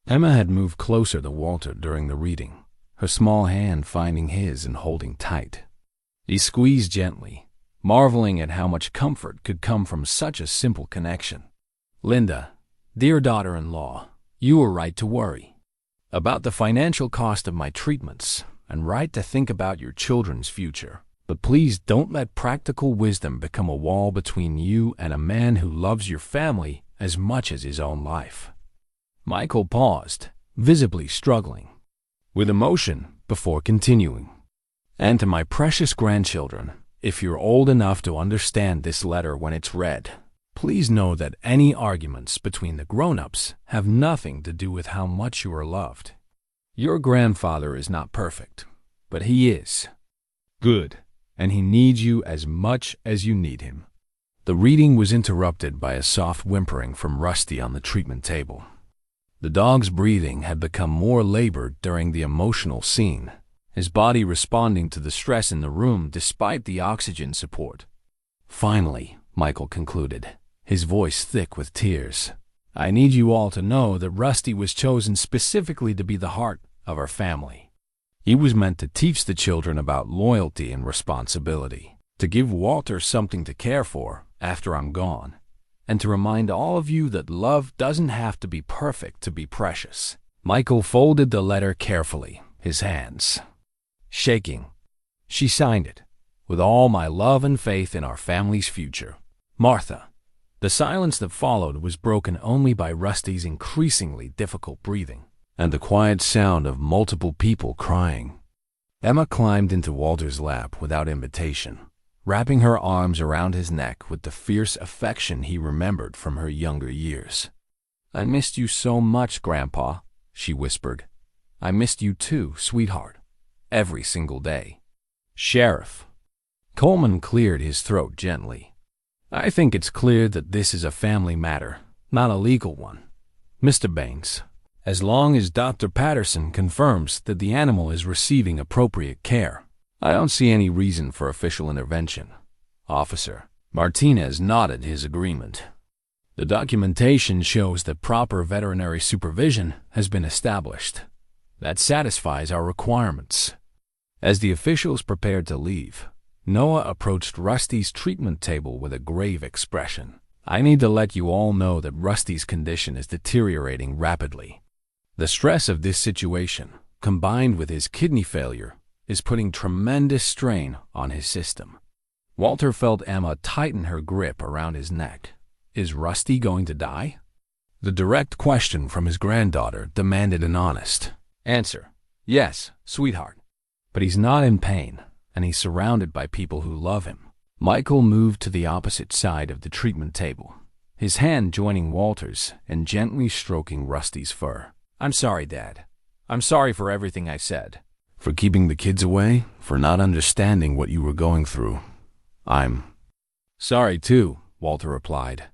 Emma had moved closer to Walter during the reading, her small hand finding his and holding tight. He squeezed gently, marveling at how much comfort could come from such a simple connection. Linda, dear daughter-in-law, you were right to worry about the financial cost of my treatments and right to think about your children's future. But please don't let practical wisdom become a wall between you and a man who loves your family as much as his own life. Michael paused, visibly struggling with emotion before continuing. And to my precious grandchildren, if you're old enough to understand this letter when it's read, please know that any arguments between the grown-ups have nothing to do with how much you are loved. Your grandfather is not perfect, but he is good, and he needs you as much as you need him. The reading was interrupted by a soft whimpering from Rusty on the treatment table. The dog's breathing had become more labored during the emotional scene, his body responding to the stress in the room despite the oxygen support. Finally, Michael concluded, his voice thick with tears, I need you all to know that Rusty was chosen specifically to be the heart of our family. He was meant to teach the children about loyalty and responsibility, to give Walter something to care for after I'm gone, and to remind all of you that love doesn't have to be perfect to be precious. Michael folded the letter carefully, his hands shaking. She signed it, with all my love and faith in our family's future. Martha. The silence that followed was broken only by Rusty's increasingly difficult breathing and the quiet sound of multiple people crying. Emma climbed into Walter's lap without invitation, wrapping her arms around his neck with the fierce affection he remembered from her younger years. I missed you so much, Grandpa, she whispered. I missed you too, sweetheart. Every single day. Sheriff. Coleman cleared his throat gently. I think it's clear that this is a family matter, not a legal one. Mr. Baines, as long as Dr. Patterson confirms that the animal is receiving appropriate care, I don't see any reason for official intervention. Officer. Martinez nodded his agreement. The documentation shows that proper veterinary supervision has been established. That satisfies our requirements. As the officials prepared to leave, Noah approached Rusty's treatment table with a grave expression. I need to let you all know that Rusty's condition is deteriorating rapidly. The stress of this situation, combined with his kidney failure, is putting tremendous strain on his system. Walter felt Emma tighten her grip around his neck. Is Rusty going to die? The direct question from his granddaughter demanded an honest answer. Yes, sweetheart. But he's not in pain, and he's surrounded by people who love him. Michael moved to the opposite side of the treatment table, his hand joining Walter's and gently stroking Rusty's fur. I'm sorry, Dad. I'm sorry for everything I said. For keeping the kids away, for not understanding what you were going through. I'm sorry too, Walter replied.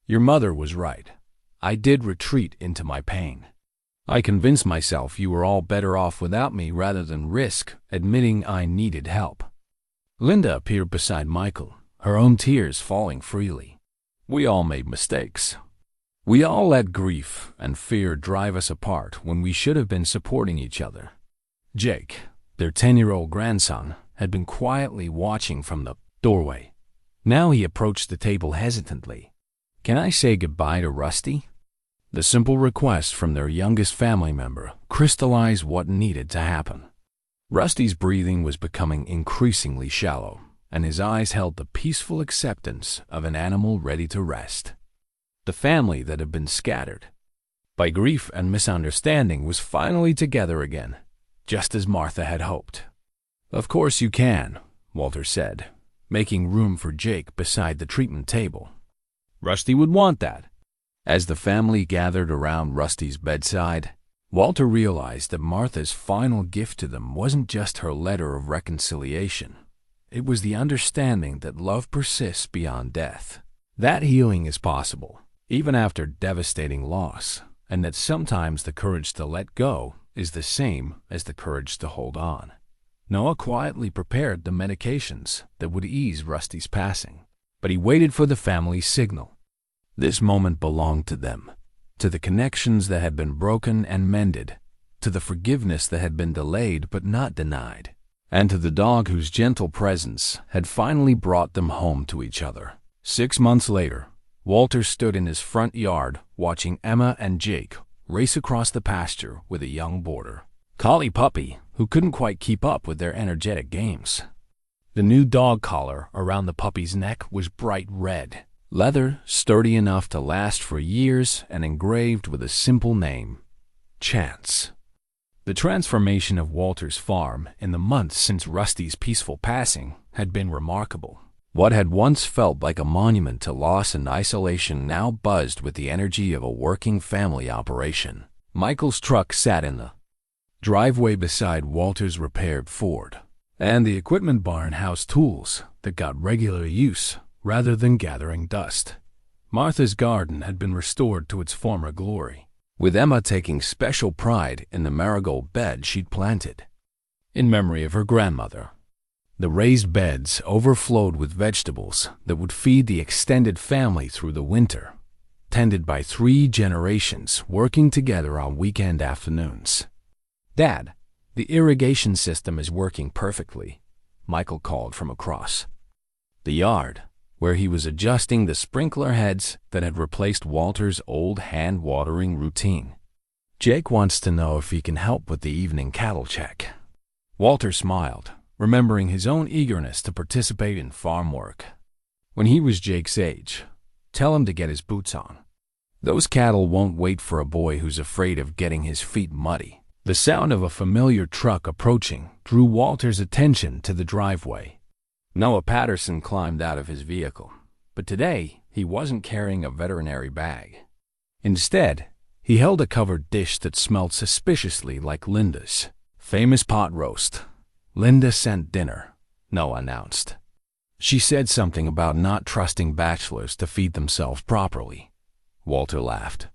Your mother was right. I did retreat into my pain. I convinced myself you were all better off without me rather than risk admitting I needed help. Linda appeared beside Michael, her own tears falling freely. We all made mistakes. We all let grief and fear drive us apart when we should have been supporting each other. Jake, their 10-year-old grandson, had been quietly watching from the doorway. Now he approached the table hesitantly. Can I say goodbye to Rusty? The simple request from their youngest family member crystallized what needed to happen. Rusty's breathing was becoming increasingly shallow, and his eyes held the peaceful acceptance of an animal ready to rest. The family that had been scattered by grief and misunderstanding was finally together again, just as Martha had hoped. Of course you can, Walter said, making room for Jake beside the treatment table. Rusty would want that. As the family gathered around Rusty's bedside, Walter realized that Martha's final gift to them wasn't just her letter of reconciliation. it was the understanding that love persists beyond death. That healing is possible, even after devastating loss, and that sometimes the courage to let go is the same as the courage to hold on. Noah quietly prepared the medications that would ease Rusty's passing, but he waited for the family's signal. This moment belonged to them, to the connections that had been broken and mended, to the forgiveness that had been delayed but not denied, and to the dog whose gentle presence had finally brought them home to each other. 6 months later, Walter stood in his front yard watching Emma and Jake race across the pasture with a young boarder collie puppy who couldn't quite keep up with their energetic games. The new dog collar around the puppy's neck was bright red, leather sturdy enough to last for years and engraved with a simple name, Chance. The transformation of Walter's farm in the months since Rusty's peaceful passing had been remarkable. What had once felt like a monument to loss and isolation now buzzed with the energy of a working family operation. Michael's truck sat in the driveway beside Walter's repaired Ford, and the equipment barn housed tools that got regular use rather than gathering dust. Martha's garden had been restored to its former glory, with Emma taking special pride in the marigold bed she'd planted in memory of her grandmother. The raised beds overflowed with vegetables that would feed the extended family through the winter, tended by 3 generations working together on weekend afternoons. "Dad, the irrigation system is working perfectly," Michael called from across the yard, where he was adjusting the sprinkler heads that had replaced Walter's old hand-watering routine. "Jake wants to know if he can help with the evening cattle check." Walter smiled, remembering his own eagerness to participate in farm work when he was Jake's age. "Tell him to get his boots on. Those cattle won't wait for a boy who's afraid of getting his feet muddy." The sound of a familiar truck approaching drew Walter's attention to the driveway. Noah Patterson climbed out of his vehicle, but today he wasn't carrying a veterinary bag. Instead, he held a covered dish that smelled suspiciously like Linda's famous pot roast. "Linda sent dinner," Noah announced. "She said something about not trusting bachelors to feed themselves properly." Walter laughed.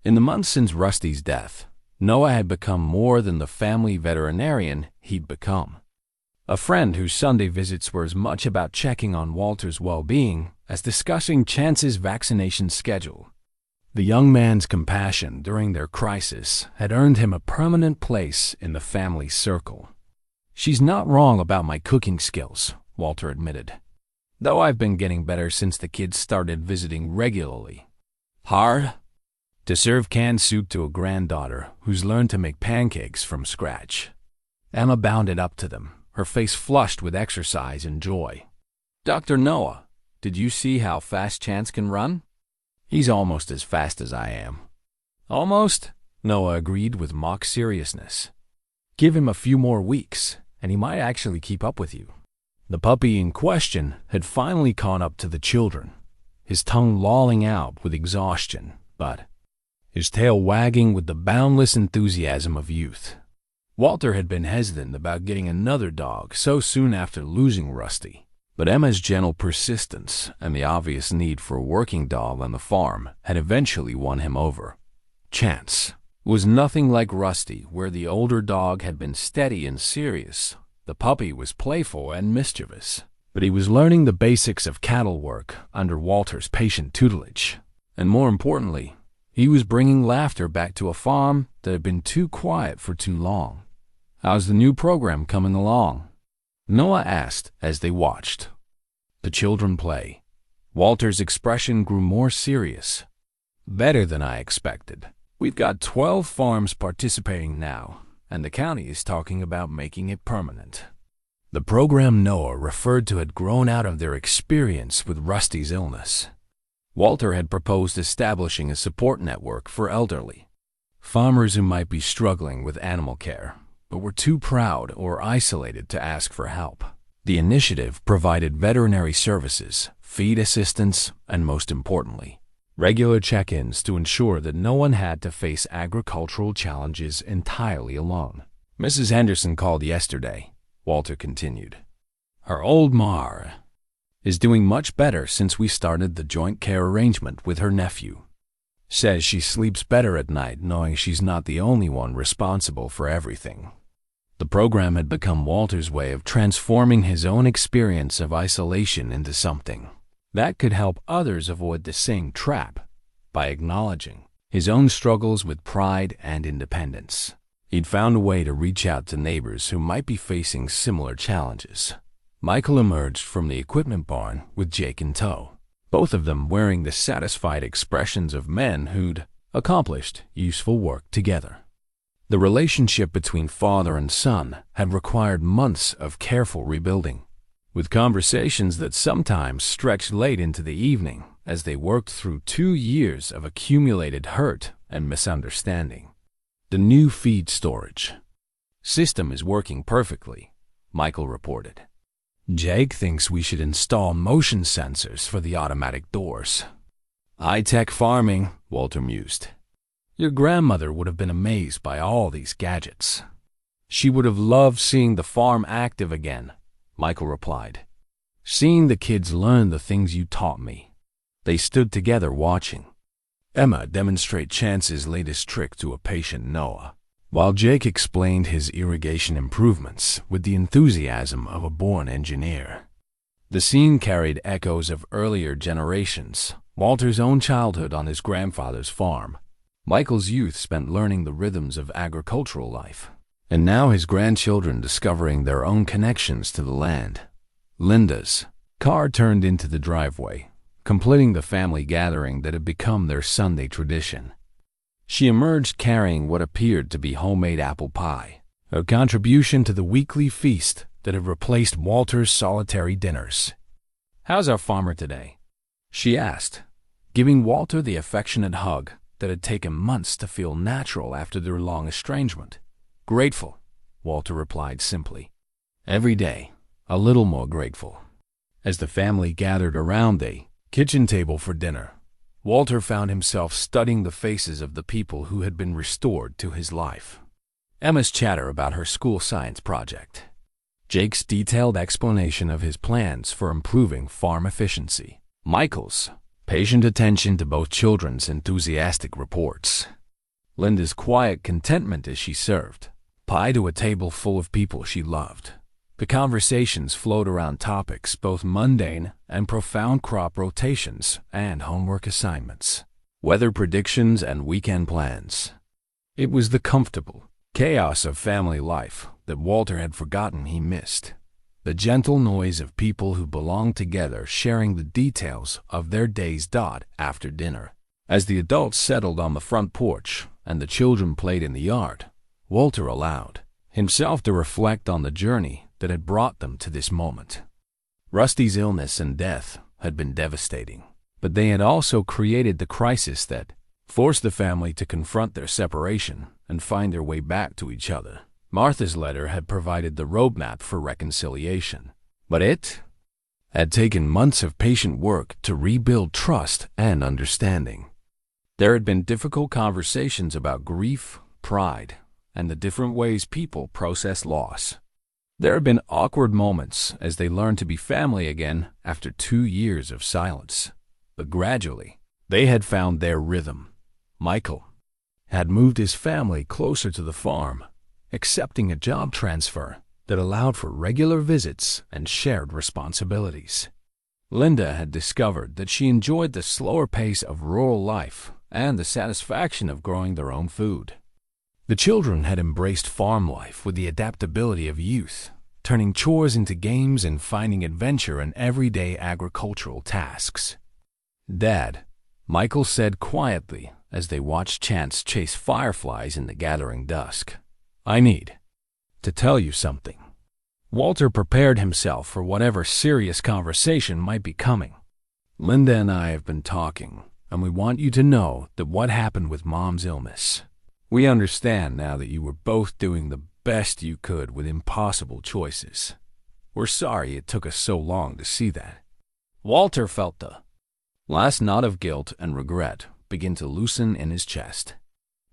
In the months since Rusty's death, Noah had become more than the family veterinarian he'd become. A friend whose Sunday visits were as much about checking on Walter's well-being as discussing Chance's vaccination schedule. The young man's compassion during their crisis had earned him a permanent place in the family circle. "She's not wrong about my cooking skills," Walter admitted, "though I've been getting better since the kids started visiting regularly." "Hard to serve canned soup to a granddaughter who's learned to make pancakes from scratch." Emma bounded up to them, her face flushed with exercise and joy. "Dr. Noah, did you see how fast Chance can run?" "He's almost as fast as I am." "Almost?" Noah agreed with mock seriousness. "Give him a few more weeks, and he might actually keep up with you." The puppy in question had finally caught up to the children, his tongue lolling out with exhaustion, but his tail wagging with the boundless enthusiasm of youth. Walter had been hesitant about getting another dog so soon after losing Rusty, but Emma's gentle persistence and the obvious need for a working dog on the farm had eventually won him over. Chance was nothing like Rusty, where the older dog had been steady and serious. The puppy was playful and mischievous, but he was learning the basics of cattle work under Walter's patient tutelage. And more importantly, he was bringing laughter back to a farm that had been too quiet for too long. "How's the new program coming along?" Noah asked as they watched the children play. Walter's expression grew more serious. "Better than I expected. We've got 12 farms participating now, and the county is talking about making it permanent." The program Noah referred to had grown out of their experience with Rusty's illness. Walter had proposed establishing a support network for elderly farmers who might be struggling with animal care, but were too proud or isolated to ask for help. The initiative provided veterinary services, feed assistance, and most importantly, regular check-ins to ensure that no one had to face agricultural challenges entirely alone. "Mrs. Henderson called yesterday," Walter continued. Her old Mar is doing much better since we started the joint care arrangement with her nephew. Says she sleeps better at night knowing she's not the only one responsible for everything. The program had become Walter's way of transforming his own experience of isolation into something that could help others avoid the same trap by acknowledging his own struggles with pride and independence. He'd found a way to reach out to neighbors who might be facing similar challenges. Michael emerged from the equipment barn with Jake in tow, both of them wearing the satisfied expressions of men who'd accomplished useful work together. The relationship between father and son had required months of careful rebuilding, with conversations that sometimes stretched late into the evening as they worked through 2 years of accumulated hurt and misunderstanding. The new feed storage system is working perfectly, Michael reported. Jake thinks we should install motion sensors for the automatic doors. High-tech farming, Walter mused. Your grandmother would have been amazed by all these gadgets. She would have loved seeing the farm active again, Michael replied. Seeing the kids learn the things you taught me. They stood together watching Emma demonstrate Chance's latest trick to a patient Noah, while Jake explained his irrigation improvements with the enthusiasm of a born engineer. The scene carried echoes of earlier generations, Walter's own childhood on his grandfather's farm, Michael's youth spent learning the rhythms of agricultural life, and now his grandchildren discovering their own connections to the land. Linda's car turned into the driveway, completing the family gathering that had become their Sunday tradition. She emerged carrying what appeared to be homemade apple pie, a contribution to the weekly feast that had replaced Walter's solitary dinners. How's our farmer today? She asked, giving Walter the affectionate hug that had taken months to feel natural after their long estrangement. Grateful, Walter replied simply. Every day, a little more grateful. As the family gathered around the kitchen table for dinner, Walter found himself studying the faces of the people who had been restored to his life. Emma's chatter about her school science project. Jake's detailed explanation of his plans for improving farm efficiency. Michael's patient attention to both children's enthusiastic reports. Linda's quiet contentment as she served pie to a table full of people she loved. The conversations flowed around topics both mundane and profound: crop rotations and homework assignments, weather predictions and weekend plans. It was the comfortable chaos of family life that Walter had forgotten he missed. The gentle noise of people who belonged together sharing the details of their days. After dinner, as the adults settled on the front porch and the children played in the yard, Walter allowed himself to reflect on the journey that had brought them to this moment. Rusty's illness and death had been devastating, but they had also created the crisis that forced the family to confront their separation and find their way back to each other. Martha's letter had provided the roadmap for reconciliation, but it had taken months of patient work to rebuild trust and understanding. There had been difficult conversations about grief, pride, and the different ways people process loss. There had been awkward moments as they learned to be family again after 2 years of silence. But gradually, they had found their rhythm. Michael had moved his family closer to the farm, accepting a job transfer that allowed for regular visits and shared responsibilities. Linda had discovered that she enjoyed the slower pace of rural life and the satisfaction of growing their own food. The children had embraced farm life with the adaptability of youth, turning chores into games and finding adventure in everyday agricultural tasks. Dad, Michael said quietly as they watched Chance chase fireflies in the gathering dusk, I need to tell you something. Walter prepared himself for whatever serious conversation might be coming. Linda and I have been talking, and we want you to know that what happened with Mom's illness. We understand now that you were both doing the best you could with impossible choices. We're sorry it took us so long to see that. Walter felt the last knot of guilt and regret begin to loosen in his chest.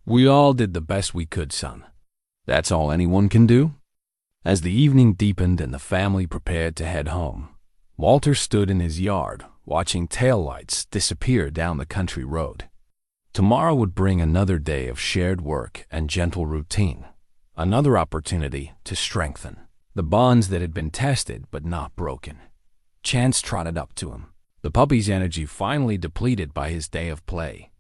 We all did the best we could, son. That's all anyone can do. As the evening deepened and the family prepared to head home, Walter stood in his yard, watching taillights disappear down the country road. Tomorrow would bring another day of shared work and gentle routine, another opportunity to strengthen the bonds that had been tested but not broken. Chance trotted up to him, the puppy's energy finally depleted by his day of play.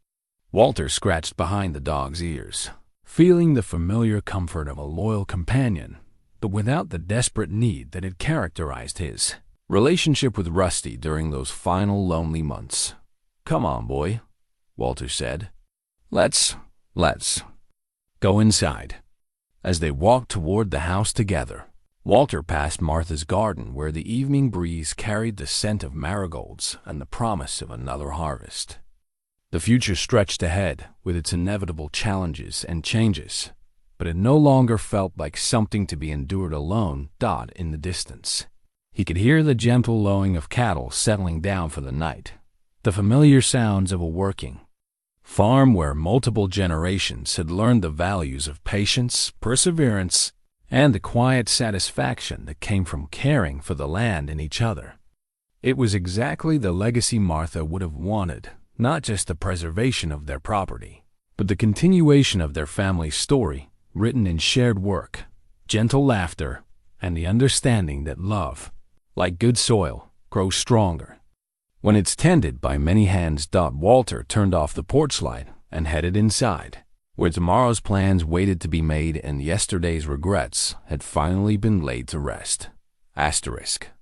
Walter scratched behind the dog's ears, feeling the familiar comfort of a loyal companion, but without the desperate need that had characterized his relationship with Rusty during those final lonely months. "Come on, boy," Walter said. Let's go inside." As they walked toward the house together, Walter passed Martha's garden where the evening breeze carried the scent of marigolds and the promise of another harvest. The future stretched ahead with its inevitable challenges and changes, but it no longer felt like something to be endured alone. In the distance, he could hear the gentle lowing of cattle settling down for the night, the familiar sounds of a working farm where multiple generations had learned the values of patience, perseverance, and the quiet satisfaction that came from caring for the land and each other. It was exactly the legacy Martha would have wanted, not just the preservation of their property, but the continuation of their family story, written in shared work, gentle laughter, and the understanding that love, like good soil, grows stronger when it's tended by many hands. Walter turned off the porch light and headed inside, where tomorrow's plans waited to be made and yesterday's regrets had finally been laid to rest. **